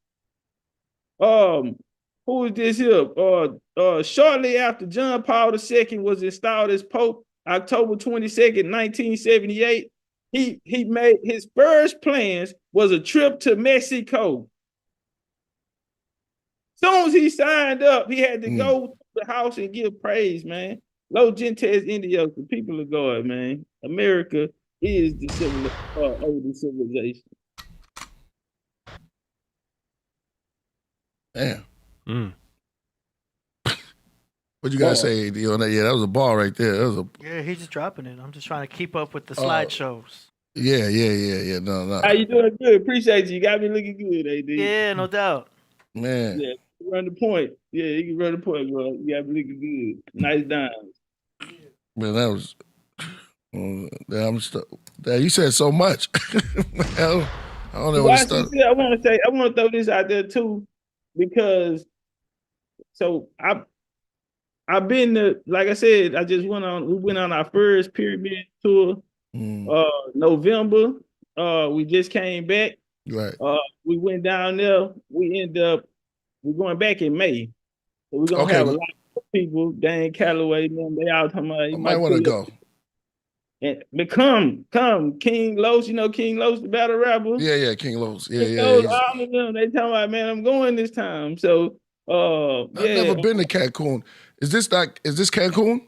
who is this here? Shortly after John Paul II was installed as Pope, October 22nd, 1978, he made his first plans was a trip to Mexico. Soon as he signed up, he had to go to the house and give praise, man. Lo gentes Indios, the people of God, man. America is the oldest civilization. Damn. What you gotta say, AD, on that? Yeah, that was a ball right there. That was a Yeah, he's just dropping it. I'm just trying to keep up with the slideshows. yeah. No. How you doing? Good. Appreciate you. You got me looking good, AD. Yeah, no doubt. Man. Yeah, run the point. Yeah, you can run the point, bro. You got me looking good. Nice downs. Man, that was you said so much. I don't know what to start. I want to throw this out there too, because I've been to, like I said, we went on our first pyramid tour November. We just came back. Right. We went down there. We're going back in May. So we're gonna have a lot of people, Dan Calloway, they all talking about I might want to go. But come, King Los, you know King Los, the battle rapper. Yeah, King Los. Yeah. All of them, they talking about, man, I'm going this time. So I've never been to Cancun. Is this Cancun?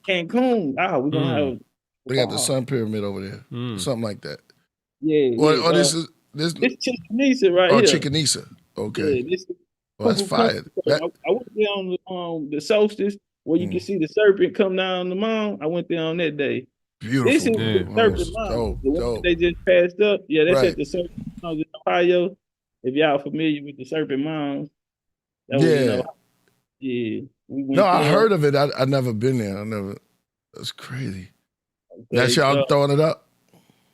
Cancun. We're gonna have we got the Sun Pyramid over there. Something like that. Yeah. Or this Chichen Itza right here. Chichen Itza. Okay. Yeah, that's fire. I went there on the solstice where you can see the serpent come down the mound. I went there on that day. Beautiful. This is the serpent mound. The one they just passed up. Yeah, that's at the serpent mound in Ohio. If y'all familiar with the serpent mounds. No, I heard of it. I never been there. That's crazy. Okay, that's y'all throwing it up?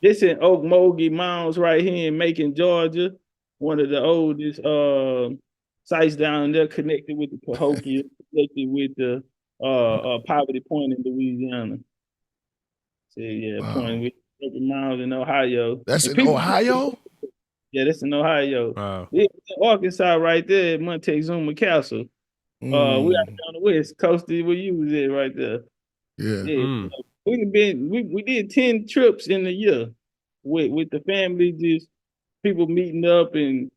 This in Okmulgee Mounds right here in Macon, Georgia. One of the oldest sites down there, connected with the Cahokia, connected with the Poverty Point in Louisiana. So Point with Serpent Mounds in Ohio. That's in Ohio? Yeah, that's in Ohio. Wow. Yeah, Arkansas right there at Montezuma Castle. We out there on the west coast where you was at right there. Yeah. We did 10 trips in a year with the family, just people meeting up and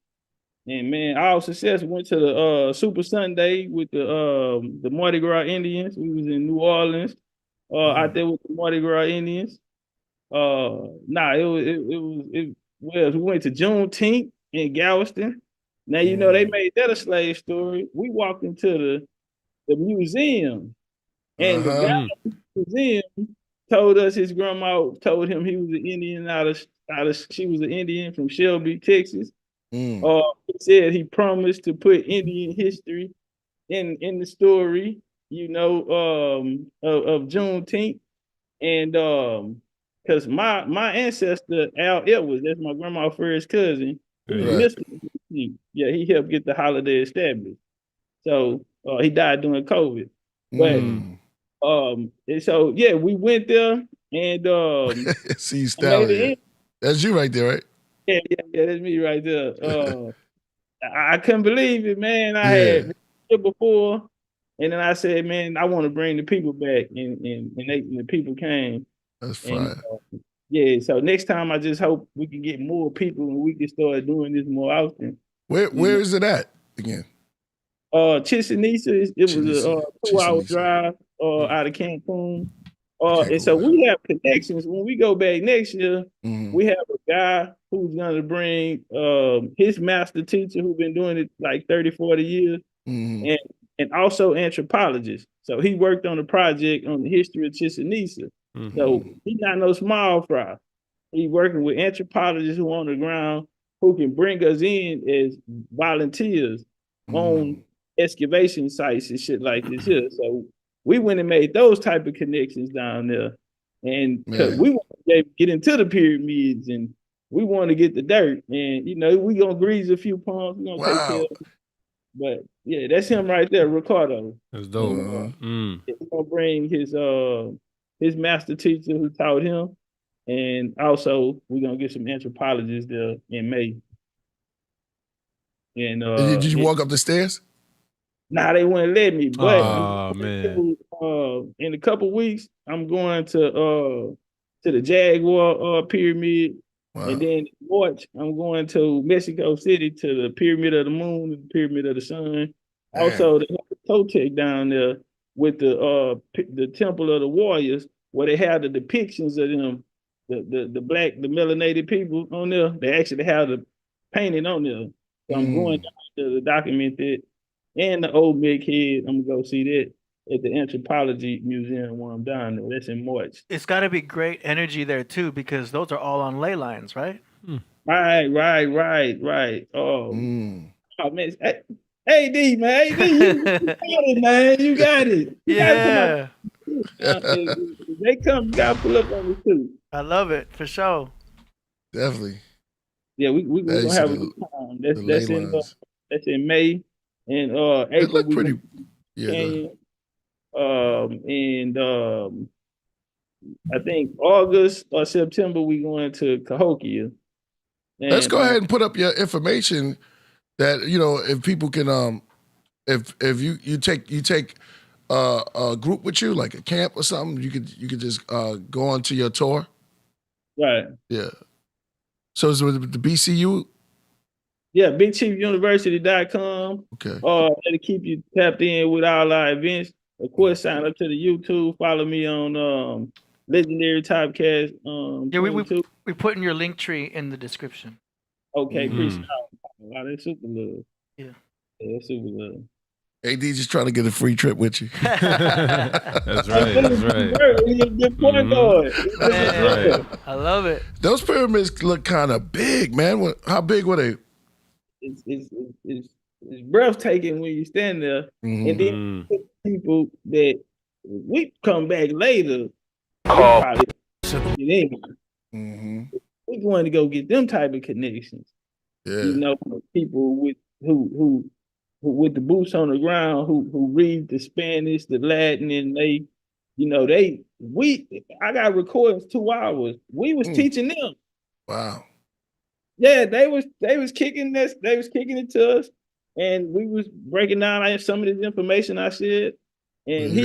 man, all success. We went to the Super Sunday with the Mardi Gras Indians. We was in New Orleans, out there with the Mardi Gras Indians. We went to Juneteenth in Galveston. Now you know they made that a slave story. We walked into the museum, and the guy at the museum told us his grandma told him he was an Indian she was an Indian from Shelby, Texas. He said he promised to put Indian history in the story, of Juneteenth. And because my ancestor, Al Edwards, that's my grandma's first cousin, he helped get the holiday established. So he died during COVID. But we went there and see Stallion. That's you right there, right? Yeah, that's me right there. I couldn't believe it, man. I had been here before, and then I said, man, I want to bring the people back, and the people came. That's fine. So next time I just hope we can get more people and we can start doing this more often. Where is it at again? Chichen Itza. It was a 2-hour drive out of Cancun. And so we have connections. When we go back next year, we have a guy who's going to bring his master teacher who's been doing it like 30, 40 years, and also anthropologist. So he worked on a project on the history of Chichen Itza. So he's not no small fry. He's working with anthropologists who are on the ground who can bring us in as volunteers on excavation sites and shit like this here. So we went and made those type of connections down there. And because we want to get into the pyramids and we want to get the dirt. And, we going to grease a few ponds. We're going to take care of it. But, yeah, that's him right there, Ricardo. That's dope. He's going to bring his master teacher who taught him. And also, we're going to get some anthropologists there in May. And Did you walk up the stairs? nah, they wouldn't let me. But Oh man. in a couple weeks, I'm going to the Jaguar pyramid, Wow. and then in March I'm going to Mexico City to the Pyramid of the Moon and the Pyramid of the Sun. Damn. Also, they have the Topcatz down there with the Temple of the Warriors, where they have the depictions of them, the black, the melanated people on there. They actually have the painting on there. So I'm going down there to document it. And the old big head, I'm gonna go see that at the Anthropology Museum when I'm down there. That's in March. It's got to be great energy there too, because those are all on ley lines, right? Right. Oh man, AD, man, AD, you got it, man. You got it. You Yeah, if they come, you gotta pull up on me too. I love it for sure. Definitely. Yeah, we Yeah, you gonna see have a the- good time. The ley lines. That's in May, and It April looked we pretty. going Yeah. to Canyon. And I think August or September we going to Cahokia. Let's go ahead and put up your information that if people can if you take a group with you, like a camp or something, you could just go onto your tour. Right. Yeah. So is it with the BCU? Yeah, BigChiefUniversity.com. Okay. That'll keep you tapped in with all our events. Of course, sign up to the YouTube. Follow me on Legendary Topcatz. Yeah, 22. we put in your link tree in the description. Okay, appreciate it. Wow, that's super love. Yeah. That's super love. AD just trying to get a free trip with you. That's right. That's right. Good point, Lord. Man, I love it. Those pyramids look kind of big, man. How big were they? It's breathtaking when you stand there, and then people that we come back later. Probably we're going to go get them type of connections. Yeah. People with who with the boots on the ground who read the Spanish, the Latin, and I got recordings 2 hours. We was teaching them. Wow. Yeah, they was kicking this, they was kicking it to us, and we was breaking down some of this information I said, and he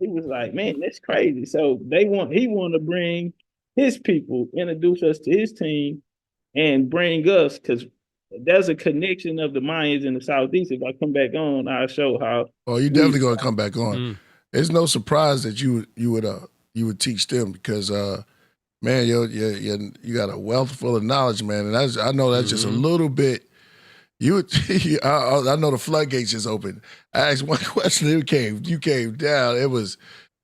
was like, man, that's crazy. So he want to bring his people, introduce us to his team, and bring us, because there's a connection of the Mayans in the Southeast. If I come back on, I'll show how. Oh, you definitely gonna come back on. It's no surprise that you would teach them, because man, you got a wealth full of knowledge, man, and I know that's just a little bit. I know the floodgates just opened. I asked one question, you came down. It was,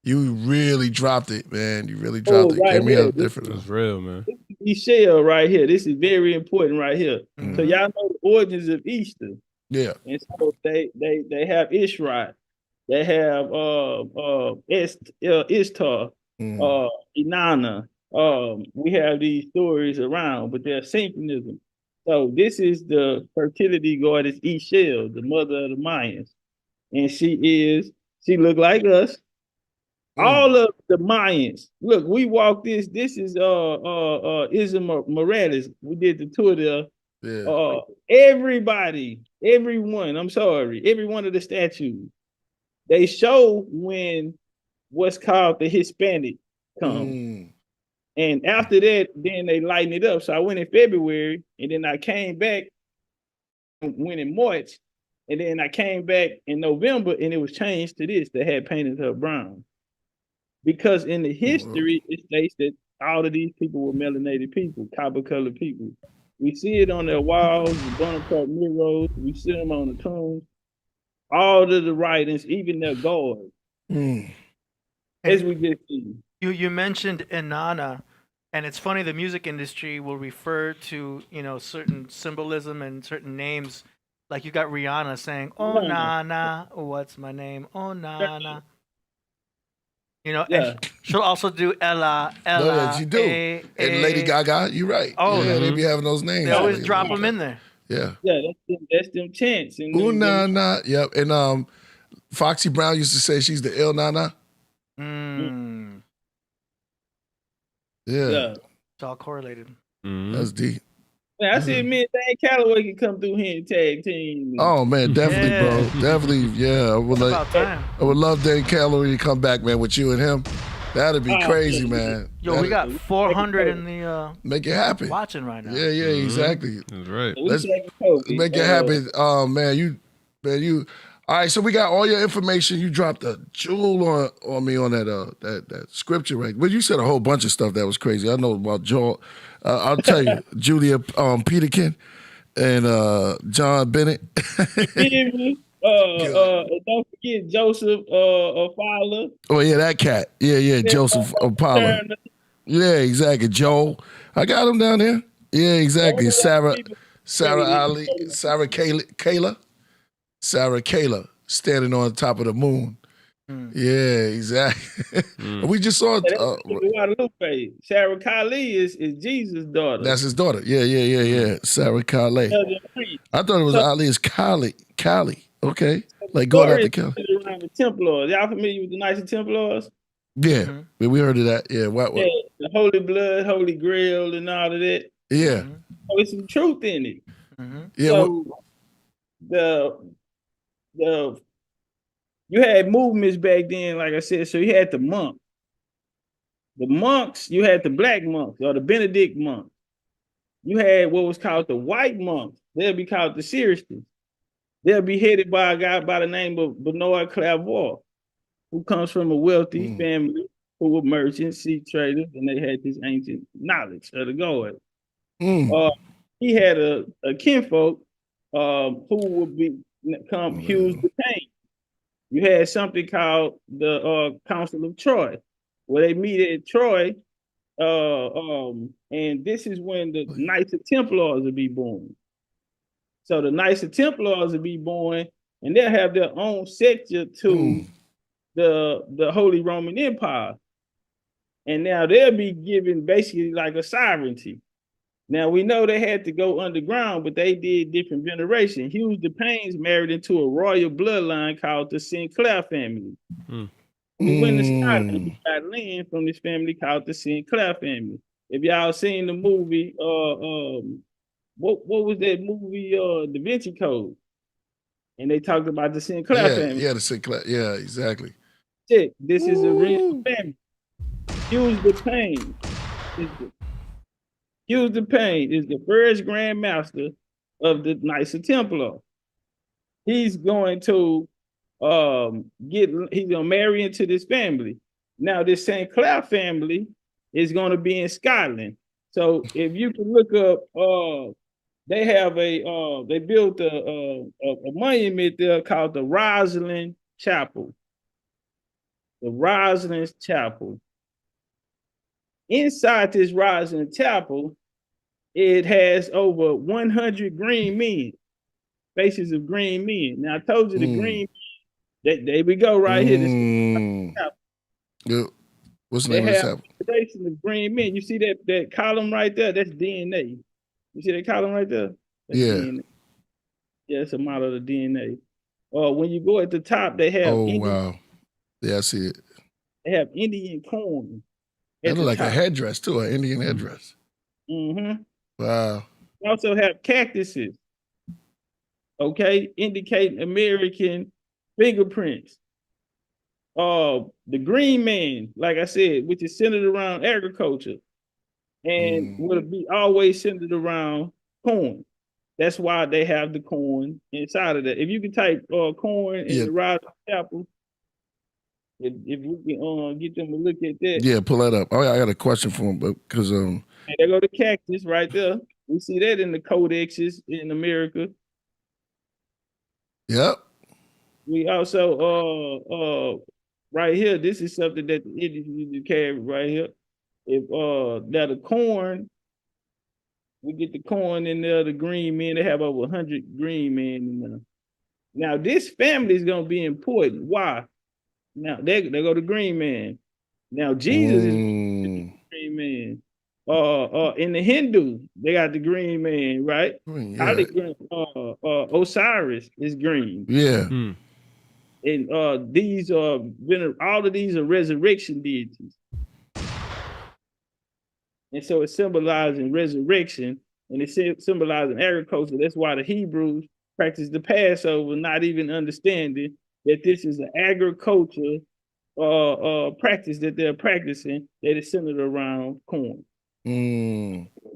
you really dropped it, man. You really dropped it. Came out different. That's real, man. Shell right here. This is very important right here. So y'all know the origins of Easter. Yeah. And so they have Ishrot. They have Ishtar, Inanna. We have these stories around, but they're synchronism. So this is the fertility goddess Ishel, the mother of the Mayans. And she looked like us. All of the Mayans. Look, we walked this. This is Isma Morales. We did the tour there. Yeah. Every one of the statues, they show when what's called the Hispanic come. And after that, then they lighten it up. So I went in February, and then I came back, went in March, and then I came back in November, and it was changed to this. They had painted her brown. Because in the history, it states that all of these people were melanated people, copper-colored people. We see it on their walls, the Bonaparte murals. We see them on the tombs. All of the writings, even their guards. As we just see. You mentioned Inanna, and it's funny, the music industry will refer to, certain symbolism and certain names. Like you got Rihanna saying, "Oh Nana, what's my name? Oh Nana." And she'll also do Ella. No, yeah, she do. And Lady Gaga, you're right. Oh, yeah, they be having those names. They always drop them in there. Yeah. Yeah, that's them chants. Ooh, Nana. Yep. And Foxy Brown used to say she's the ill Nana. Yeah. It's all correlated. That's deep. Man, I said me and Dan Calloway can come through here and tag team. Oh man, definitely, Yeah. bro. Definitely, yeah. About time. I would love Dan Calloway to come back, man, with you and him. That'd be crazy, man. Yo, we got 400 in the make it happen. watching right now. Yeah, exactly. That's right. Let's make it happen. Man, you. All right, so we got all your information. You dropped a jewel on me on that scripture, right? Well, you said a whole bunch of stuff that was crazy. I know about Joel. I'll tell you, Julia Peterkin and John Bennett. Don't forget Joseph Fowler. Oh yeah, that cat. Yeah, Joseph Apollo. Yeah, exactly. Joel. I got him down there. Yeah, exactly. Sarah Kayla standing on top of the moon. Yeah, exactly. We just saw Guadalupe. Sarah Kali is Jesus' daughter. That's his daughter. Yeah. Sarah Kali. I thought it was Ali's Kali. Okay. Like going out to Cali. Around the Templars. Y'all familiar with the Knights of Templars? Yeah. We heard of that. Yeah. What? Yeah, the Holy Blood, Holy Grail, and all of that. Yeah. So there's some truth in it. Yeah. So you had movements back then, like I said. So you had the monks. The monks, you had the black monks or the Benedict monks. You had what was called the white monks. They'll be called the Sirians. They'll be headed by a guy by the name of Benoit Clairvoyant, who comes from a wealthy family who were merchants, sea traders, and they had this ancient knowledge of the God. He had a kinfolk who would become Hughes the Pain. You had something called the Council of Troy, where they meet at Troy, and this is when the Knights of Templars will be born. So the Knights of Templars will be born, and they'll have their own sector to the Holy Roman Empire. And now they'll be given basically like a sovereignty. Now we know they had to go underground, but they did different veneration. Hughes the Pains married into a royal bloodline called the Sinclair family. We went to Scotland, we got land from this family called the Sinclair family. If y'all seen the movie, what was that movie, Da Vinci Code? And they talked about the Sinclair family. Yeah, the Sinclair. Yeah, exactly. This is a real family. Hughes the Pain. Hughes the Pain is the first Grand Master of the Knights of Templar. He's going to he's gonna marry into this family. Now, this St. Clair family is gonna be in Scotland. So if you can look up, they have they built a monument there called the Rosalind Chapel. The Rosalind Chapel. Inside this Rosalind Chapel, it has over 100 green men, faces of green men. Now, I told you the green men, there we go right here. Yeah. What's the name of this chapel? Faces of green men. You see that column right there? That's DNA. You see that column right there? That's DNA. Yeah, it's a model of the DNA. When you go at the top, they have wow. Yeah, I see it. They have Indian corn. That look like a headdress too, an Indian headdress. Wow. They also have cactuses, indicating American fingerprints. The green man, like I said, which is centered around agriculture and will be always centered around corn. That's why they have the corn inside of that. If you can type corn in the Rosalind Chapel, if you can get them to look at that. Yeah, pull that up. Oh, I got a question for him, because and there go the cactus right there. We see that in the codexes in America. Yep. We also right here, this is something that the Indians need to carry right here. If now the corn, we get the corn in there, the green men, they have over 100 green men in there. Now this family is gonna be important. Why? Now they go to green man. Now Jesus is green man. In the Hindu, they got the green man, right? Osiris is green. Yeah. And these are all of these are resurrection deities. And so it's symbolizing resurrection and it symbolizing agriculture. That's why the Hebrews practiced the Passover, not even understanding that this is an agriculture practice that they're practicing that is centered around corn.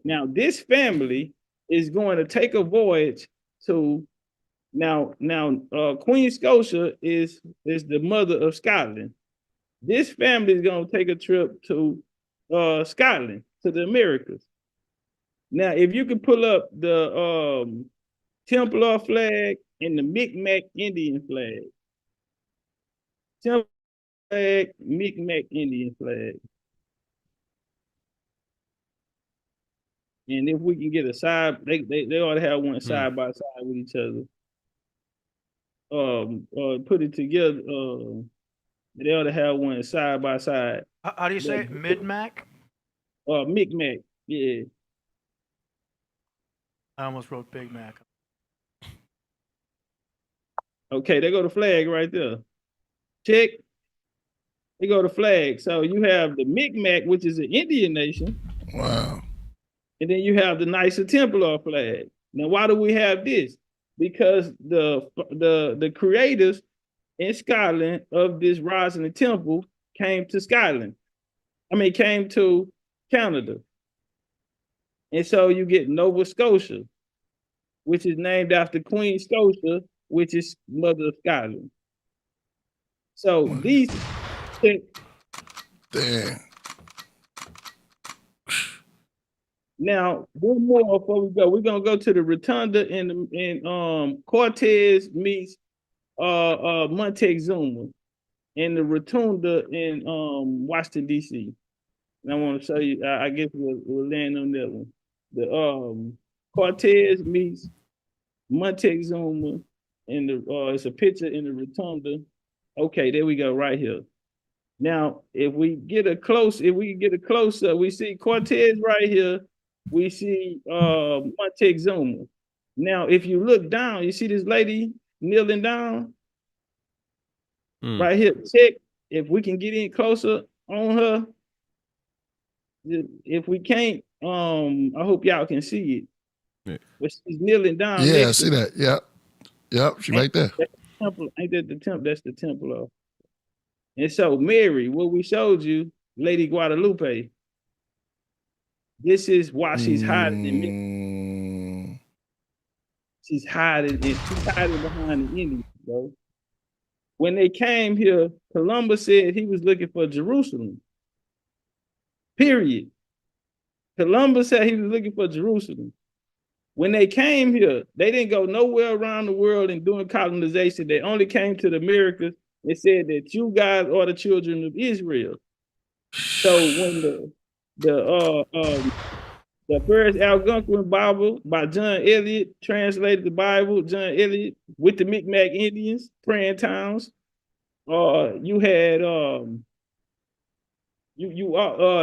Now, this family is going to take a voyage to Queen Scotia is the mother of Scotland. This family is going to take a trip to Scotland, to the Americas. Now, if you can pull up the Templar flag and the Micmac Indian flag. Templar flag, Micmac Indian flag. And if we can get a side, they ought to have one side by side with each other. Put it together. They ought to have one side by side. How do you say it? Mid-Mac? Micmac, yeah. I almost wrote Big Mac. Okay, there go the flag right there. Check. There go the flag. So you have the Micmac, which is an Indian nation. Wow. And then you have the nicer Templar flag. Now, why do we have this? Because the creators in Scotland of this Rising and Temple came to Scotland. Came to Canada. And so you get Nova Scotia, which is named after Queen Scotia, which is mother of Scotland. So these... Damn. Now, one more before we go. We're gonna go to the Rotunda and Cortez meets Montezuma in the Rotunda in Washington, D.C. And I want to show you, I guess we'll land on that one. The Cortez meets Montezuma in the it's a picture in the Rotunda. Okay, there we go, right here. Now, if we get a close up, we see Cortez right here. We see Montezuma. Now, if you look down, you see this lady kneeling down right here. Check if we can get in closer on her. If we can't, I hope y'all can see it. Yeah. But she's kneeling down. Yeah, I see that. Yep, she's right there. Ain't that the temple? That's the temple of. And so Mary, what we showed you, Lady Guadalupe. This is why she's hiding in. She's hiding behind the Indians, bro. When they came here, Columbus said he was looking for Jerusalem. Period. Columbus said he was looking for Jerusalem. When they came here, they didn't go nowhere around the world and doing colonization. They only came to the Americas and said that you guys are the children of Israel. So when the first Algonquin Bible by John Eliot translated the Bible, John Eliot with the Micmac Indians, praying towns. You had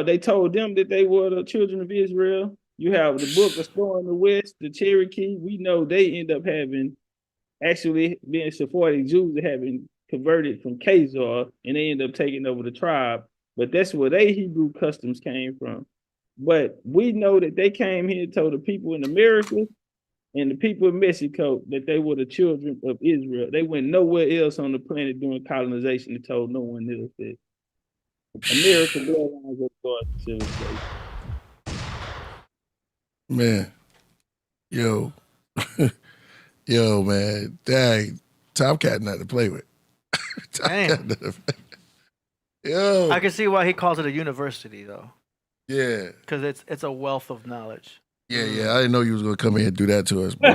they told them that they were the children of Israel. You have the Book of Store in the West, the Cherokee. We know they end up actually being Sephardic Jews that have been converted from Khazar, and they end up taking over the tribe. But that's where they Hebrew customs came from. But we know that they came here and told the people in America and the people in Mexico that they were the children of Israel. They went nowhere else on the planet doing colonization and told no one else that America bloodlines of God civilization. Man, yo, man, dang, Topcatz not to play with. Yo, I can see why he calls it a university, though. Yeah, because it's a wealth of knowledge. Yeah, I didn't know you was gonna come in here and do that to us, bro.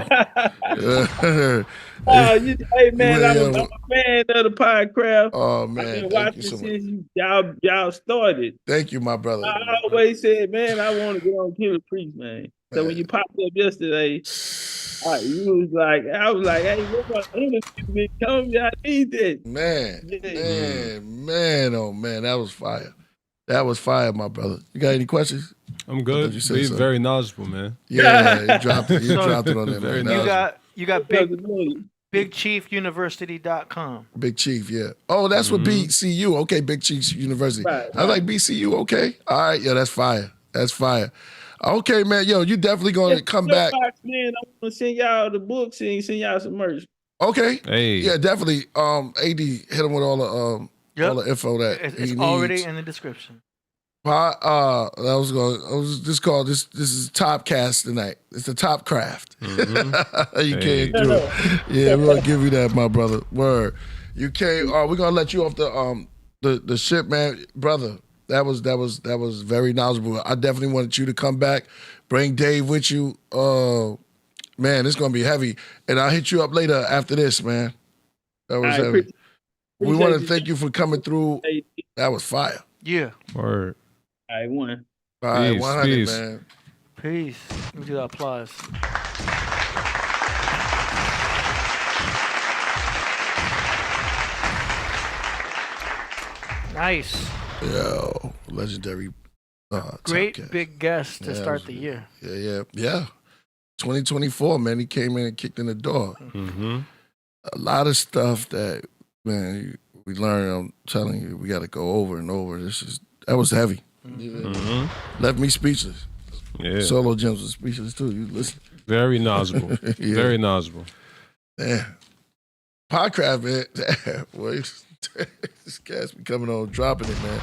Hey man, I'm a fan of the Podcraft. Oh man, I've been watching since y'all started. Thank you, my brother. I always said, man, I want to get on Killah Priest, man. So when you popped up yesterday, I was like, hey, what's my interview, man? Come here, I need that. Man, oh man, that was fire. That was fire, my brother. You got any questions? I'm good. You're very knowledgeable, man. Yeah, you dropped it on there, man. You got BigChiefUniversity.com. Big Chief, yeah. Oh, that's what BCU. Okay, Big Chief University. Right. I like BCU. Okay, all right. Yeah, that's fire. That's fire. Okay, man. Yo, you definitely gonna come back. Man, I want to send y'all the books and send y'all some merch. Okay. Hey. Yeah, definitely. AD hit him with all the info that It's he already needs. in the description. I was just called this is Topcatz tonight. It's the Topcraft. You came through. Yeah, we're gonna give you that, my brother. Word. You came we're gonna let you off the ship, man. Brother, that was very knowledgeable. I definitely wanted you to come back. Bring Dave with you. Man, it's gonna be heavy. And I'll hit you up later after this, man. That was heavy. We want to thank you for coming through. That was fire. Yeah. Word. I won. All right, Peace, 100, peace. man. Peace. Let me do the applause. Nice. Yo, legendary. Great Topcatz. big guest to Yeah, start the year. Yeah. 2024, man. He came in and kicked in the door. Mm-hmm. A lot of stuff that, man, we learned. I'm telling you, we got to go over and over. That was heavy. Mm-hmm. Left me speechless. Yeah. Solo Gems was speechless too. You listen. Very knowledgeable. Yeah. Very knowledgeable. Yeah. Podcraft, man. Damn, boy. This guy's be coming on dropping it, man.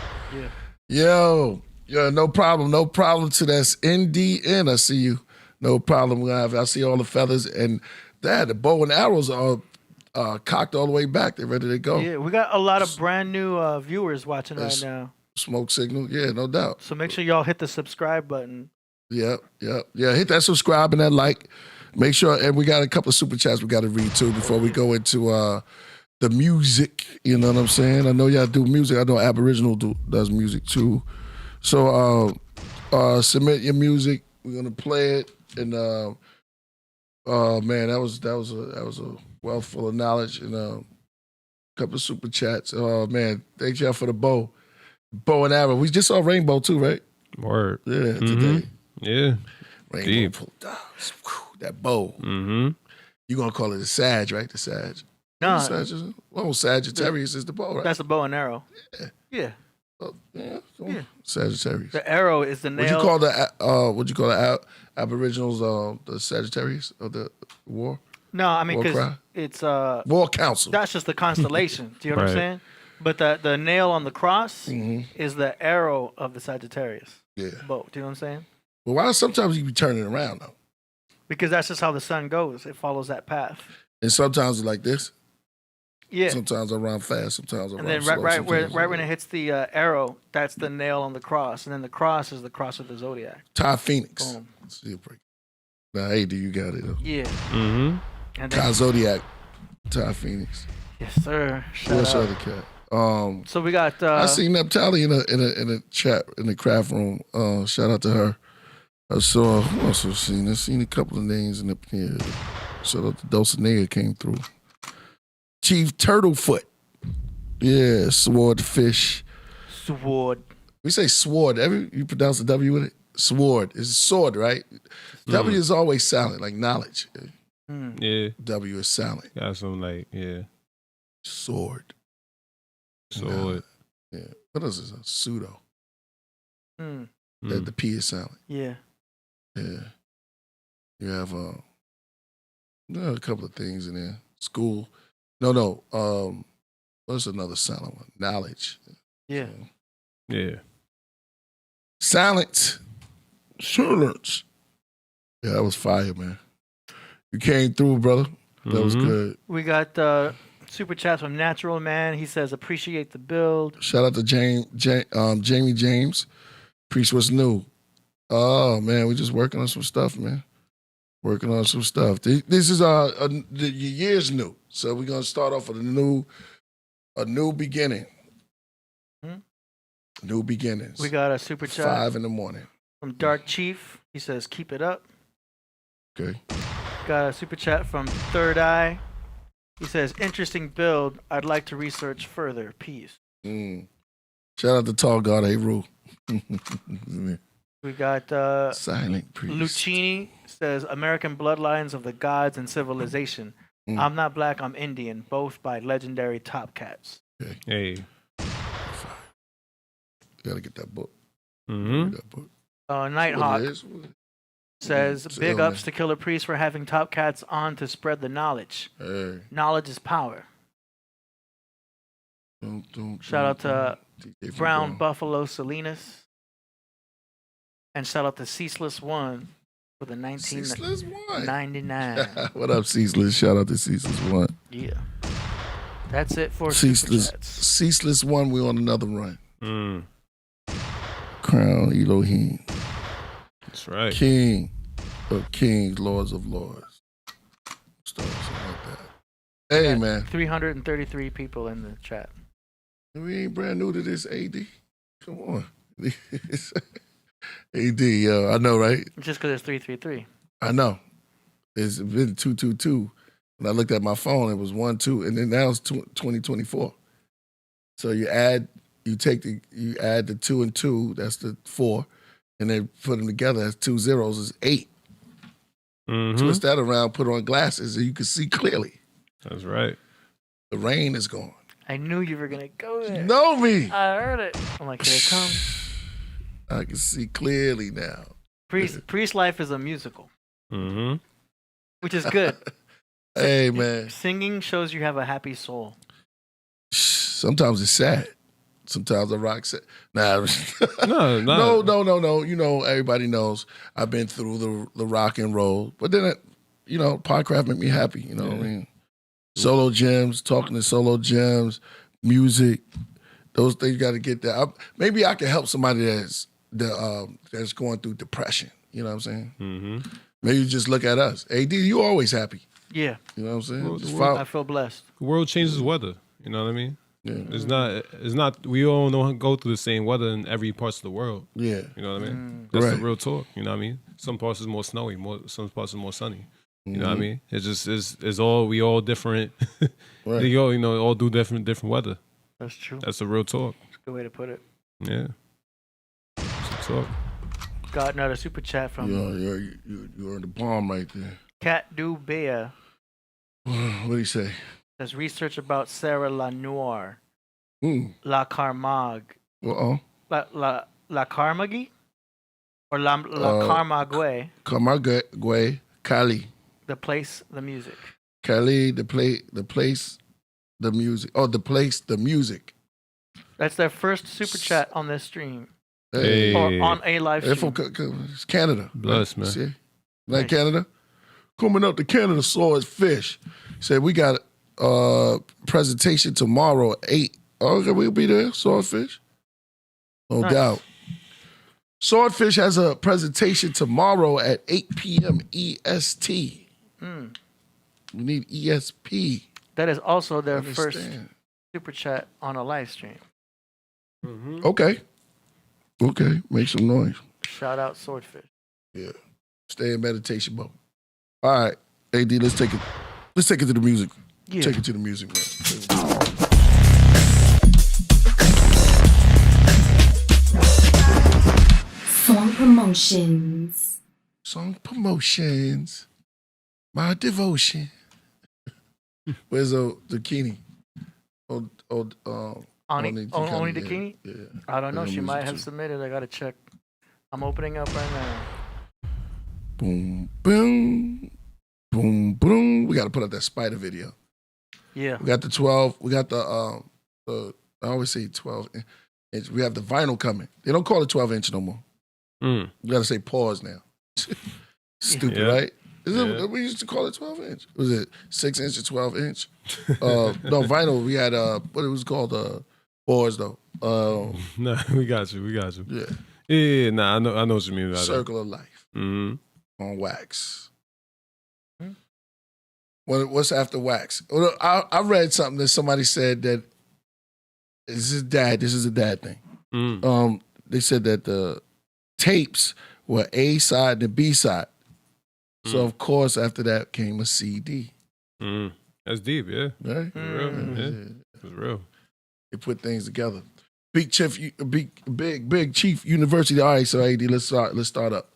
Yeah. Yo, no problem. No problem to that's NDN. I see you. No problem. I see all the feathers and the bow and arrows are cocked all the way back. They're ready to go. Yeah, we got a lot of brand new viewers watching right Yes. now. Smoke signal. Yeah, no doubt. So make sure y'all hit the subscribe button. Yeah. Hit that subscribe and that like. Make sure, and we got a couple of super chats we got to read too before we go into the music. You know what I'm saying? I know y'all do music. I know Aboriginal does music too. So submit your music. We're gonna play it, and man, that was a wealth full of knowledge and a couple of super chats. Oh man, thank y'all for the bow and arrow. We just saw rainbow too, right? Word. Yeah, today. Yeah. Rainbow Deep. pulled down. That bow. Mm-hmm. You gonna call it a Sag, right? The Sag. No, Sagittarius is the bow, right? that's the bow and arrow. Yeah. Yeah. Yeah. Sagittarius. The arrow is the nail. Would you call the Aboriginals the Sagittarius of the war? No, I mean War because cry? it's War Council. that's just the constellation. Do you know what I'm Right. saying? But the nail on the cross Mhm. is the arrow of the Sagittarius Yeah. bow. Do you know what I'm saying? But why sometimes you be turning around though? Because that's just how the sun goes. It follows that path. And sometimes it's like this. Yeah. Sometimes I run fast. Sometimes I And run then slow. right sometimes when it hits the arrow, that's the nail on the cross. And then the cross is the cross of the zodiac. Ty Phoenix. Boom. See a break. Nah, hey, do you got it though? Yeah. Mm-hmm. And Ty then, Zodiac. Ty Phoenix. yes, sir. What's Shout the out. other cat? So we got I seen Neptali in a chat in the craft room. Shout out to her. I saw who else I've seen? I seen a couple of names in the here. Shout out to Dulcinea came through. Chief Turtlefoot. Yeah, Swordfish. Sword. We say sword. You pronounce the W with it? Sword. It's sword, right? W is always silent, like knowledge. Yeah. W is silent. Got some Sword. sword. Yeah. What else is a pseudo? Mm. That the P is silent. Yeah. Yeah. You have a couple of things in there. School. No. What's another silent one? Knowledge. Yeah. Yeah. Silence. Silence. Yeah, that was fire, man. You came through, brother. That was good. We got super chats from Natural Man. He says, appreciate the build. Shout out to Jamie James. Priest, what's new? Oh, man, we just working on some stuff, man. Working on some stuff. This is the year's new. So we're going to start off with a new beginning. New beginnings. We got a super chat 5 in the morning. from Dark Chief. He says, keep it up. Okay. Got a super chat from Third Eye. He says, interesting build. I'd like to research further. Peace. Shout out to Tall God Rule. We got Silent Priest. Lucchini says, American Bloodlines of the Gods and Civilization. I'm not black, I'm Indian. Both by legendary Topcatz. Okay. Hey. Gotta get that book. Mm-hmm. Get that book. Nighthawk says, It's big ill, ups to Killah Priest for having Topcatz on to spread the knowledge. Hey. Knowledge is power. Shout out to Brown Buffalo Salinas. And shout out to Ceaseless One for the Ceaseless One. 1999. What up, Ceaseless? Shout out to Ceaseless One. Yeah. That's it for Ceaseless. Super Chats. Ceaseless One, we on another run. Mm. Crown Elohim. That's right. King of kings, lords of lords. Something like that. Hey, man. 333 people in the chat. We ain't brand new to this, AD. Come on. AD, yo, I know, right? Just because it's 333. I know. It's been 222. When I looked at my phone, it was 1, 2, and then now it's 2024. So you add the 2 and 2, that's the 4, and then put them together, that's 2 zeros, is 8. Mm-hmm. Twist that around, put on glasses, and you can see clearly. That's right. The rain is gone. I knew you were going to go there. You know me. I heard it. I'm like, here it comes. I can see clearly now. Priest life is a musical. Mm-hmm. Which is good. Hey, man. Singing shows you have a happy soul. Sometimes it's sad. Sometimes I rock sad. Nah. No. No. You know, everybody knows I've been through the rock and roll. But then, Podcraft make me happy. You know what I mean? Solo gems, talking to solo gems, music. Those things got to get there. Maybe I can help somebody that's going through depression. You know what I'm saying? Mm-hmm. Maybe you just look at us. AD, you always happy. Yeah. You know what I'm saying? I feel blessed. The world changes weather. You know what I mean? Yeah. It's not. We all don't go through the same weather in every parts of the world. Yeah. You know what I mean? That's Right. the real talk. You know what I mean? Some parts is more snowy. Some parts is more sunny. You know what I mean? It's just it's all we all different. Right. We all all do different weather. That's true. That's the real talk. That's a good way to put it. Yeah. That's the talk. Got another super chat from You're the bomb right there. Cat Du Bea. What do you say? There's research about Sarah Lanoir. La Carmag. Uh-oh. La Carmagie? Or La Carmague. Carmague, Cali. The place, the music. Cali, the place, the music. Oh, the place, the music. That's their first super chat on this stream. Hey. Or on a live stream. It's Canada. Bless, man. See? Like Canada? Coming up to Canada, Sword Fish. Said we got a presentation tomorrow at 8. Okay, we'll be there, Swordfish. No doubt. Swordfish has a presentation tomorrow at 8 p.m. EST. We need ESP. That is also their first super chat on a live stream. Mm-hmm. Okay, make some noise. Shout out Swordfish. Yeah, stay in meditation mode. All right, AD, let's take it to the music. Yeah. Take it to the music, man. Song promotions. My devotion. Where's Dakini? Oni Dakini? Yeah. I don't know. Her She music might have too. submitted. I gotta check. I'm opening up right now. Boom, boom, boom, boom. We got to put up that spider video. Yeah. We got the 12. We got the I always say 12 inch. We have the vinyl coming. They don't call it 12 inch no more. You got to say pause now. Stupid, right? We used to call it 12 inch. Was it 6 inch or 12 inch? No, vinyl. We had what it was called pause though. No, we got you. Yeah. Yeah. Nah, I know what you mean. Circle of Life Mm-hmm. on wax. What's after wax? Well, I read something that somebody said that this is a dad thing. They said that the tapes were A side and B side. So of course after that came a CD. That's deep, yeah. Right? It's real. They put things together. Big Chief University. All right, so AD, let's start up.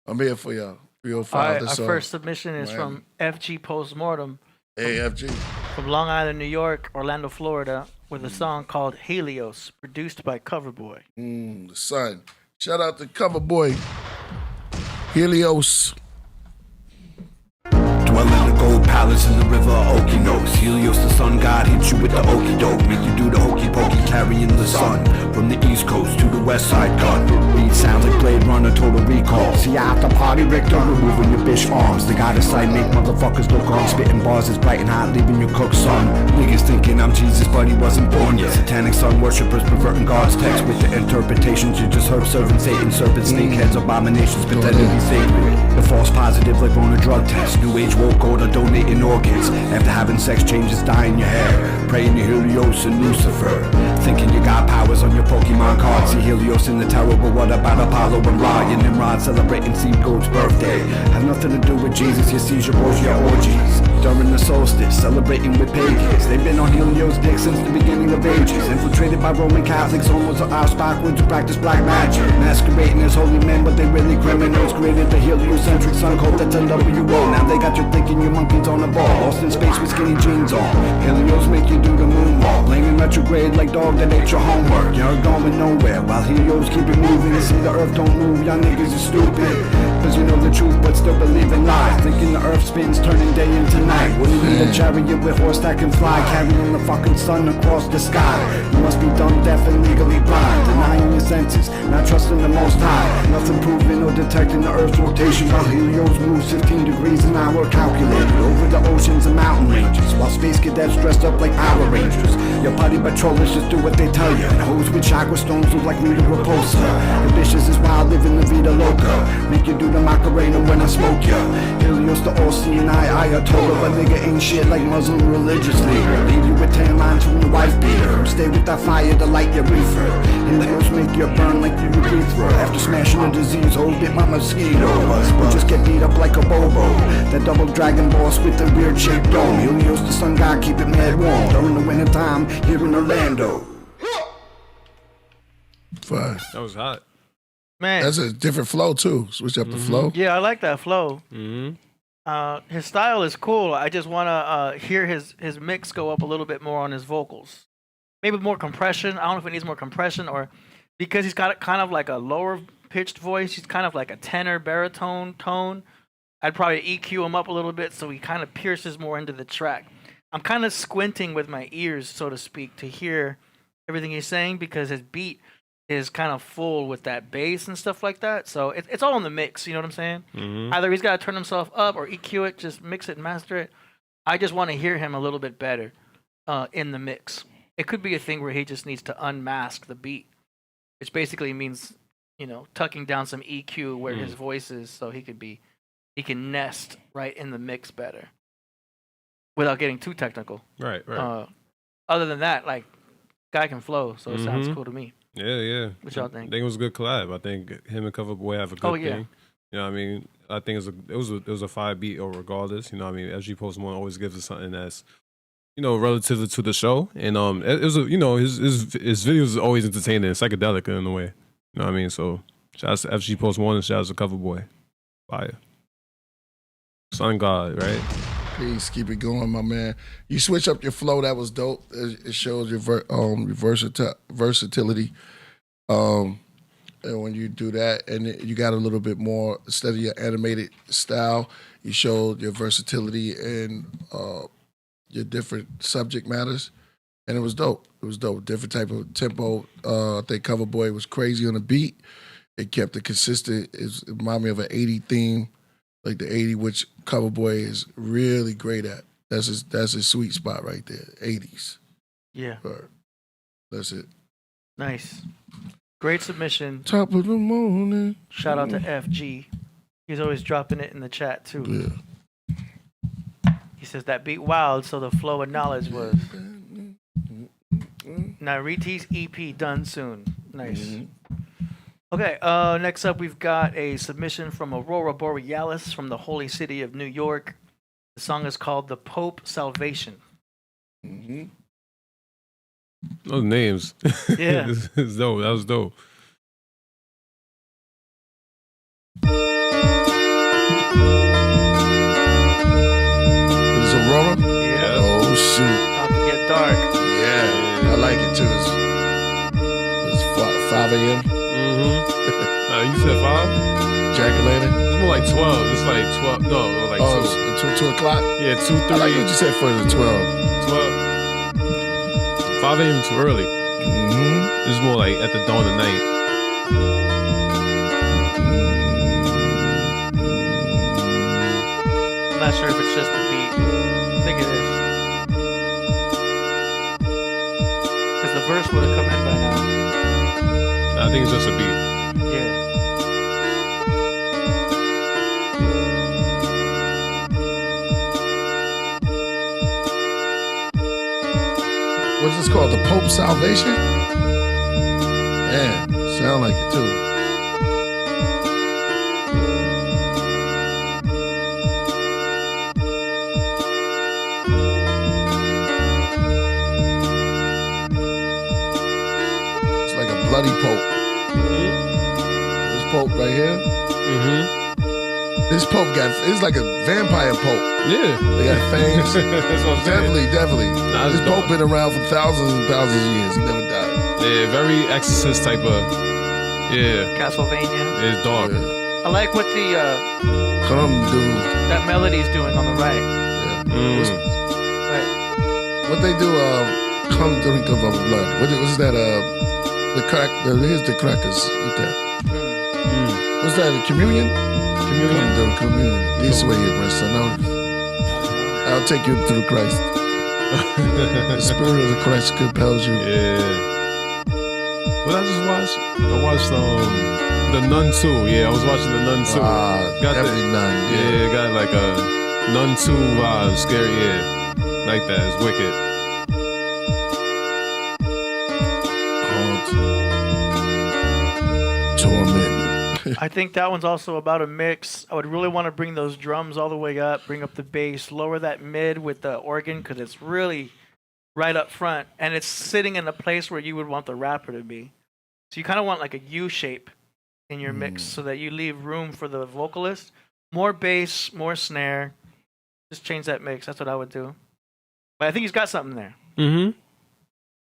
I'm here for y'all. 305. Our first submission is from FG Postmortem. Hey, FG. From Long Island, New York, Orlando, Florida, with a song called Helios, produced by Coverboy. The son. Shout out to Coverboy. Helios. Dwell in the gold palace in the river of Okinos. Helios, the sun god, hits you with the okey doke. Make you do the hokey pokey, carrying the sun. From the east coast to the west side gun. Beat sounds like Blade Runner, Total Recall. See you at the party, Richter, removing your bitch arms. The god of sight make motherfuckers look on. Spitting bars is bright and hot, leaving your cooked son. Niggas thinking I'm Jesus, but he wasn't born yet. Satanic sun worshippers perverting God's text with the interpretations. You just heard serving Satan, serpent, snakeheads, abominations, pretending to be sacred. The false positive like on a drug test. New age woke order donating organs. After having sex changes, dyeing your hair. Praying to Helios and Lucifer. Thinking you got powers on your Pokemon card. See Helios in the tower, but what about Apollo and Ra? And Nimrod celebrating Steve Goat's birthday. Has nothing to do with Jesus, you seizure both your orgies. During the solstice, celebrating with pagans. They've been on Helios' dick since the beginning of ages. Infiltrated by Roman Catholics, almost are ass backwards to practice black magic. Masquerading as holy men, but they really criminals. Created the heliocentric sun cult that's NWO. Now they got you thinking you monkeys on a ball. Lost in space with skinny jeans on. Helios make you do the moonwalk. Laying in retrograde like dog that ate your homework. You're going nowhere while Helios keep it moving. You see the earth don't move, y'all niggas are stupid. Cause you know the truth but still believe in lies. Thinking the earth spins, turning day into night. Wouldn't need a chariot with horse that can fly. Carrying the fucking sun across the sky. You must be dumb, deaf and legally blind. Denying your senses, not trusting the most high. Nothing proving or detecting the earth's rotation. While Helios moves 15 degrees an hour calculated. Over the oceans and mountain ranges. While space cadets dressed up like Power Rangers. Your party patrollers just do what they tell you. And hoes with chakra stones look like Rita Repulsa. Ambitious is wild, living the vida loca. Make you do the Macarena when I smoke ya. Helios the all-seeing eye, Ayatollah. But nigga ain't shit like Muslim religious leader. Leave you with tan lines from the wife beater. Stay with that fire to light your reefer. Helios make you burn like you urethra. After smashing a disease hole, bit my mosquito. Or just get beat up like a bobo. That double dragon boss with the weird shaped dome. Helios the sun god, keep it mad warm. During the winter time, here in Orlando. Fine. That was hot. Man, That's a different flow too. Switch up the flow. yeah, I like that flow. Mm-hmm. His style is cool. I just want to hear his mix go up a little bit more on his vocals. Maybe more compression. I don't know if it needs more compression or because he's got kind of like a lower pitched voice. He's kind of like a tenor baritone tone. I'd probably EQ him up a little bit so he kind of pierces more into the track. I'm kind of squinting with my ears, so to speak, to hear everything he's saying because his beat is kind of full with that bass and stuff like that. So it's all in the mix, you know what I'm saying? Mm-hmm. Either he's got to turn himself up or EQ it, just mix it and master it. I just want to hear him a little bit better in the mix. It could be a thing where he just needs to unmask the beat, which basically means, tucking down some EQ where his voice is so he can nest right in the mix better without getting too technical. Right. Other than that, like, guy can flow, so it sounds cool to me. Yeah. What y'all think? I think it was a good collab. I think him and Cover Boy have a good thing. You know what I mean? I think it was a 5 beat or regardless. You know what I mean? SG Post One always gives us something that's, relative to the show. And it was his videos are always entertaining and psychedelic in a way. You know what I mean? So shout out to FG Post One and shout out to Cover Boy. Fire. Sun God, right? Peace, keep it going, my man. You switch up your flow, that was dope. It shows your versatility. And when you do that, and you got a little bit more, instead of your animated style, you showed your versatility and your different subject matters. And it was dope. Different type of tempo. I think Cover Boy was crazy on the beat. It kept it consistent. It reminded me of an 80 theme. Like the 80, which Cover Boy is really great at. That's his sweet spot right there. 80s. Yeah. That's it. Nice. Great submission. Top of the morning. Shout out to FG. He's always dropping it in the chat too. Yeah. He says that beat wild, so the flow of knowledge was. Now Reti's EP done soon. Nice. Mm-hmm. Okay, next up we've got a submission from Aurora Borealis from the holy city of New York. The song is called The Pope Salvation. Mm-hmm. Those names. Yeah. It's dope. That was dope. Is it Aurora? Yeah. Oh, shoot. About to get dark. Yeah. I like it too. It's 5 a.m. Mm-hmm. You said 5? Jaculating. more like 12. It's like 12. No, like 2. It's 2 o'clock? Yeah, 2, 3. I like what you said for the 12. 12. 5 a.m. too early. This is more like at the dawn of night. I'm not sure if it's just the beat. I think it is. Because the verse would have come in by now. I think it's just a beat. Yeah. What is this called? The Pope's Salvation? Man, sound like it too. It's like a bloody Pope. This Pope right here. This Pope it's like a vampire Pope. Yeah. They got fangs. That's what I'm saying. Definitely. Nah, This it's Pope dope. been around for thousands and thousands of years. He never died. Yeah, very exorcist type of. Yeah, Castlevania. it's dark. I like what the Come do. that melody's doing on the right. Yeah. Right. What they do, come drink of our blood. What's that, here's the crackers. Eat that. What's that, a communion? Come do communion. This way, my son. I'll take you through Christ. The spirit of the Christ compels you. Yeah. What I just watched? I watched The Nun 2. Yeah, I was watching The Nun 2. Definitely Nun. Yeah, got like a Nun 2 vibe. Scary, yeah. Like that. It's wicked. Torment. I think that one's also about a mix. I would really want to bring those drums all the way up, bring up the bass, lower that mid with the organ because it's really right up front and it's sitting in a place where you would want the rapper to be. So you kind of want like a U shape in your mix so that you leave room for the vocalist. More bass, more snare. Just change that mix. That's what I would do. But I think he's got something there.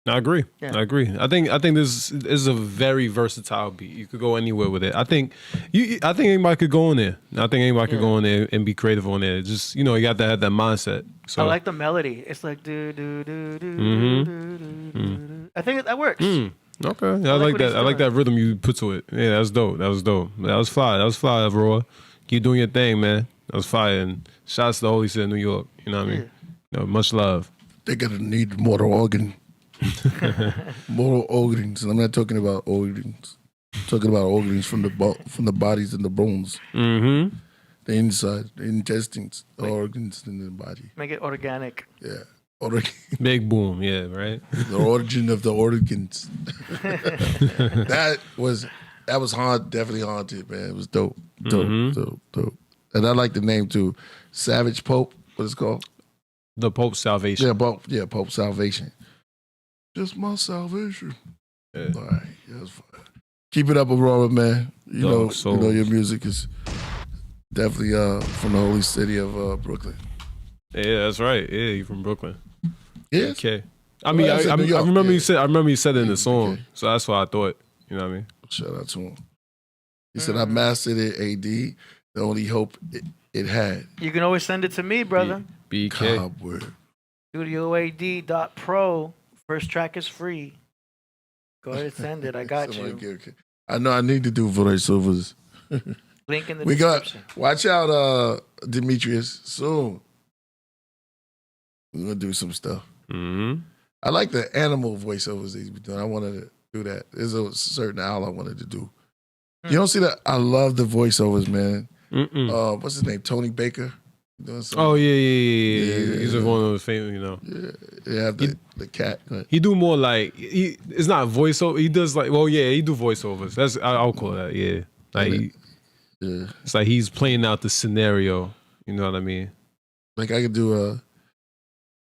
I agree. Yeah. I agree. I think this is a very versatile beat. You could go anywhere with it. I think anybody could go in there. I think anybody could go in there and be creative on there. Just you got to have that mindset. So I like the melody. It's like do do do do do do do. I think that works. Okay, I like what that. he's I like doing. that rhythm you put to it. Yeah, that's dope. That was dope. That was fire. That was fire, Aurora. Keep doing your thing, man. That was fire. And shouts to the Holy City of New York. You know what I mean? Much love. They're gonna need more organ. More organs. And I'm not talking about organs. I'm talking about organs from the bodies and the bones. The inside, the intestines, the organs in the body. Make it organic. Yeah. Big boom. Yeah, right. The origin of the organs. that was hard, definitely haunted, man. It was dope. Dope. And I like the name too. Savage Pope, what it's called? The Pope's Salvation. Pope's Salvation. Just my salvation. Yeah. All right, that's fine. Keep it up, Aurora, man. You know your music is definitely from the holy city of Brooklyn. Yeah, that's right. Yeah, you from Brooklyn. Yeah. Okay. I mean, I remember you said. I remember you said it in the song, so that's what I thought. You know what I mean? Shout out to him. He said, "I mastered it. AD, the only hope it had." You can always send it to me, brother. BK. Cobweb. StudioAD.pro. First track is free. Go ahead and send it. I got you. Okay. I know I need to do voiceovers. Link in the We description. watch out, Demetrius. Soon we're gonna do some stuff. I like the animal voiceovers that he's been doing. I wanted to do that. There's a certain owl I wanted to do. You don't see that? I love the voiceovers, man. What's his name? Tony Baker. Oh yeah. He's one of the famous, Yeah, the cat. He do more like it's not voiceover. He does like he do voiceovers. That's I'll call that. Yeah, like it's like he's playing out the scenario. You know what I mean? Like I could do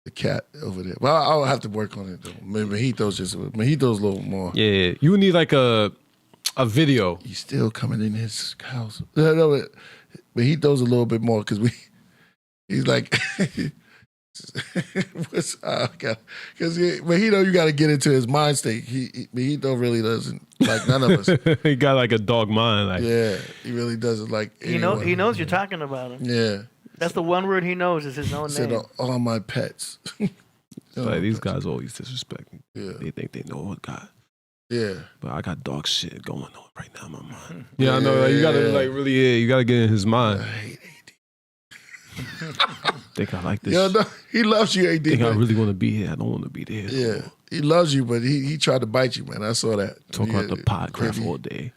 the cat over there. Well, I'll have to work on it though. Mojito's a little more. Yeah, you need like a video. He's still coming in his house. No, Mojito's a little bit more because he's like Because but he know you got to get into his mind state. He don't really doesn't like none of us. He got like a dog mind. Like Yeah, he really doesn't like. He knows you're talking about him. Yeah, That's the one word he knows is his own said name. all my pets. like these guys always disrespect me. Yeah, They think they know what God. yeah. But I got dog shit going on right now in my mind. Yeah, I know. Like, you gotta like really, you gotta get in his mind. I hate AD. Think I like this. Yeah, no, he loves you, AD. Think I man. really want to be here. I don't want to be there. Yeah, he loves you, but he tried to bite you, man. I saw that. Talk about the Podcraft maybe. all day.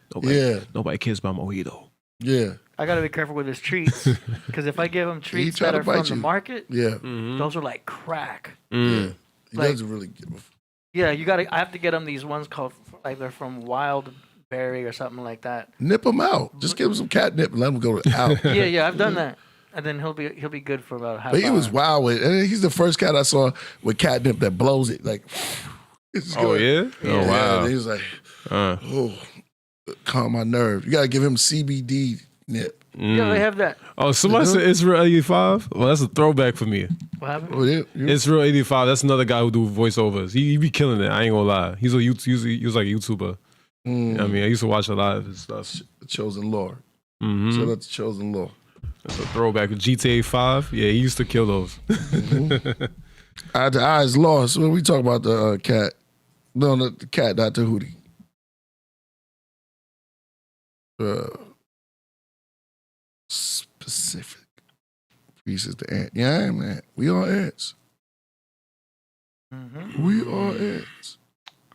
Nobody cares about MoreMito. Yeah, I got to be careful with his treats because if I give him treats tried that to are from bite the you. market, yeah, those are like crack. yeah. He Like- doesn't really give a Yeah, I have to get him these ones called like they're from Wild Berry or something like that. nip him out. Just give him some catnip and let him go out. Yeah, I've done that, and then he'll be good for about half. But he hour. was wild with it. And he's the first cat I saw with catnip that blows it. Like, it's Oh good. yeah. Oh wow. And he was like, Uh, oh, calm my nerve. You got to give him CBD nip. Yeah, they have that. Oh, somebody said Israel 85. Well, that's a throwback for me. What happened? Oh, yeah, Israel 85. That's another guy who do voiceovers. He be killing it. I ain't gonna lie. He was like a YouTuber. I mean, I used to watch a lot of his stuff. Chosen Lord. Mm-hmm. Shout out to Chosen Lord. That's a throwback. GTA 5. Yeah, he used to kill those. The eyes lost. When we talk about the cat, no, the cat, not the Hootie. Specific. Priest is the ant. Yeah, I am ant. We are ants. We are ants.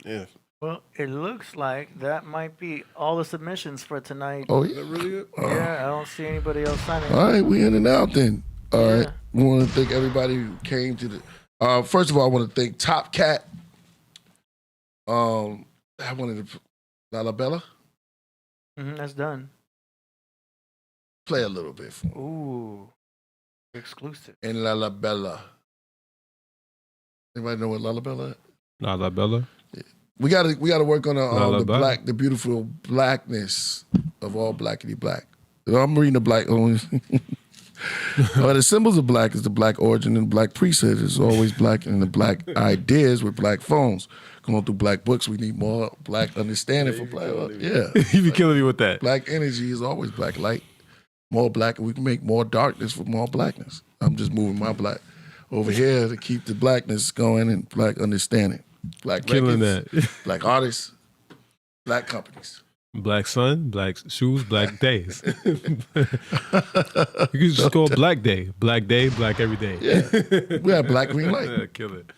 Yeah. Well, it looks like that might be all the submissions for tonight. Oh, yeah. Really good? Yeah, I don't see anybody else signing. All right, we in and out then. All right. Yeah. We want to thank everybody who came to the. First of all, I want to thank Topcatz. I wanted to. Lalabella, That's done. play a little bit for me. Ooh, exclusive. And Lalabella. Anybody know what Lalabella is? Nah, La Bella. We gotta work on Lalabella. the beautiful blackness of all blackity black. I'm reading the black. The symbols of black is the black origin and black priesthood is always black, and the black ideas with black phones. Going through black books, we need more black understanding for black. Yeah, He be killing me with that. black energy is always black light. More black, we can make more darkness for more blackness. I'm just moving my black over here to keep the blackness going and black understanding. Black Killing records, that. black artists, black companies. Black sun, black shoes, black days. You could just call it Black Day. Black Day, black every day. Yeah, we have black green light. Yeah, kill it.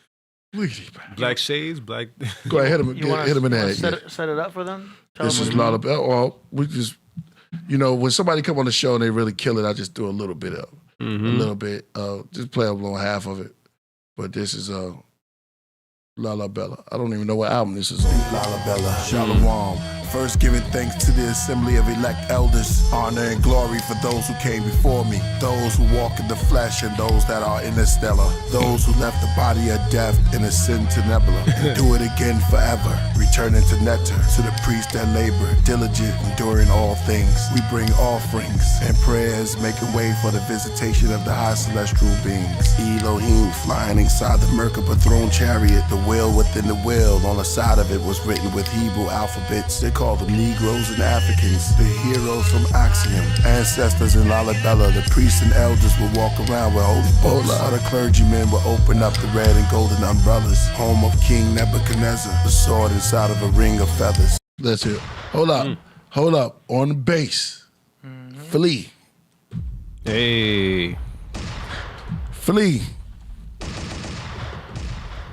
Wiggity. Black shades, black. Go ahead, hit him, You want hit him in the to head. set it up for them? Tell This them is what not about. Well, we just, when somebody come on the show and they really kill it, I just do a little bit of, a little bit, just play up on half of it. But this is Lalabella. I don't even know what album this is on. Lalabella, Shalom. First giving thanks to the assembly of elect elders. Honor and glory for those who came before me. Those who walk in the flesh and those that are interstellar. Those who left the body of death in a sin to nebula. And do it again forever. Returning to nectar, to the priest that labor, diligent, enduring all things. We bring offerings and prayers, making way for the visitation of the high celestial beings. Elohim flying inside the Merkaba throne chariot. The wheel within the wheel. On the side of it was written with Hebrew alphabets. They call them Negroes and Africans, the heroes from Axiom, ancestors in Lalabella. The priests and elders will walk around with holy books. Other clergymen will open up the red and golden umbrellas. Home of King Nebuchadnezzar, the sword inside of a ring of feathers. That's it. Hold up. On the bass. Flea. Hey. Flea.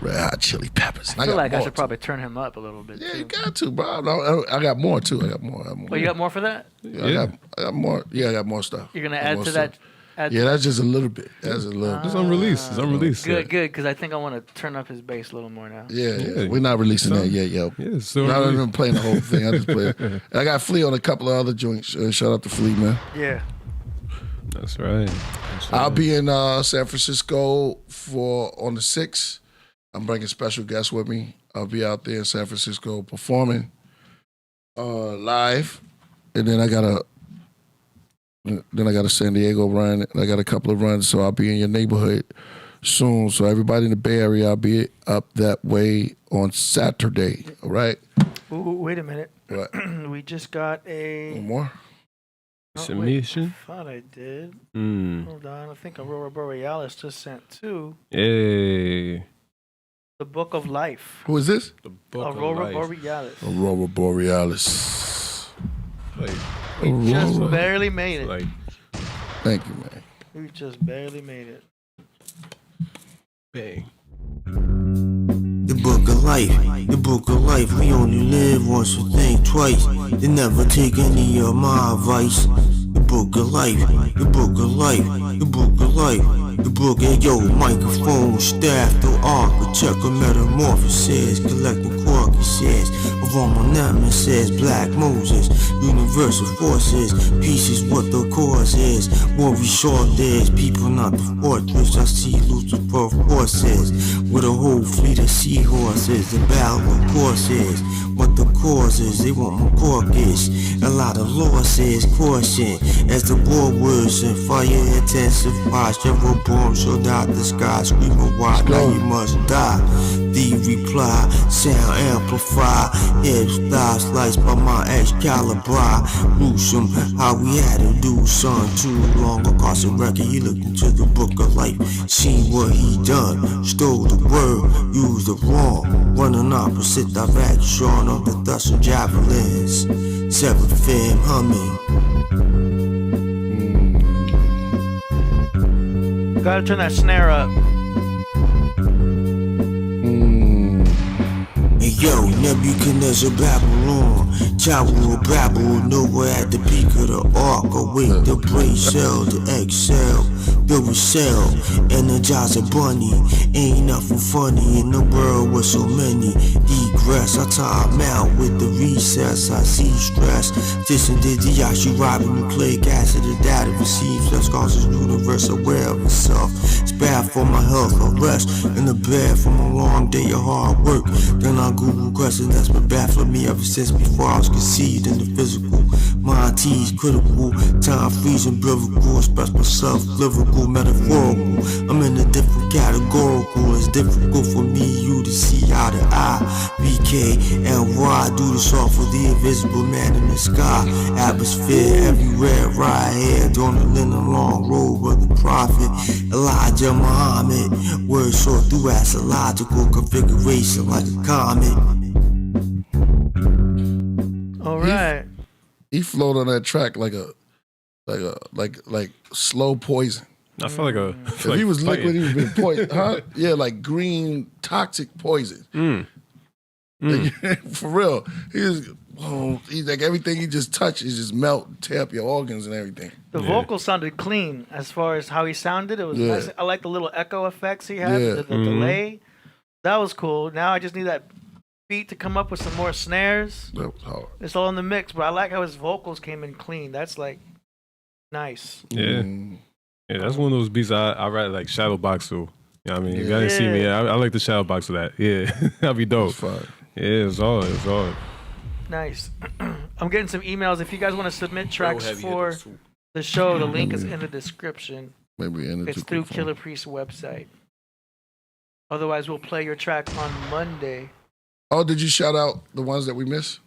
Red Hot Chili Peppers. I feel like I more, should probably turn him up a little bit. Yeah, too. you got to, bro. I got more too. I got more. Oh, you got more for that? I got more. Yeah, I got more stuff. You're gonna I got add more to stuff. that? Yeah, that's just a little bit. That's a little. It's unreleased. It's unreleased. Good, because I think I want to turn up his bass a little more now. Yeah. We're not releasing that yet, yo. Yeah, it's still Not unreleased. even playing the whole thing. I just play it. I got Flea on a couple of other joints. Shout out to Flea, man. Yeah. That's right. I'll be in San Francisco on the 6th. I'm bringing special guests with me. I'll be out there in San Francisco performing live, and then I got a San Diego run. I got a couple of runs, so I'll be in your neighborhood soon. So everybody in the Bay Area, I'll be up that way on Saturday. All right. Ooh, wait a minute. What? We just got a One more. Submission? I thought I did. Mm. Hold on. I think Aurora Borealis just sent 2. Hey. The Book of Life. Who is this? The book Aurora of life. Borealis. Aurora Borealis. Like, We just Aurora. barely made it. like, Thank you, man. We just barely made it. bang. The book of life, the book of life. We only live once and think twice. They never take any of my advice. The book of life, the book of life, the book of life. The book of yo, microphone, staff, the architect of metamorphosis, collecting carcasses of says Black Moses, universal forces, peace is what the cause is. What we short is, people not the fortress. I see Lucifer forces with a whole fleet of seahorses. The battle of courses, what the cause is, they want my caucus. A lot of losses, caution, as the war was and fire intensifies. Several bombs shot out the sky, screaming why now you must die. The reply, sound amplify, hip style sliced by my Excalibur. Gruesome, how we had to do something too long. Across the record, he looked into the book of life, seen what he done, stole the word, used the wrong, running opposite direction of the dust and javelins. Seraphim humming. Gotta turn that snare up. Hey yo, Nebuchadnezzar Babylon, Tower of Babel, nowhere at the peak of the ark. Await the brain cell, the egg cell, build a cell, energize a bunny. Ain't nothing funny in the world with so many. Degress, I time out with the recess. I see stress, this and nucleic acid, the data receives less causes universe aware of itself. It's bad for my health, a rest in the bed from a long day of hard work. Then I Google questions that's been bad for me ever since before I was conceived in the physical. Mind T's critical, time freezing, biblical, express myself, lyrical, metaphorical. I'm in a different categorical. It's difficult for me, you to see eye to eye. BK and Y do this all for the invisible man in the sky. Atmosphere everywhere, right here, on the linen long road with the prophet Elijah Muhammad. Words short through astrological configuration like a comet. All right. He flowed on that track like slow poison. I feel like a. If he was liquid, he would have been poison, huh? Yeah, like green toxic poison. For real. He's like everything he just touches just melt, and tear up your organs and everything. The vocal sounded clean as far as how he sounded. It was nice. I like the little echo effects he had, the delay. That was cool. Now I just need that beat to come up with some more snares. That was hard. It's all in the mix, but I like how his vocals came in clean. That's like nice. Yeah. Yeah, that's one of those beats I write like shadow box to. You know what I mean? You gotta see me. I like the shadow box of that. Yeah. That'd be dope. Yeah, it's all. Nice. I'm getting some emails. If you guys want to submit tracks for the show, the link is in the description. It's through Killah Priest's website. Otherwise, we'll play your track on Monday. Oh, did you shout out the ones that we missed?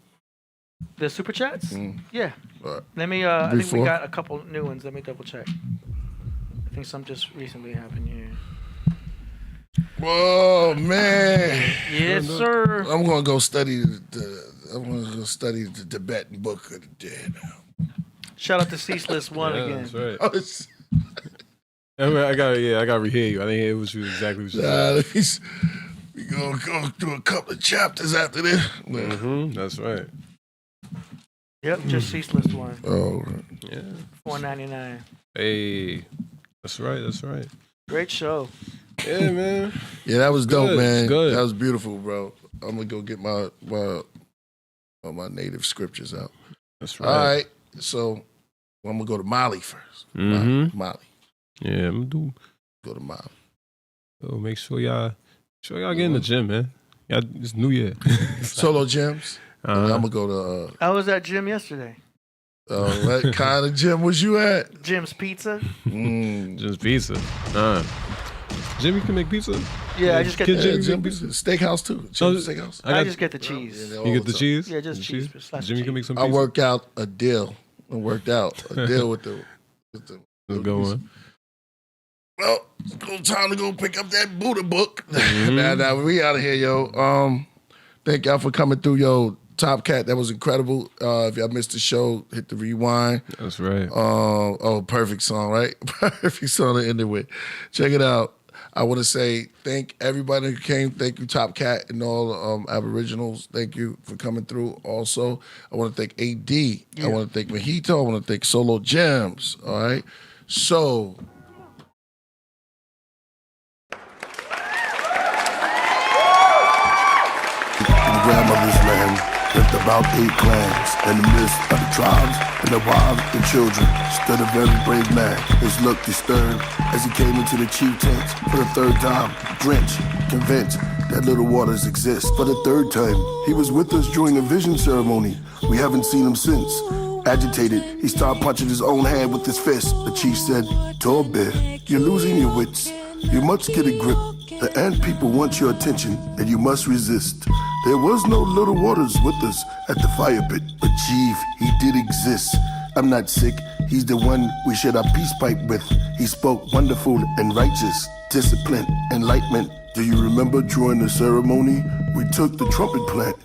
The super chats? Yeah. Right. Let me. I think we got a couple new ones. Let me double check. I think some just recently happened here. Whoa, man! Yes, sir. I'm gonna go study the Tibetan Book of the Dead now. Shout out to Ceaseless One again. That's right. I gotta rehear you. I didn't hear what you exactly what you said. We gonna go through a couple of chapters after this. That's right. Yep, just Ceaseless One. Oh, yeah. $4.99. Hey, that's right. Great show. Yeah, man. Yeah, that was dope, man. Good. That was beautiful, bro. I'm gonna go get my native scriptures out. That's right. All right, so I'm gonna go to Mali first. Mali. Yeah, I'm gonna go to Mali. So make sure y'all get in the gym, man. Y'all, it's New Year. Solo gyms. I'm gonna go to. I was at gym yesterday. What kind of gym was you at? Jim's Pizza. Jim's Pizza. Jimmy can make pizza. Yeah, I just get Can the Jimmy Jimmy Pizza, steakhouse too. Steakhouse. I just get the cheese. You get the cheese. Yeah, just cheese. Slash Jimmy cheese. can make some I pizza. worked out a deal. with the. Let's go on. Well, it's time to go pick up that Buddha book. Now we out of here, yo. Thank y'all for coming through, yo. Topcatz, that was incredible. If y'all missed the show, hit the rewind. That's right. Perfect song, right? Perfect song to end it with. Check it out. I want to say thank everybody who came. Thank you, Topcatz, and all Aboriginals. Thank you for coming through. Also, I want to thank AD. I want to thank MoreMito. I want to thank Solo Gems. All right. So. Grandmother's land lived about 8 clans. In the midst of the tribes and the wives and children stood a very brave man. His look disturbed as he came into the chief tent for the 3rd time, drenched, convinced that little waters exist. For the 3rd time, he was with us during a vision ceremony. We haven't seen him since. Agitated, he started punching his own hand with his fist. The chief said, "Tall bear, you're losing your wits. You must get a grip. The ant people want your attention, and you must resist." There was no little waters with us at the fire pit, but chief, he did exist. I'm not sick, he's the one we shared our peace pipe with. He spoke wonderful and righteous, discipline, enlightenment. Do you remember during the ceremony, we took the trumpet plant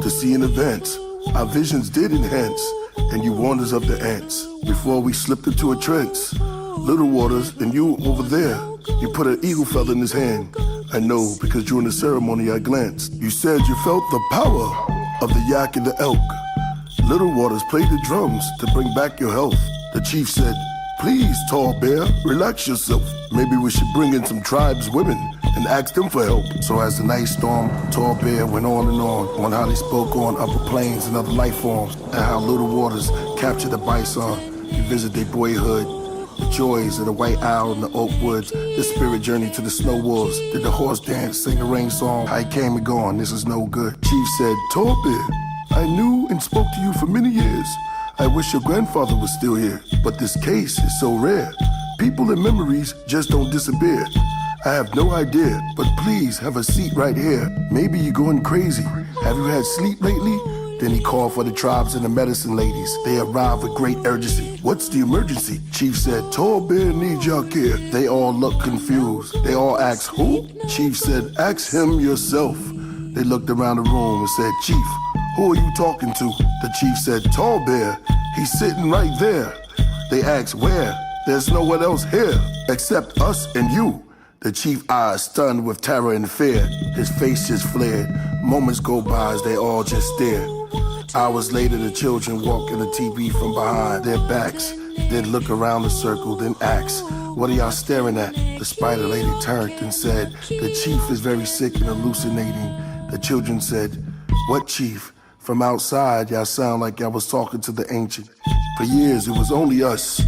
to see in advance. Our visions did enhance, and you warned us of the ants before we slipped into a trance. Little waters, and you over there, you put an eagle feather in his hand. I know, because during the ceremony I glanced. You said you felt the power of the yak and the elk. Little waters played the drums to bring back your health. The chief said, "Please, tall bear, relax yourself. Maybe we should bring in some tribes women and ask them for help." So as the night stormed, tall bear went on and on how they spoke on upper plains and other life forms, and how little waters captured the bison. You visit their boyhood, the joys of the white owl in the oak woods, the spirit journey to the snow wolves. Did the horse dance, sing a rain song? I came and gone, this is no good. Chief said, "Tall bear, I knew and spoke to you for many years. I wish your grandfather was still here, but this case is so rare. People and memories just don't disappear. I have no idea, but please have a seat right here. Maybe you're going crazy. Have you had sleep lately?" Then he called for the tribes and the medicine ladies. They arrived with great urgency. "What's the emergency?" Chief said, "Tall bear needs your care." They all looked confused. They all asked, "Who?" Chief said, "Ask him yourself." They looked around the room and said, "Chief, who are you talking to?" The chief said, "Tall bear, he's sitting right there." They asked, "Where?" "There's no one else here except us and you." The chief eyes stunned with terror and fear. His face just flared. Moments go by as they all just stare. Hours later, the children walk in the TV from behind their backs, then look around the circle, then ask, "What are y'all staring at?" The spider lady turned and said, "The chief is very sick and hallucinating." The children said, "What chief? From outside, y'all sound like y'all was talking to the ancient." For years, it was only us,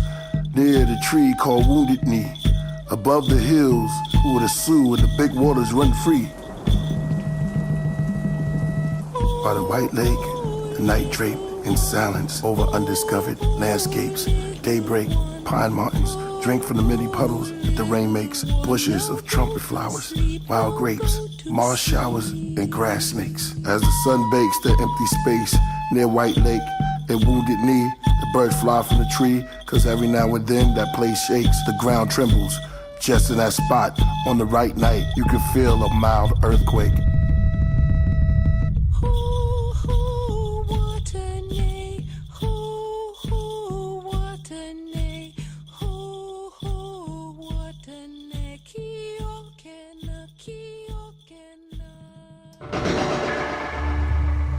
near the tree called Wounded Knee. Above the hills, where the Sioux and the big waters run free. By the white lake, the night draped in silence over undiscovered landscapes. Daybreak, pine mountains, drink from the many puddles that the rain makes. Bushes of trumpet flowers, wild grapes, marsh showers, and grass snakes. As the sun bakes the empty space near White Lake and Wounded Knee, the birds fly from the tree, cause every now and then that place shakes, the ground trembles. Just in that spot, on the right night, you can feel a mild earthquake.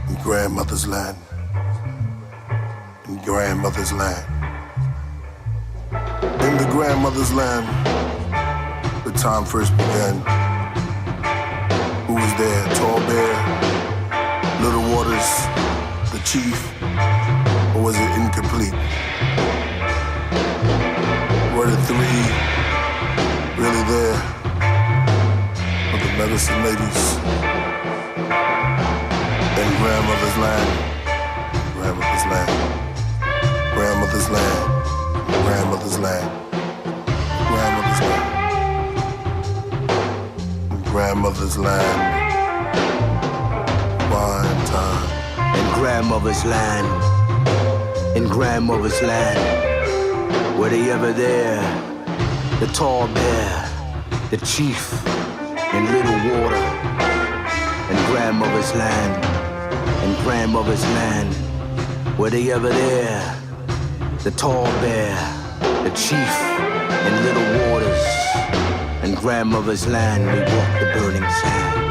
In grandmother's land. In grandmother's land. In the grandmother's land, the time first began. Who was there? Tall bear, little waters, the chief, or was it incomplete? Were the 3 really there? Or the medicine ladies? In grandmother's land, grandmother's land, grandmother's land, grandmother's land, grandmother's land. grandmother's land. One time. In grandmother's land. In grandmother's land. Were they ever there? The tall bear, the chief, in little water. In grandmother's land. In grandmother's land. Were they ever there? The tall bear, the chief, in little waters. In grandmother's land we walk the burning sand.